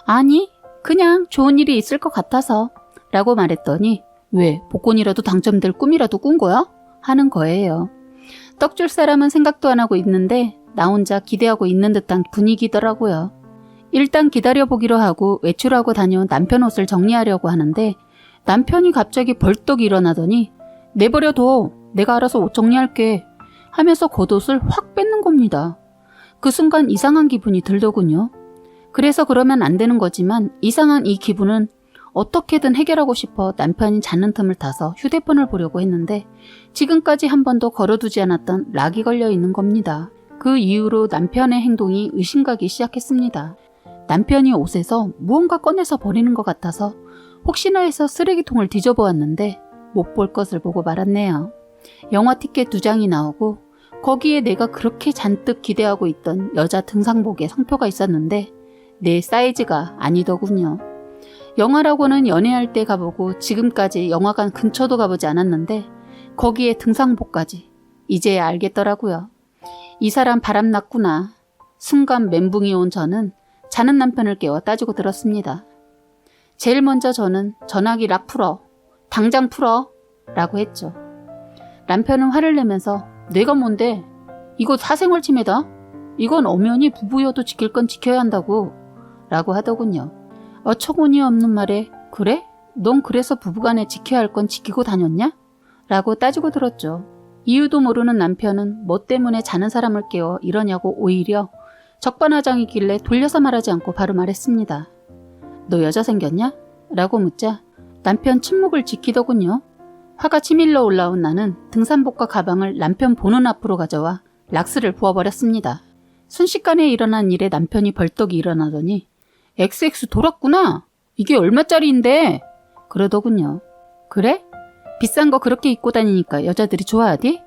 아니 그냥 좋은 일이 있을 것 같아서 라고 말했더니 왜 복권이라도 당첨될 꿈이라도 꾼 거야? 하는 거예요. 떡 줄 사람은 생각도 안 하고 있는데 나 혼자 기대하고 있는 듯한 분위기더라고요. 일단 기다려보기로 하고 외출하고 다녀온 남편 옷을 정리하려고 하는데 남편이 갑자기 벌떡 일어나더니 내버려둬 내가 알아서 옷 정리할게 하면서 겉옷을 확 뺏는 겁니다. 그 순간 이상한 기분이 들더군요. 그래서 그러면 안 되는 거지만 이상한 이 기분은 어떻게든 해결하고 싶어 남편이 자는 틈을 타서 휴대폰을 보려고 했는데 지금까지 한 번도 걸어두지 않았던 락이 걸려 있는 겁니다. 그 이후로 남편의 행동이 의심가기 시작했습니다. 남편이 옷에서 무언가 꺼내서 버리는 것 같아서 혹시나 해서 쓰레기통을 뒤져보았는데 못 볼 것을 보고 말았네요. 영화 티켓 2장이 나오고 거기에 내가 그렇게 잔뜩 기대하고 있던 여자 등산복의 상표가 있었는데 내 사이즈가 아니더군요. 영화라고는 연애할 때 가보고 지금까지 영화관 근처도 가보지 않았는데 거기에 등산복까지 이제야 알겠더라고요. 이 사람 바람났구나. 순간 멘붕이 온 저는 자는 남편을 깨워 따지고 들었습니다. 제일 먼저 저는 전화기 락 풀어. 당장 풀어. 라고 했죠. 남편은 화를 내면서 내가 뭔데? 이거 사생활 침해다. 이건 엄연히 부부여도 지킬 건 지켜야 한다고. 라고 하더군요. 어처구니 없는 말에 그래? 넌 그래서 부부간에 지켜야 할 건 지키고 다녔냐? 라고 따지고 들었죠. 이유도 모르는 남편은 뭐 때문에 자는 사람을 깨워 이러냐고 오히려 적반하장이길래 돌려서 말하지 않고 바로 말했습니다. 너 여자 생겼냐? 라고 묻자 남편 침묵을 지키더군요. 화가 치밀러 올라온 나는 등산복과 가방을 남편 보는 앞으로 가져와 락스를 부어버렸습니다. 순식간에 일어난 일에 남편이 벌떡 일어나더니 XX 돌았구나. 이게 얼마짜리인데? 그러더군요. 그래? 비싼 거 그렇게 입고 다니니까 여자들이 좋아하디?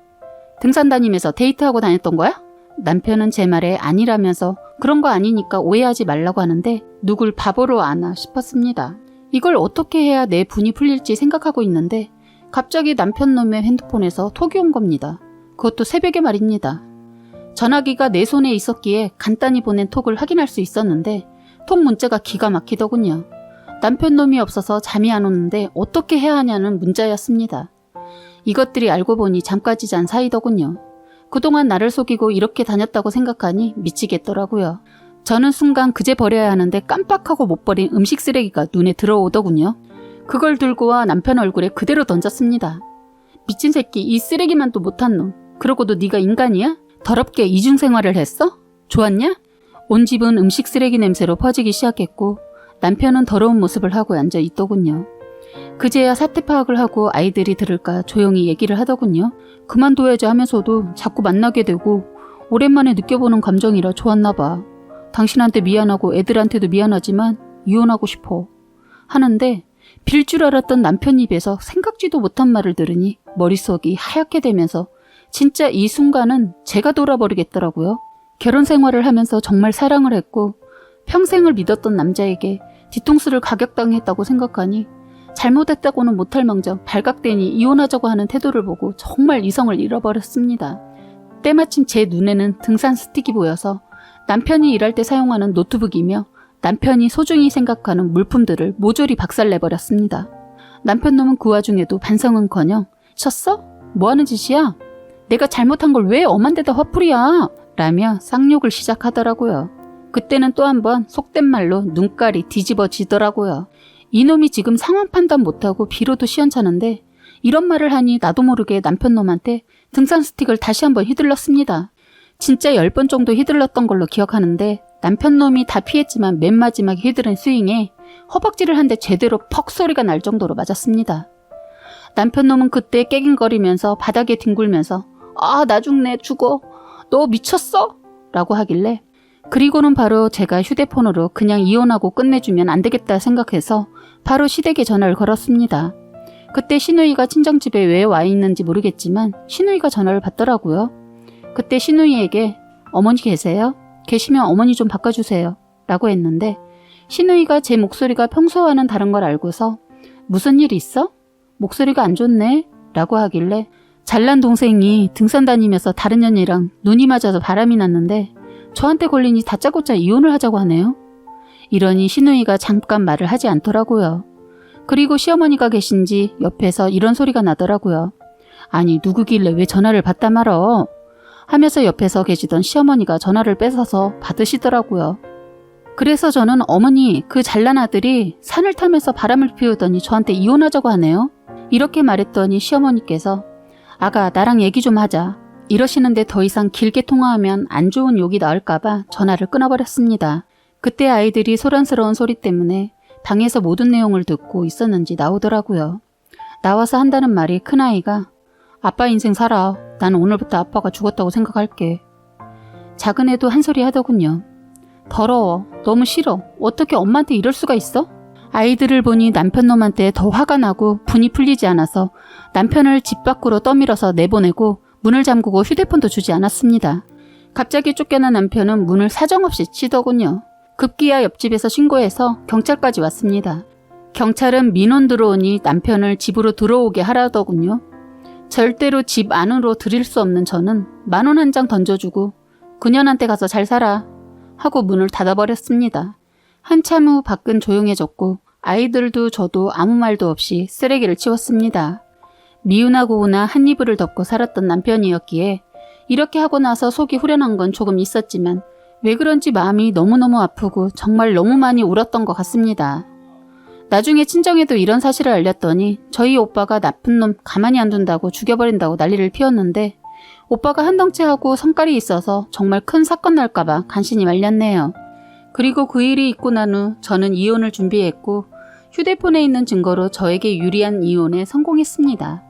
등산 다니면서 데이트하고 다녔던 거야? 남편은 제 말에 아니라면서 그런 거 아니니까 오해하지 말라고 하는데 누굴 바보로 아나 싶었습니다. 이걸 어떻게 해야 내 분이 풀릴지 생각하고 있는데 갑자기 남편 놈의 핸드폰에서 톡이 온 겁니다. 그것도 새벽에 말입니다. 전화기가 내 손에 있었기에 간단히 보낸 톡을 확인할 수 있었는데 톡 문자가 기가 막히더군요. 남편 놈이 없어서 잠이 안 오는데 어떻게 해야 하냐는 문자였습니다. 이것들이 알고 보니 잠까지 잔 사이더군요. 그동안 나를 속이고 이렇게 다녔다고 생각하니 미치겠더라고요. 저는 순간 그제 버려야 하는데 깜빡하고 못 버린 음식 쓰레기가 눈에 들어오더군요. 그걸 들고 와 남편 얼굴에 그대로 던졌습니다. 미친 새끼, 이 쓰레기만도 못한 놈. 그러고도 네가 인간이야? 더럽게 이중생활을 했어? 좋았냐? 온 집은 음식 쓰레기 냄새로 퍼지기 시작했고 남편은 더러운 모습을 하고 앉아 있더군요. 그제야 사태 파악을 하고 아이들이 들을까 조용히 얘기를 하더군요. 그만둬야지 하면서도 자꾸 만나게 되고 오랜만에 느껴보는 감정이라 좋았나 봐. 당신한테 미안하고 애들한테도 미안하지만 이혼하고 싶어. 하는데 빌 줄 알았던 남편 입에서 생각지도 못한 말을 들으니 머릿속이 하얗게 되면서 진짜 이 순간은 제가 돌아버리겠더라고요. 결혼 생활을 하면서 정말 사랑을 했고 평생을 믿었던 남자에게 뒤통수를 가격당했다고 생각하니 잘못했다고는 못할 망정 발각되니 이혼하자고 하는 태도를 보고 정말 이성을 잃어버렸습니다. 때마침 제 눈에는 등산 스틱이 보여서 남편이 일할 때 사용하는 노트북이며 남편이 소중히 생각하는 물품들을 모조리 박살내버렸습니다. 남편 놈은 그 와중에도 반성은커녕 쳤어? 뭐하는 짓이야? 내가 잘못한 걸 왜 엄한 데다 화풀이야? 라며 쌍욕을 시작하더라고요. 그때는 또 한 번 속된 말로 눈깔이 뒤집어지더라고요. 이놈이 지금 상황 판단 못하고 비로도 시원찮은데 이런 말을 하니 나도 모르게 남편 놈한테 등산 스틱을 다시 한번 휘둘렀습니다. 진짜 10번 정도 휘둘렀던 걸로 기억하는데 남편 놈이 다 피했지만 맨 마지막에 휘두른 스윙에 허벅지를 한 대 제대로 퍽 소리가 날 정도로 맞았습니다. 남편 놈은 그때 깨갱거리면서 바닥에 뒹굴면서 아, 나 죽네, 죽어. 너 미쳤어? 라고 하길래 그리고는 바로 제가 휴대폰으로 그냥 이혼하고 끝내주면 안 되겠다 생각해서 바로 시댁에 전화를 걸었습니다. 그때 시누이가 친정집에 왜 와 있는지 모르겠지만 시누이가 전화를 받더라고요. 그때 시누이에게 어머니 계세요? 계시면 어머니 좀 바꿔주세요. 라고 했는데 시누이가 제 목소리가 평소와는 다른 걸 알고서 무슨 일 있어? 목소리가 안 좋네? 라고 하길래 잘난 동생이 등산 다니면서 다른 년이랑 눈이 맞아서 바람이 났는데 저한테 걸리니 다짜고짜 이혼을 하자고 하네요. 이러니 시누이가 잠깐 말을 하지 않더라고요. 그리고 시어머니가 계신지 옆에서 이런 소리가 나더라고요. 아니 누구길래 왜 전화를 받다 말어? 하면서 옆에서 계시던 시어머니가 전화를 뺏어서 받으시더라고요. 그래서 저는 어머니 그 잘난 아들이 산을 타면서 바람을 피우더니 저한테 이혼하자고 하네요. 이렇게 말했더니 시어머니께서 아가 나랑 얘기 좀 하자. 이러시는데 더 이상 길게 통화하면 안 좋은 욕이 나올까봐 전화를 끊어버렸습니다. 그때 아이들이 소란스러운 소리 때문에 방에서 모든 내용을 듣고 있었는지 나오더라고요. 나와서 한다는 말이 큰아이가 아빠 인생 살아. 나는 오늘부터 아빠가 죽었다고 생각할게. 작은 애도 한 소리 하더군요. 더러워. 너무 싫어. 어떻게 엄마한테 이럴 수가 있어? 아이들을 보니 남편 놈한테 더 화가 나고 분이 풀리지 않아서 남편을 집 밖으로 떠밀어서 내보내고 문을 잠그고 휴대폰도 주지 않았습니다. 갑자기 쫓겨난 남편은 문을 사정없이 치더군요. 급기야 옆집에서 신고해서 경찰까지 왔습니다. 경찰은 민원 들어오니 남편을 집으로 들어오게 하라더군요. 절대로 집 안으로 들일 수 없는 저는 10,000원 한 장 던져주고 그년한테 가서 잘 살아 하고 문을 닫아버렸습니다. 한참 후 밖은 조용해졌고 아이들도 저도 아무 말도 없이 쓰레기를 치웠습니다. 미우나 고우나 한 이불을 덮고 살았던 남편이었기에 이렇게 하고 나서 속이 후련한 건 조금 있었지만 왜 그런지 마음이 너무너무 아프고 정말 너무 많이 울었던 것 같습니다. 나중에 친정에도 이런 사실을 알렸더니 저희 오빠가 나쁜 놈 가만히 안 둔다고 죽여버린다고 난리를 피웠는데 오빠가 한 덩치 하고 성깔이 있어서 정말 큰 사건 날까봐 간신히 말렸네요. 그리고 그 일이 있고 난 후 저는 이혼을 준비했고 휴대폰에 있는 증거로 저에게 유리한 이혼에 성공했습니다.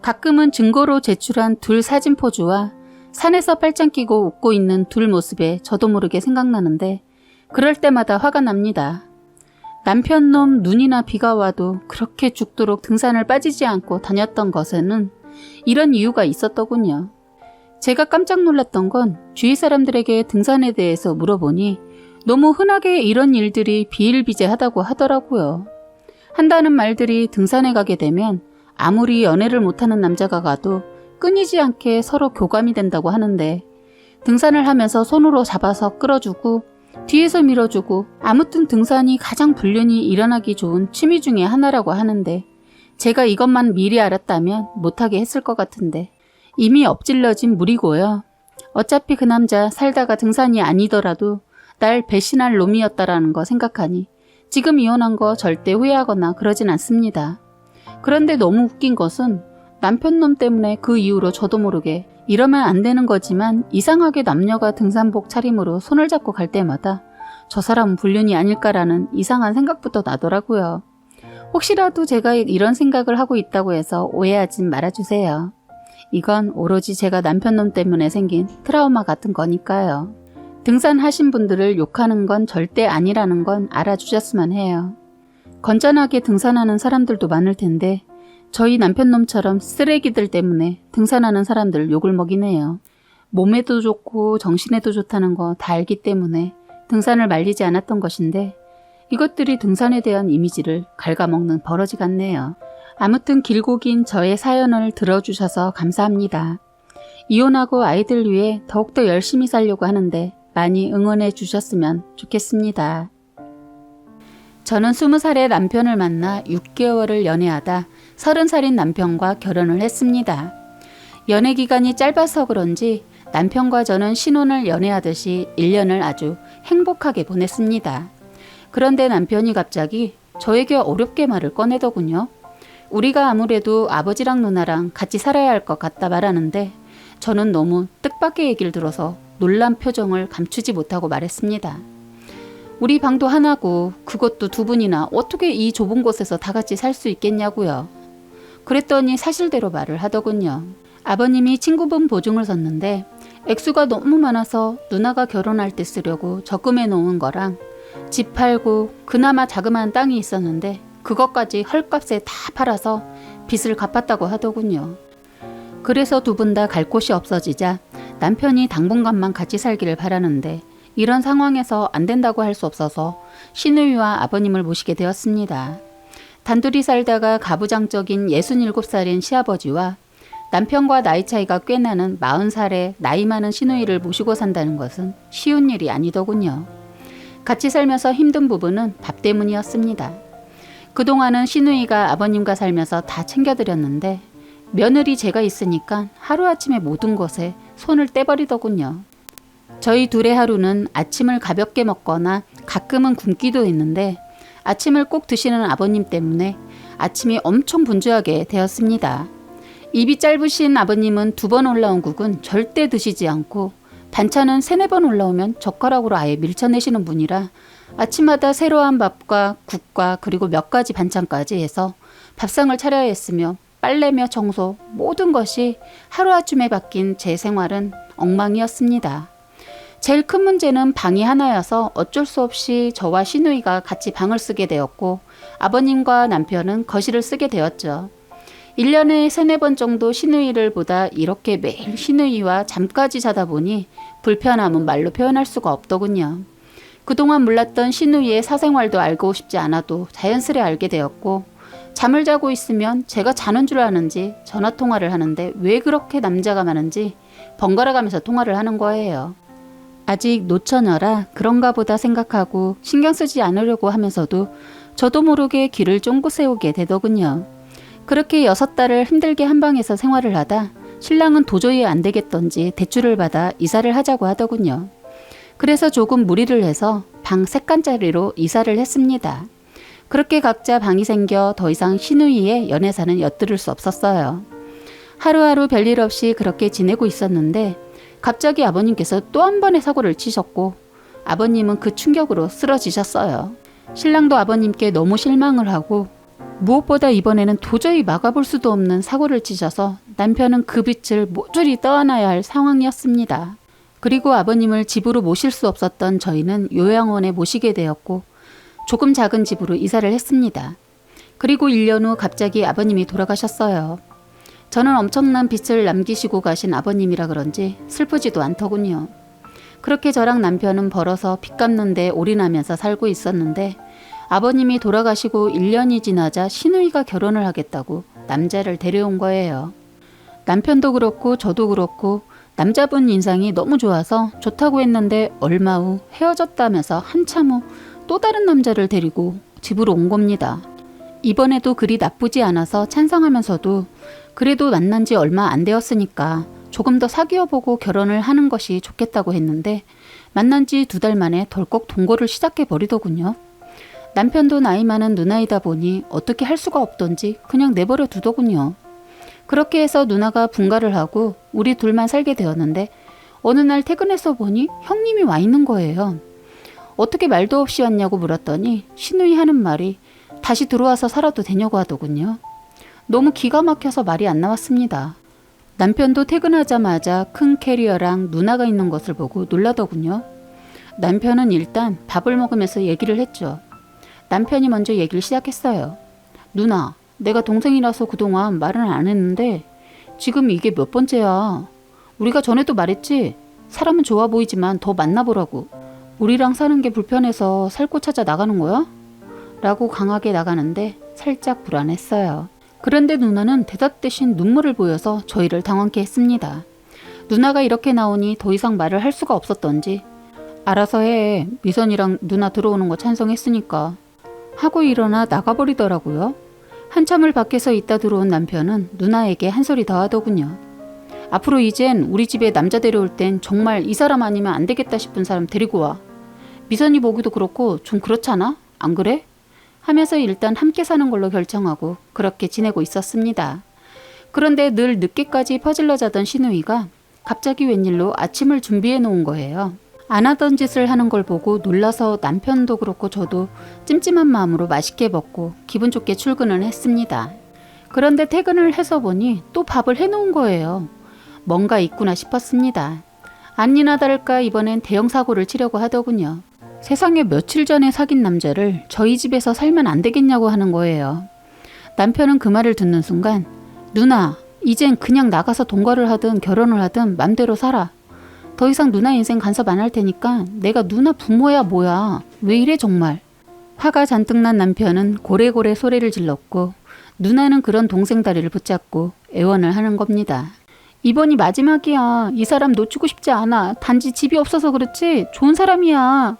가끔은 증거로 제출한 둘 사진 포즈와 산에서 팔짱 끼고 웃고 있는 둘 모습에 저도 모르게 생각나는데 그럴 때마다 화가 납니다. 남편 놈 눈이나 비가 와도 그렇게 죽도록 등산을 빠지지 않고 다녔던 것에는 이런 이유가 있었더군요. 제가 깜짝 놀랐던 건 주위 사람들에게 등산에 대해서 물어보니 너무 흔하게 이런 일들이 비일비재하다고 하더라고요. 한다는 말들이 등산에 가게 되면 아무리 연애를 못하는 남자가 가도 끊이지 않게 서로 교감이 된다고 하는데 등산을 하면서 손으로 잡아서 끌어주고 뒤에서 밀어주고 아무튼 등산이 가장 불륜이 일어나기 좋은 취미 중에 하나라고 하는데 제가 이것만 미리 알았다면 못하게 했을 것 같은데 이미 엎질러진 물이고요. 어차피 그 남자 살다가 등산이 아니더라도 날 배신할 놈이었다라는 거 생각하니 지금 이혼한 거 절대 후회하거나 그러진 않습니다. 그런데 너무 웃긴 것은 남편 놈 때문에 그 이후로 저도 모르게 이러면 안 되는 거지만 이상하게 남녀가 등산복 차림으로 손을 잡고 갈 때마다 저 사람은 불륜이 아닐까라는 이상한 생각부터 나더라고요. 혹시라도 제가 이런 생각을 하고 있다고 해서 오해하지 말아주세요. 이건 오로지 제가 남편 놈 때문에 생긴 트라우마 같은 거니까요. 등산하신 분들을 욕하는 건 절대 아니라는 건 알아주셨으면 해요. 건전하게 등산하는 사람들도 많을 텐데 저희 남편놈처럼 쓰레기들 때문에 등산하는 사람들 욕을 먹이네요. 몸에도 좋고 정신에도 좋다는 거 다 알기 때문에 등산을 말리지 않았던 것인데 이것들이 등산에 대한 이미지를 갉아먹는 버러지 같네요. 아무튼 길고 긴 저의 사연을 들어주셔서 감사합니다. 이혼하고 아이들 위해 더욱더 열심히 살려고 하는데 많이 응원해 주셨으면 좋겠습니다. 저는 20살의 남편을 만나 6개월을 연애하다 30살인 남편과 결혼을 했습니다. 연애 기간이 짧아서 그런지 남편과 저는 신혼을 연애하듯이 1년을 아주 행복하게 보냈습니다. 그런데 남편이 갑자기 저에게 어렵게 말을 꺼내더군요. 우리가 아무래도 아버지랑 누나랑 같이 살아야 할 것 같다 말하는데 저는 너무 뜻밖의 얘기를 들어서 놀란 표정을 감추지 못하고 말했습니다. 우리 방도 하나고 그것도 2분이나 어떻게 이 좁은 곳에서 다 같이 살 수 있겠냐고요. 그랬더니 사실대로 말을 하더군요. 아버님이 친구분 보증을 섰는데 액수가 너무 많아서 누나가 결혼할 때 쓰려고 적금해 놓은 거랑 집 팔고 그나마 자그마한 땅이 있었는데 그것까지 헐값에 다 팔아서 빚을 갚았다고 하더군요. 그래서 2분 다 갈 곳이 없어지자 남편이 당분간만 같이 살기를 바라는데 이런 상황에서 안 된다고 할 수 없어서 시누이와 아버님을 모시게 되었습니다. 단둘이 살다가 가부장적인 67살인 시아버지와 남편과 나이 차이가 꽤 나는 40살의 나이 많은 시누이를 모시고 산다는 것은 쉬운 일이 아니더군요. 같이 살면서 힘든 부분은 밥 때문이었습니다. 그동안은 시누이가 아버님과 살면서 다 챙겨드렸는데 며느리 제가 있으니까 하루아침에 모든 것에 손을 떼버리더군요. 저희 둘의 하루는 아침을 가볍게 먹거나 가끔은 굶기도 했는데 아침을 꼭 드시는 아버님 때문에 아침이 엄청 분주하게 되었습니다. 입이 짧으신 아버님은 2번 올라온 국은 절대 드시지 않고 반찬은 3-4번 올라오면 젓가락으로 아예 밀쳐내시는 분이라 아침마다 새로운 밥과 국과 그리고 몇 가지 반찬까지 해서 밥상을 차려야 했으며 빨래며 청소 모든 것이 하루아침에 바뀐 제 생활은 엉망이었습니다. 제일 큰 문제는 방이 하나여서 어쩔 수 없이 저와 시누이가 같이 방을 쓰게 되었고 아버님과 남편은 거실을 쓰게 되었죠. 1년에 3-4번 정도 시누이를 보다 이렇게 매일 시누이와 잠까지 자다 보니 불편함은 말로 표현할 수가 없더군요. 그동안 몰랐던 시누이의 사생활도 알고 싶지 않아도 자연스레 알게 되었고 잠을 자고 있으면 제가 자는 줄 아는지 전화통화를 하는데 왜 그렇게 남자가 많은지 번갈아 가면서 통화를 하는 거예요. 아직 노처녀라 그런가 보다 생각하고 신경 쓰지 않으려고 하면서도 저도 모르게 귀를 쫑긋 세우게 되더군요. 그렇게 6달을 힘들게 한 방에서 생활을 하다 신랑은 도저히 안 되겠던지 대출을 받아 이사를 하자고 하더군요. 그래서 조금 무리를 해서 방 3칸짜리로 이사를 했습니다. 그렇게 각자 방이 생겨 더 이상 시누이의 연애사는 엿들을 수 없었어요. 하루하루 별일 없이 그렇게 지내고 있었는데 갑자기 아버님께서 또 한 번의 사고를 치셨고 아버님은 그 충격으로 쓰러지셨어요. 신랑도 아버님께 너무 실망을 하고 무엇보다 이번에는 도저히 막아볼 수도 없는 사고를 치셔서 남편은 그 빚을 모조리 떠안아야 할 상황이었습니다. 그리고 아버님을 집으로 모실 수 없었던 저희는 요양원에 모시게 되었고 조금 작은 집으로 이사를 했습니다. 그리고 1년 후 갑자기 아버님이 돌아가셨어요. 저는 엄청난 빚을 남기시고 가신 아버님이라 그런지 슬프지도 않더군요. 그렇게 저랑 남편은 벌어서 빚 갚는 데 올인하면서 살고 있었는데 아버님이 돌아가시고 1년이 지나자 시누이가 결혼을 하겠다고 남자를 데려온 거예요. 남편도 그렇고 저도 그렇고 남자분 인상이 너무 좋아서 좋다고 했는데 얼마 후 헤어졌다면서 한참 후 또 다른 남자를 데리고 집으로 온 겁니다. 이번에도 그리 나쁘지 않아서 찬성하면서도 그래도 만난 지 얼마 안 되었으니까 조금 더 사귀어보고 결혼을 하는 것이 좋겠다고 했는데 만난 지 2달 만에 덜컥 동거를 시작해버리더군요. 남편도 나이 많은 누나이다 보니 어떻게 할 수가 없던지 그냥 내버려 두더군요. 그렇게 해서 누나가 분가를 하고 우리 둘만 살게 되었는데 어느 날 퇴근해서 보니 형님이 와 있는 거예요. 어떻게 말도 없이 왔냐고 물었더니 시누이 하는 말이 다시 들어와서 살아도 되냐고 하더군요. 너무 기가 막혀서 말이 안 나왔습니다. 남편도 퇴근하자마자 큰 캐리어랑 누나가 있는 것을 보고 놀라더군요. 남편은 일단 밥을 먹으면서 얘기를 했죠. 남편이 먼저 얘기를 시작했어요. 누나, 내가 동생이라서 그동안 말은 안 했는데 지금 이게 몇 번째야. 우리가 전에도 말했지. 사람은 좋아 보이지만 더 만나보라고. 우리랑 사는 게 불편해서 살 곳 찾아 나가는 거야? 라고 강하게 나가는데 살짝 불안했어요. 그런데 누나는 대답 대신 눈물을 보여서 저희를 당황케 했습니다. 누나가 이렇게 나오니 더 이상 말을 할 수가 없었던지 알아서 해. 미선이랑 누나 들어오는 거 찬성했으니까. 하고 일어나 나가버리더라고요. 한참을 밖에서 있다 들어온 남편은 누나에게 한 소리 더 하더군요. 앞으로 이젠 우리 집에 남자 데려올 땐 정말 이 사람 아니면 안 되겠다 싶은 사람 데리고 와. 미선이 보기도 그렇고 좀 그렇잖아? 안 그래? 하면서 일단 함께 사는 걸로 결정하고 그렇게 지내고 있었습니다. 그런데 늘 늦게까지 퍼질러 자던 시누이가 갑자기 웬일로 아침을 준비해 놓은 거예요. 안 하던 짓을 하는 걸 보고 놀라서 남편도 그렇고 저도 찜찜한 마음으로 맛있게 먹고 기분 좋게 출근을 했습니다. 그런데 퇴근을 해서 보니 또 밥을 해놓은 거예요. 뭔가 있구나 싶었습니다. 아니나 다를까 이번엔 대형 사고를 치려고 하더군요. 세상에 며칠 전에 사귄 남자를 저희 집에서 살면 안 되겠냐고 하는 거예요. 남편은 그 말을 듣는 순간 누나, 이젠 그냥 나가서 동거를 하든 결혼을 하든 맘대로 살아. 더 이상 누나 인생 간섭 안 할 테니까 내가 누나 부모야 뭐야. 왜 이래 정말. 화가 잔뜩 난 남편은 고래고래 소리를 질렀고 누나는 그런 동생 다리를 붙잡고 애원을 하는 겁니다. 이번이 마지막이야. 이 사람 놓치고 싶지 않아. 단지 집이 없어서 그렇지 좋은 사람이야.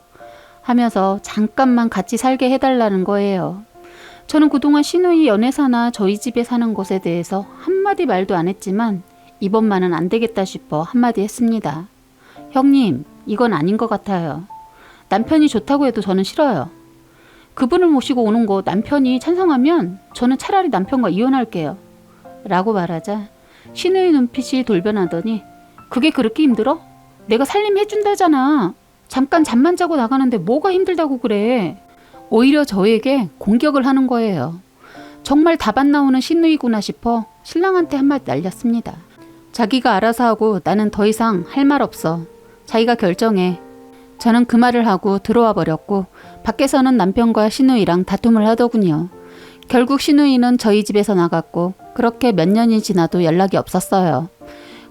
하면서 잠깐만 같이 살게 해달라는 거예요. 저는 그동안 시누이 연애사나 저희 집에 사는 것에 대해서 한마디 말도 안 했지만 이번만은 안 되겠다 싶어 한마디 했습니다. 형님, 이건 아닌 것 같아요. 남편이 좋다고 해도 저는 싫어요. 그분을 모시고 오는 거 남편이 찬성하면 저는 차라리 남편과 이혼할게요. 라고 말하자 시누이 눈빛이 돌변하더니 그게 그렇게 힘들어? 내가 살림해준다잖아. 잠깐 잠만 자고 나가는데 뭐가 힘들다고 그래. 오히려 저에게 공격을 하는 거예요. 정말 답 안 나오는 시누이구나 싶어 신랑한테 한마디 날렸습니다. 자기가 알아서 하고 나는 더 이상 할 말 없어. 자기가 결정해. 저는 그 말을 하고 들어와 버렸고 밖에서는 남편과 시누이랑 다툼을 하더군요. 결국 시누이는 저희 집에서 나갔고 그렇게 몇 년이 지나도 연락이 없었어요.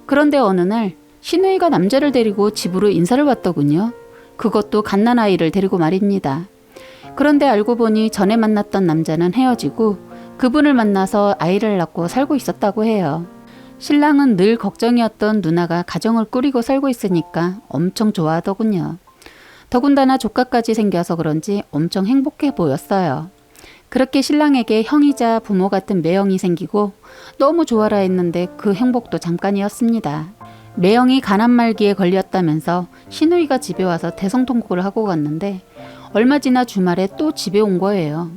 그런데 어느 날 시누이가 남자를 데리고 집으로 인사를 왔더군요. 그것도 갓난아이를 데리고 말입니다. 그런데 알고 보니 전에 만났던 남자는 헤어지고 그분을 만나서 아이를 낳고 살고 있었다고 해요. 신랑은 늘 걱정이었던 누나가 가정을 꾸리고 살고 있으니까 엄청 좋아하더군요. 더군다나 조카까지 생겨서 그런지 엄청 행복해 보였어요. 그렇게 신랑에게 형이자 부모 같은 매형이 생기고 너무 좋아라 했는데 그 행복도 잠깐이었습니다. 매형이 가난 말기에 걸렸다면서 시누이가 집에 와서 대성통곡을 하고 갔는데 얼마 지나 주말에 또 집에 온 거예요.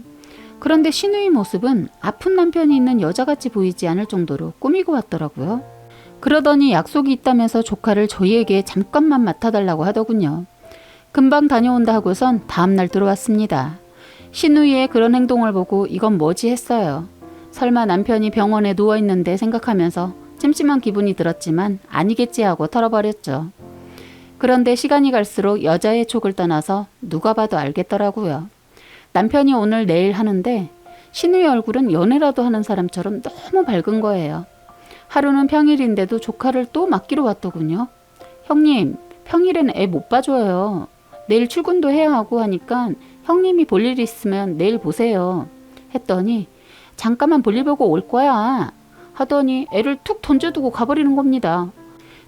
그런데 시누이 모습은 아픈 남편이 있는 여자같이 보이지 않을 정도로 꾸미고 왔더라고요. 그러더니 약속이 있다면서 조카를 저희에게 잠깐만 맡아달라고 하더군요. 금방 다녀온다 하고선 다음날 들어왔습니다. 신우이의 그런 행동을 보고 이건 뭐지 했어요. 설마 남편이 병원에 누워있는데 생각하면서 찜찜한 기분이 들었지만 아니겠지 하고 털어버렸죠. 그런데 시간이 갈수록 여자의 촉을 떠나서 누가 봐도 알겠더라고요. 남편이 오늘 내일 하는데 신우의 얼굴은 연애라도 하는 사람처럼 너무 밝은 거예요. 하루는 평일인데도 조카를 또 맡기러 왔더군요. 형님, 평일엔 애 못 봐줘요. 내일 출근도 해야 하고 하니까 형님이 볼 일 있으면 내일 보세요. 했더니 잠깐만 볼일 보고 올 거야. 하더니 애를 툭 던져두고 가버리는 겁니다.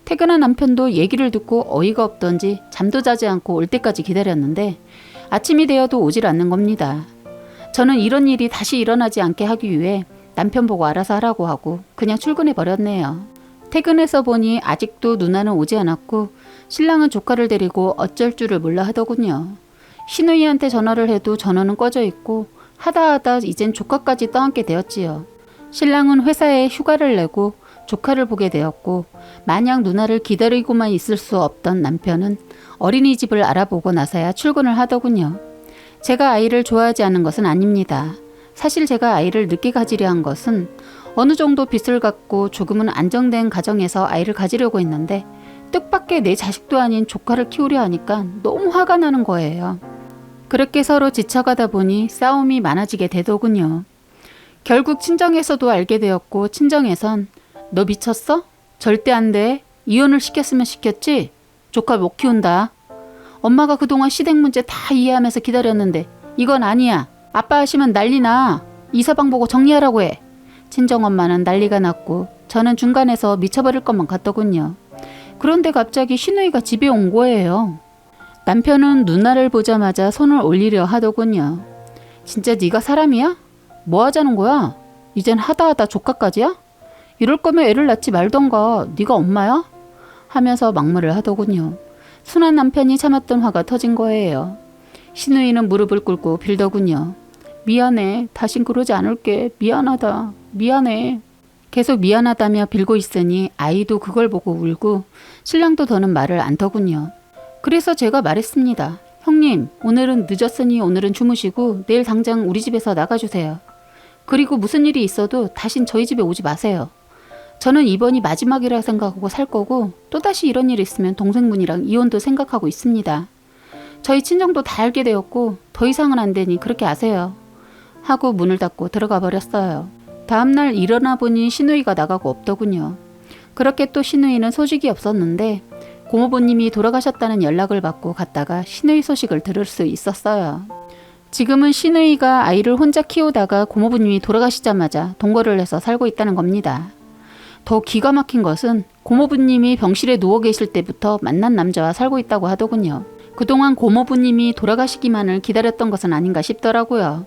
퇴근한 남편도 얘기를 듣고 어이가 없던지 잠도 자지 않고 올 때까지 기다렸는데 아침이 되어도 오질 않는 겁니다. 저는 이런 일이 다시 일어나지 않게 하기 위해 남편 보고 알아서 하라고 하고 그냥 출근해 버렸네요. 퇴근해서 보니 아직도 누나는 오지 않았고 신랑은 조카를 데리고 어쩔 줄을 몰라 하더군요. 신우이한테 전화를 해도 전화는 꺼져 있고 하다 이젠 조카까지 떠안게 되었지요. 신랑은 회사에 휴가를 내고 조카를 보게 되었고 마냥 누나를 기다리고만 있을 수 없던 남편은 어린이집을 알아보고 나서야 출근을 하더군요. 제가 아이를 좋아하지 않은 것은 아닙니다. 사실 제가 아이를 늦게 가지려 한 것은 어느 정도 빚을 갚고 조금은 안정된 가정에서 아이를 가지려고 했는데 뜻밖의 내 자식도 아닌 조카를 키우려 하니까 너무 화가 나는 거예요. 그렇게 서로 지쳐가다 보니 싸움이 많아지게 되더군요. 결국 친정에서도 알게 되었고 친정에선 너 미쳤어? 절대 안 돼. 이혼을 시켰으면 시켰지? 조카 못 키운다. 엄마가 그동안 시댁 문제 다 이해하면서 기다렸는데 이건 아니야. 아빠 하시면 난리나. 이서방 보고 정리하라고 해. 친정엄마는 난리가 났고 저는 중간에서 미쳐버릴 것만 같더군요. 그런데 갑자기 신우이가 집에 온 거예요. 남편은 누나를 보자마자 손을 올리려 하더군요. 진짜 네가 사람이야? 뭐 하자는 거야? 이젠 하다 조카까지야? 이럴 거면 애를 낳지 말던가. 네가 엄마야? 하면서 막말을 하더군요. 순한 남편이 참았던 화가 터진 거예요. 신우이는 무릎을 꿇고 빌더군요. 미안해. 다신 그러지 않을게. 미안하다. 미안해. 계속 미안하다며 빌고 있으니 아이도 그걸 보고 울고 신랑도 더는 말을 않더군요. 그래서 제가 말했습니다. 형님, 오늘은 늦었으니 오늘은 주무시고 내일 당장 우리 집에서 나가주세요. 그리고 무슨 일이 있어도 다신 저희 집에 오지 마세요. 저는 이번이 마지막이라 생각하고 살 거고 또다시 이런 일이 있으면 동생분이랑 이혼도 생각하고 있습니다. 저희 친정도 다 알게 되었고 더 이상은 안 되니 그렇게 아세요. 하고 문을 닫고 들어가 버렸어요. 다음날 일어나 보니 신우이가 나가고 없더군요. 그렇게 또 신우이는 소식이 없었는데 고모부님이 돌아가셨다는 연락을 받고 갔다가 신우이 소식을 들을 수 있었어요. 지금은 신우이가 아이를 혼자 키우다가 고모부님이 돌아가시자마자 동거를 해서 살고 있다는 겁니다. 더 기가 막힌 것은 고모부님이 병실에 누워 계실 때부터 만난 남자와 살고 있다고 하더군요. 그동안 고모부님이 돌아가시기만을 기다렸던 것은 아닌가 싶더라고요.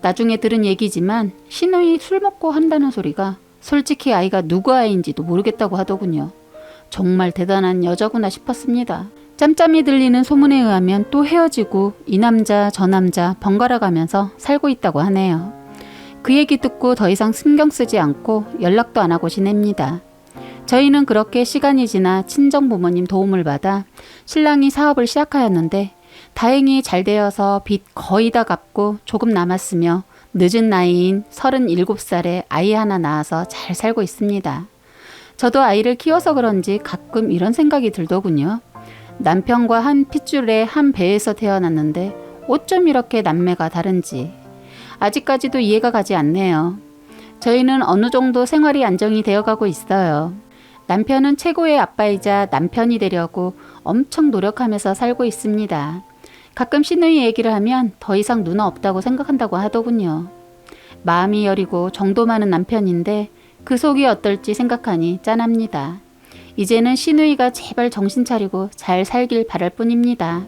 나중에 들은 얘기지만 신우이 술 먹고 한다는 소리가 솔직히 아이가 누구 아이인지도 모르겠다고 하더군요. 정말 대단한 여자구나 싶었습니다. 짬짬이 들리는 소문에 의하면 또 헤어지고 이 남자 저 남자 번갈아 가면서 살고 있다고 하네요. 그 얘기 듣고 더 이상 신경 쓰지 않고 연락도 안 하고 지냅니다. 저희는 그렇게 시간이 지나 친정 부모님 도움을 받아 신랑이 사업을 시작하였는데 다행히 잘 되어서 빚 거의 다 갚고 조금 남았으며 늦은 나이인 37살에 아이 하나 낳아서 잘 살고 있습니다. 저도 아이를 키워서 그런지 가끔 이런 생각이 들더군요. 남편과 한 핏줄에 한 배에서 태어났는데 어쩜 이렇게 남매가 다른지 아직까지도 이해가 가지 않네요. 저희는 어느 정도 생활이 안정이 되어가고 있어요. 남편은 최고의 아빠이자 남편이 되려고 엄청 노력하면서 살고 있습니다. 가끔 신우이 얘기를 하면 더 이상 누나 없다고 생각한다고 하더군요. 마음이 여리고 정도 많은 남편인데 그 속이 어떨지 생각하니 짠합니다. 이제는 신우이가 제발 정신 차리고 잘 살길 바랄 뿐입니다.